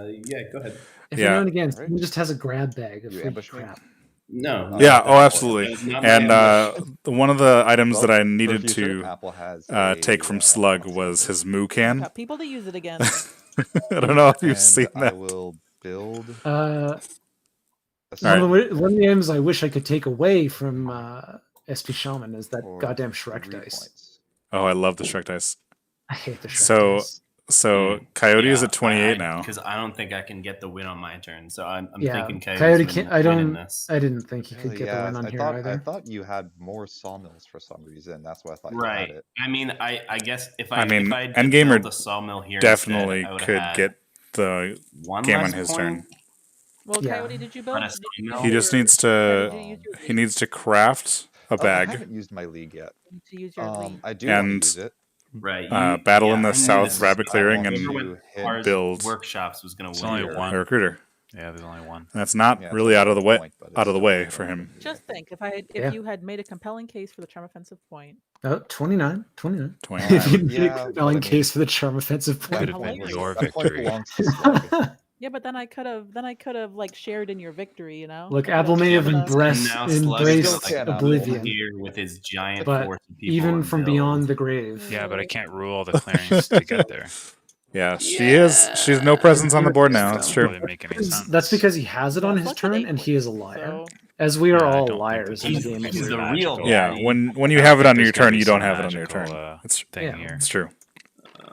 Yeah, go ahead. Every now and again, someone just has a grab bag of free crap. No. Yeah. Oh, absolutely. And one of the items that I needed to Apple has take from Slug was his moo can. Got people to use it again. I don't know if you've seen that. I will build. One of the items I wish I could take away from SP Shaman is that goddamn Shrek dice. Oh, I love the Shrek dice. I hate the Shrek dice. So Coyote is at 28 now. Because I don't think I can get the win on my turn. So I'm yeah, thinking Coyote can't. I didn't think he could get the win on here either. I thought you had more sawmills for some reason. That's why I thought you had it. I mean, I guess if Endgamer the sawmill here definitely could get the game on his turn. Well, Coyote, did you build? He just needs to. He needs to craft a bag. I haven't used my league yet. To use your league. I do want to use it. Right. Battle in the South Rabbit Clearing and build workshops was going to win. Only one. A recruiter. Yeah, there's only one. That's not really out of the way for him. Just think, if you had made a compelling case for the charm offensive point. Oh, 29. If you made a compelling case for the charm offensive point. Could have been your victory. Yeah, but then I could have like shared in your victory, you know. Look, Apple may have embraced oblivion here with his giant but force of people even from beyond the grave. Yeah, but I can't rule all the clearings to get there. Yeah, she is. She's no presence on the board now. That's true. Really make any sense. That's because he has it on his turn, and he is a liar. As we are all liars in the game. He's the real guy. Yeah, when you have it on your turn, you don't have it on your turn. It's true.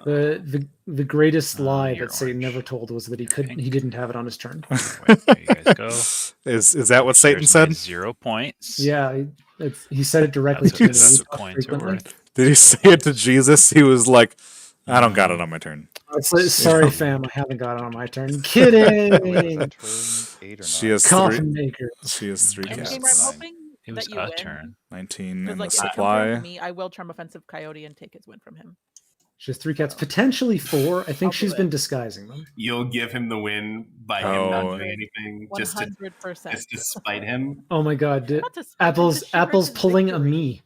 The greatest lie that Satan never told was that he didn't have it on his turn. There you guys go. Is that what Satan said? 0 points. Yeah, he said it directly to me. That's what points are worth. Did he say it to Jesus? He was like, "I don't got it on my turn." Sorry, fam, I haven't got it on my turn. Kidding. She has Coffin maker. She has 3 cats. I'm hoping it was that you turn. 19 in the If supply. me, I will charm offensive Coyote and take his win from him. She has 3 cats, potentially 4. I think she's been disguising them. You'll give him the win by him not doing anything, 100%. just to spite him. Oh my God! Apple's pulling a me.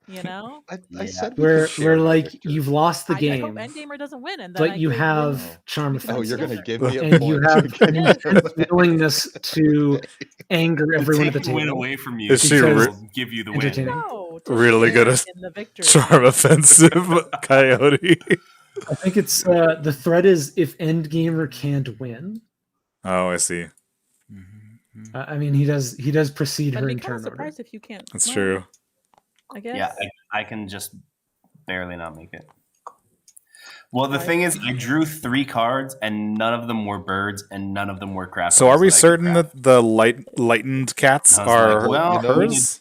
You know, I said we're like you've lost the game. I hope Endgamer doesn't win, and but you have charm offensive. Oh, you're gonna give me a and point. You have an intense willingness to anger everyone at the table. Win away from you. Is she give you the win? No, really good at charm offensive Coyote? I think it's the threat is if Endgamer can't win. Oh, I see. I mean, he does precede her in turn order. Surprised if you can't. That's true. I guess. Yeah, I can just barely not make it. Well, the thing is, I drew 3 cards, and none of them were birds, and none of them were crafts. So, are we certain that the lightened cats are hers?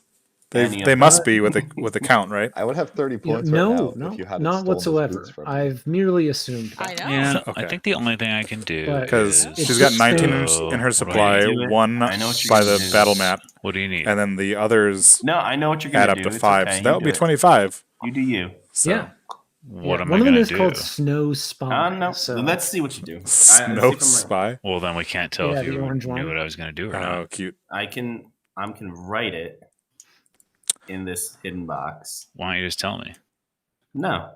They must be with the count, right? I would have 30 points. No, if you hadn't not whatsoever. I've merely assumed. I know. Yeah, okay. I think the only thing I can do because she's got 19 in her supply, 1 by the battle map. What do you need? And then the others. No, I know what you're gonna add up to 5, okay, so that would be 25. You do you. So. Yeah. What am I One of them gonna is do? called Snow Spy. No, so let's see what you do. Snow Spy. Well, then we can't tell if you knew what I was going to do or not. Oh, cute. I can write it in this hidden box. Why don't you just tell me? No.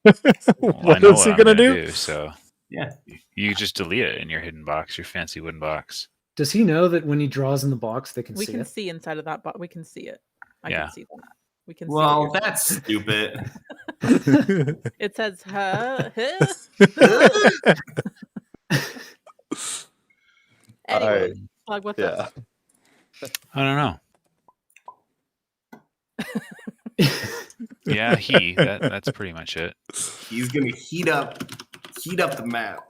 What is he gonna do? So yeah, you just delete it in your hidden box, your fancy wooden box. Does he know that when he draws in the box, they can see it? We can see inside of that box. We can see it. I can see that. We can. Well, that's stupid. It says, Anyway, Slug, what's up? I don't know. Yeah, that's pretty much it. He's gonna heat up the map.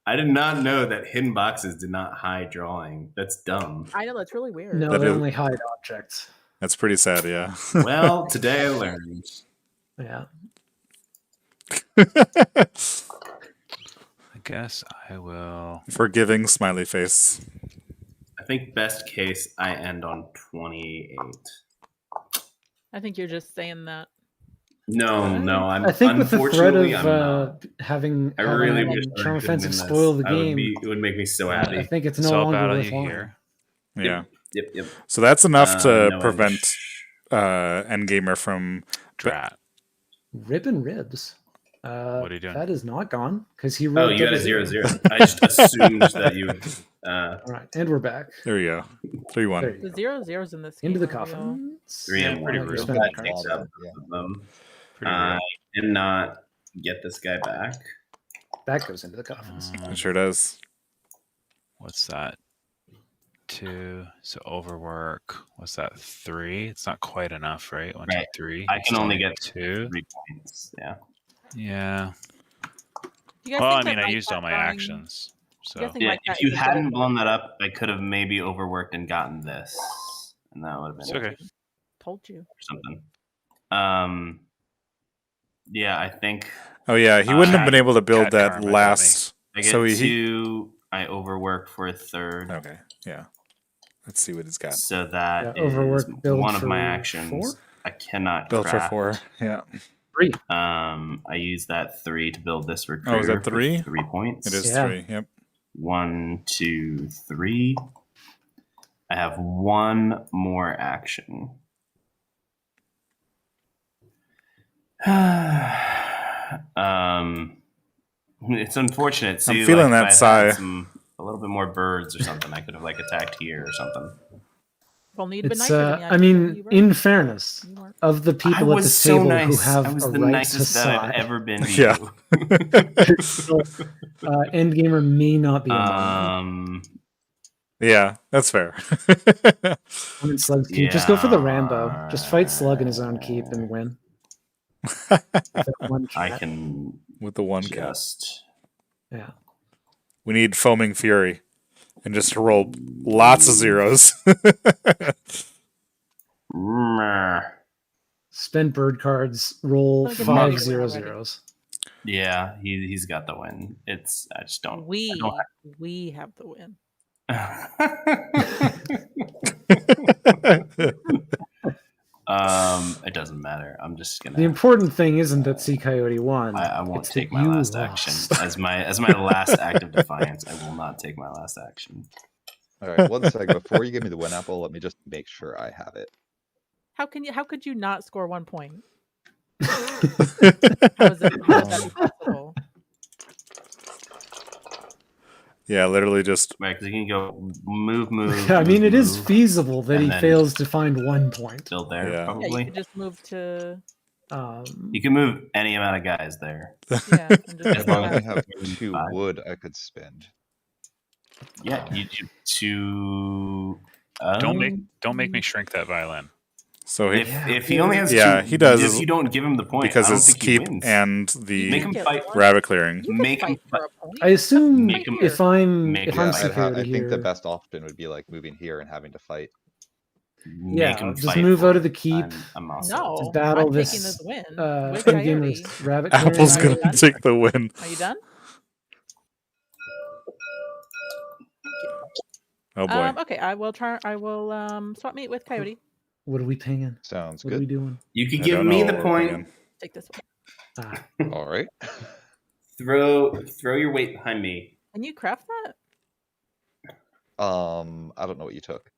I did not know that hidden boxes did not hide drawing. That's dumb. I know, that's really weird. No, they only hide objects. That's pretty sad, yeah. Well, today I learned. Yeah. I guess I will. Forgiving smiley face. I think best case I end on 28. I think you're just saying that. No, I think with the threat of having charm offensive spoil the game, it would make me so happy. I think it's no longer worthwhile. Here. Yeah. Yep. So that's enough to prevent Endgamer from Rib and ribs. What are you doing? That is not gone because he Oh, rolled. you had a 0-0. I just assumed that you. All right, and we're back. There we go. 3-1. There you The go. 0-0s in this game Into the are real. coffin. 3-1. pretty You're real. spending That cards. takes out Yeah. both of them. Pretty I real. cannot get this guy back. That goes into the coffins. It sure does. What's that? 2. So overwork. What's that? 3. It's not quite enough, right? 1, 2, Right. 3. I You can still only need get 2. 3 points. Yeah. Yeah. Do you guys Well, I think mean, that I my used all cat my drawing- actions. You guys So think Yeah. my cat If you is a hadn't double blown that up, I could have maybe overworked and gotten this, and that would have been it's okay. Told you. or something. Yeah, I think Oh yeah, he wouldn't have Cat- been able to build cat that karma got me. last. I get So he. 2. I overwork for a 3rd. Okay, yeah. Let's see what he's got. So that Yeah, is overwork build one of my for actions. 4? I cannot Built for craft. 4. Yeah. 3. I use that 3 to build this recruiter. Oh, is that 3? 3 points. It is Yeah. 3. Yep. 1, 2, 3. I have 1 more action. It's unfortunate. See, I'm feeling like, that if I had sigh. a little bit more birds or something, I could have like attacked here or something. Well, you'd been It's nicer to me. I mean, you weren't. in fairness, You weren't. of the I people at was this so table nice. who have I was a the right nicest to that I've sigh, ever been to Yeah. you. Endgamer may not be among them. Yeah, that's fair. I mean, Slug's keep. Just go for the Rambo. Just fight Slug in his own keep and win. With that one I cat. can With the 1 cat. just. Yeah. We need Foaming Fury. And just to roll lots of zeros. Spend bird cards. Roll Look at 5 me. 0 Already. 0s. Yeah, he's got the win. It's I just don't. We I have the win. It doesn't matter. I'm just gonna. The important thing isn't that ccoyote won. I won't it's take that my you last lost. action as my last act of defiance. I will not take my last action. All right, 1 second. Before you give me the win apple, let me just make sure I have it. How could you not score 1 point? How is that possible? Yeah, literally just. Right, because you can go move. I mean, it is move, feasible that and he then- fails to find 1 point. Build there, Yeah. Yeah, you probably. could just move to You can move any amount of guys there. yeah. And just As long as I I have have 2 5. wood I could spend. Yeah, you do 2. don't make me shrink that violin. So he. If he only has 2, Yeah, he does. If you don't give him the point, Because I don't it's think he keep wins. and You the Make him get fight. one. rabbit clearing. You can Make him fight for fight. a point. I assume Make him- if I'm Make if him I'm fight. I security think the here, best option would be like moving here and having to fight. Make him just fight move for out it. of the keep. I'm also. No, To battle I'm this, taking this win with Endgamer's Coyote. rabbit Apple's clearing. gonna take the win. Are you done? Oh boy. Okay, I will try. I will swap meet with Coyote. What are we pinging? Sounds What are we good. doing? You could I give don't me know the what we're point. thinking. Take this one. Ah, All right. Throw your weight behind me. Can you craft that? I don't know what you took.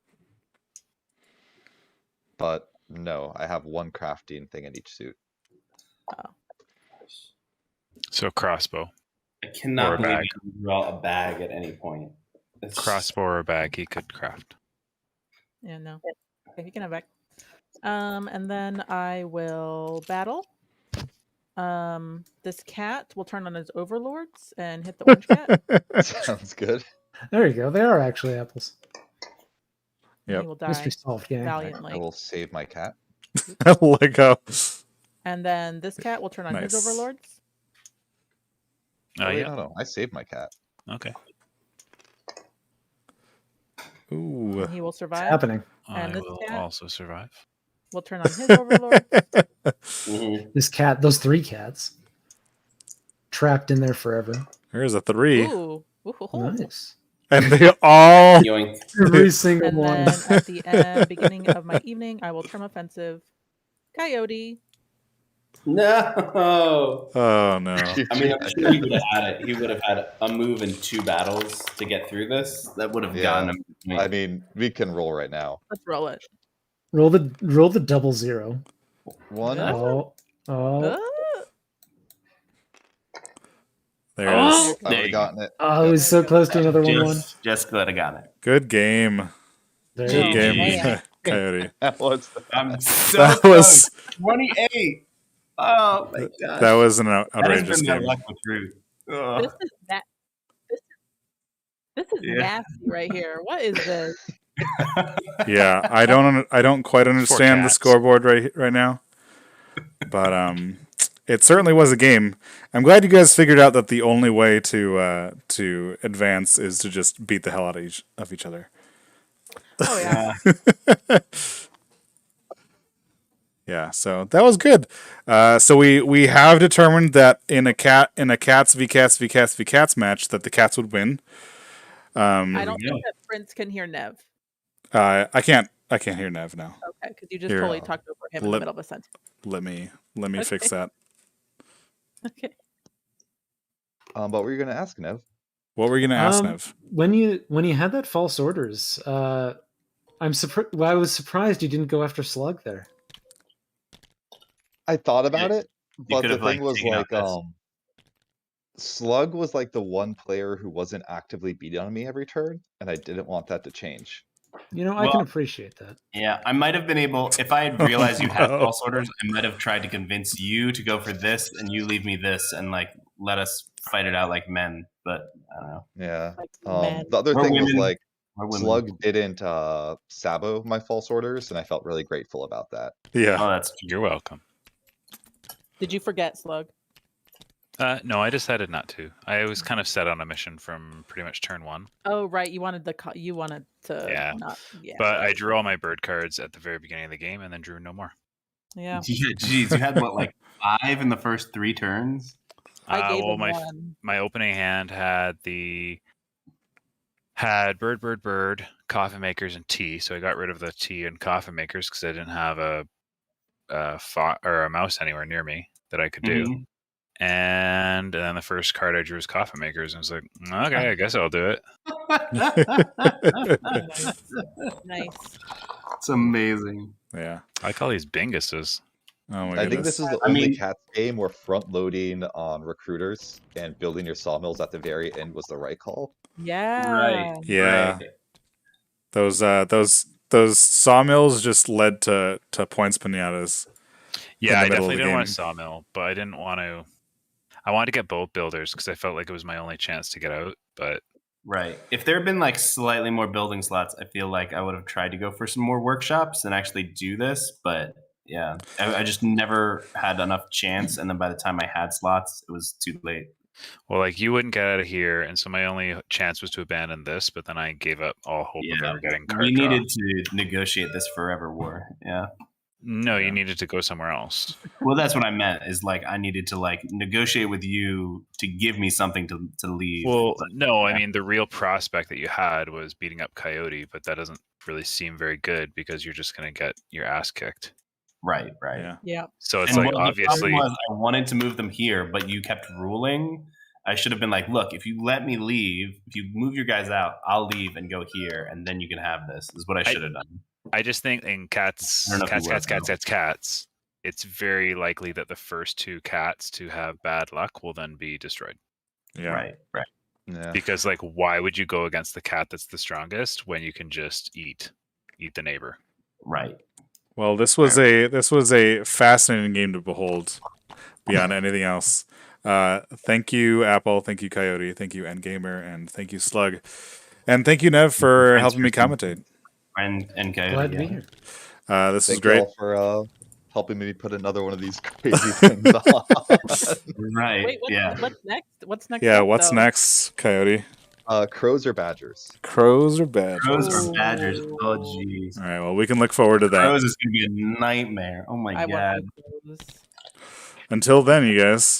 But no, I have 1 crafting thing in each suit. So crossbow. I Or cannot a believe bag. you can draw a bag at any point. It's Crossbow or a bag he could craft. Yeah, no. Okay, you can have back. And then I will battle. This cat will turn on his overlords and hit the orange cat. Sounds good. there you go. They are actually apples. And Yep. he will die Mystery solved, gang. I valiantly. will save my cat. Let go. And then this cat will turn on his Nice. overlords. Oh Wait, yeah. no, I saved my cat. Okay. Ooh. And he will It's survive. happening. I And this will cat? also survive. Will turn on his overlords. Mhm. This cat, those 3 cats, trapped in there forever. Here's a 3. Ooh. Ooh. Nice. And they all. Yoink. Every single And one. then at the beginning of my evening, I will term offensive Coyote. No. Oh no. I mean, I'm sure he would have had it. He would have had a move in 2 battles to get through this. That would have Yeah. gotten him. I mean, we can roll right now. Let's roll it. Roll the 0. 1. Yeah. Oh, There it Oh, is. I would there you have go. gotten it. Oh, I was so close to another 1-1. Just glad I got it. Good game. There Good you GG. game, man. Coyote. That was the I'm so That close. was 28. Oh my gosh. that was an That has outrageous been that game. luck with Root. Oh, This is that. This is Yeah. nasty right here. What is this? Yeah, I don't quite understand the cats. scoreboard right now, but it certainly was a game. I'm glad you guys figured out that the only way to advance is to just beat the hell out of each other. Oh yeah. Yeah, so that was good. So we have determined that in a cats v cats match that the cats would win. I don't think that Prince can hear Nev. I can't hear Nev now. Okay, because you just Here, totally talked over him in the middle of a sentence. Let me fix that. Okay. What were you gonna ask, Nev? What were you gonna ask, Nev? When you had that false orders, I'm surprised. Well, I was surprised you didn't go after Slug there. I thought about it, You but could the have, thing was taken out like, this. Slug was like the one player who wasn't actively beating on me every turn, and I didn't want that to change. You know, I can appreciate that. Yeah, I might have been able, if I had realized you had No. false orders, I might have tried to convince you to go for this and you leave me this and like let us fight it out like men. But I don't know. Yeah. Like, man. The other We're thing was women. like We're women. Slug didn't sabo my false orders, and I felt really grateful about that. Yeah. Oh, that's You're welcome. Did you forget Slug? No, I decided not to. I was kind of set on a mission from pretty much turn 1. Oh right, you wanted to. Yeah. Not, yeah. But I drew all my bird cards at the very beginning of the game and then drew no more. Yeah. Yeah, geez, you had what, like 5 in the first 3 turns? I gave well, him one. my opening hand had bird, coffin makers, and tea. So I got rid of the tea and coffin makers because I didn't have a mouse anywhere near me that I could do. Mhm. And then the first card I drew was coffin makers, and I was like, okay, I guess I'll do it. Nice. It's amazing. Yeah. I call these binguses. Oh my I think this goodness. is the only cats game where front loading on recruiters and building your sawmills at the very end was the right call. Yeah. Right. Yeah. Right. Those sawmills just led to points pinatas. Yeah, I middle of definitely the didn't want game. a sawmill, but I didn't want to. I wanted to get boat builders because I felt like it was my only chance to get out. But Right. If there had been like slightly more building slots, I feel like I would have tried to go for some more workshops and actually do this. But yeah, I just never had enough chance. And then by the time I had slots, it was too late. well, like you wouldn't get out of here, and so my only chance was to abandon this. But then I gave up all hope of Yeah. ever getting card We draw. needed to negotiate this forever war. Yeah. No, Yeah. you needed to go somewhere else. Well, that's what I meant is like I needed to like negotiate with you to give me something to leave. Well, But, no, yeah. I mean the real prospect that you had was beating up Coyote, but that doesn't really seem very good because you're just going to get your ass kicked. Right. Yeah. Yeah. So it's And like what the obviously, problem was I wanted to move them here, but you kept ruling. I should have been like, look, if you let me leave, if you move your guys out, I'll leave and go here, and then you can have this. Is what I should have done. I just think in cats, I don't know if you cats, it's very likely that the first 2 cats to have bad luck will then be destroyed. Yeah. Right. Yeah. Because like, why would you go against the cat that's the strongest when you can just eat the neighbor? Right. Well, this was a fascinating game to behold beyond anything else. Thank you, Apple. Thank you, Coyote. Thank you, Endgamer, and thank you, Slug, and thank you, Nev, for helping me commentate. And Coyote, Glad to be here. This is Thank you great. all for helping me put another one of these crazy things on. Right. Wait, what's next? What's next? Yeah, up, what's though? next, Coyote? Crows or badgers? Crows or badgers? Crows Ooh. or badgers? Oh, jeez. All right, well, we can look forward to that. Crows is going to be a nightmare. Oh, my I God. want those. Until then, you guys.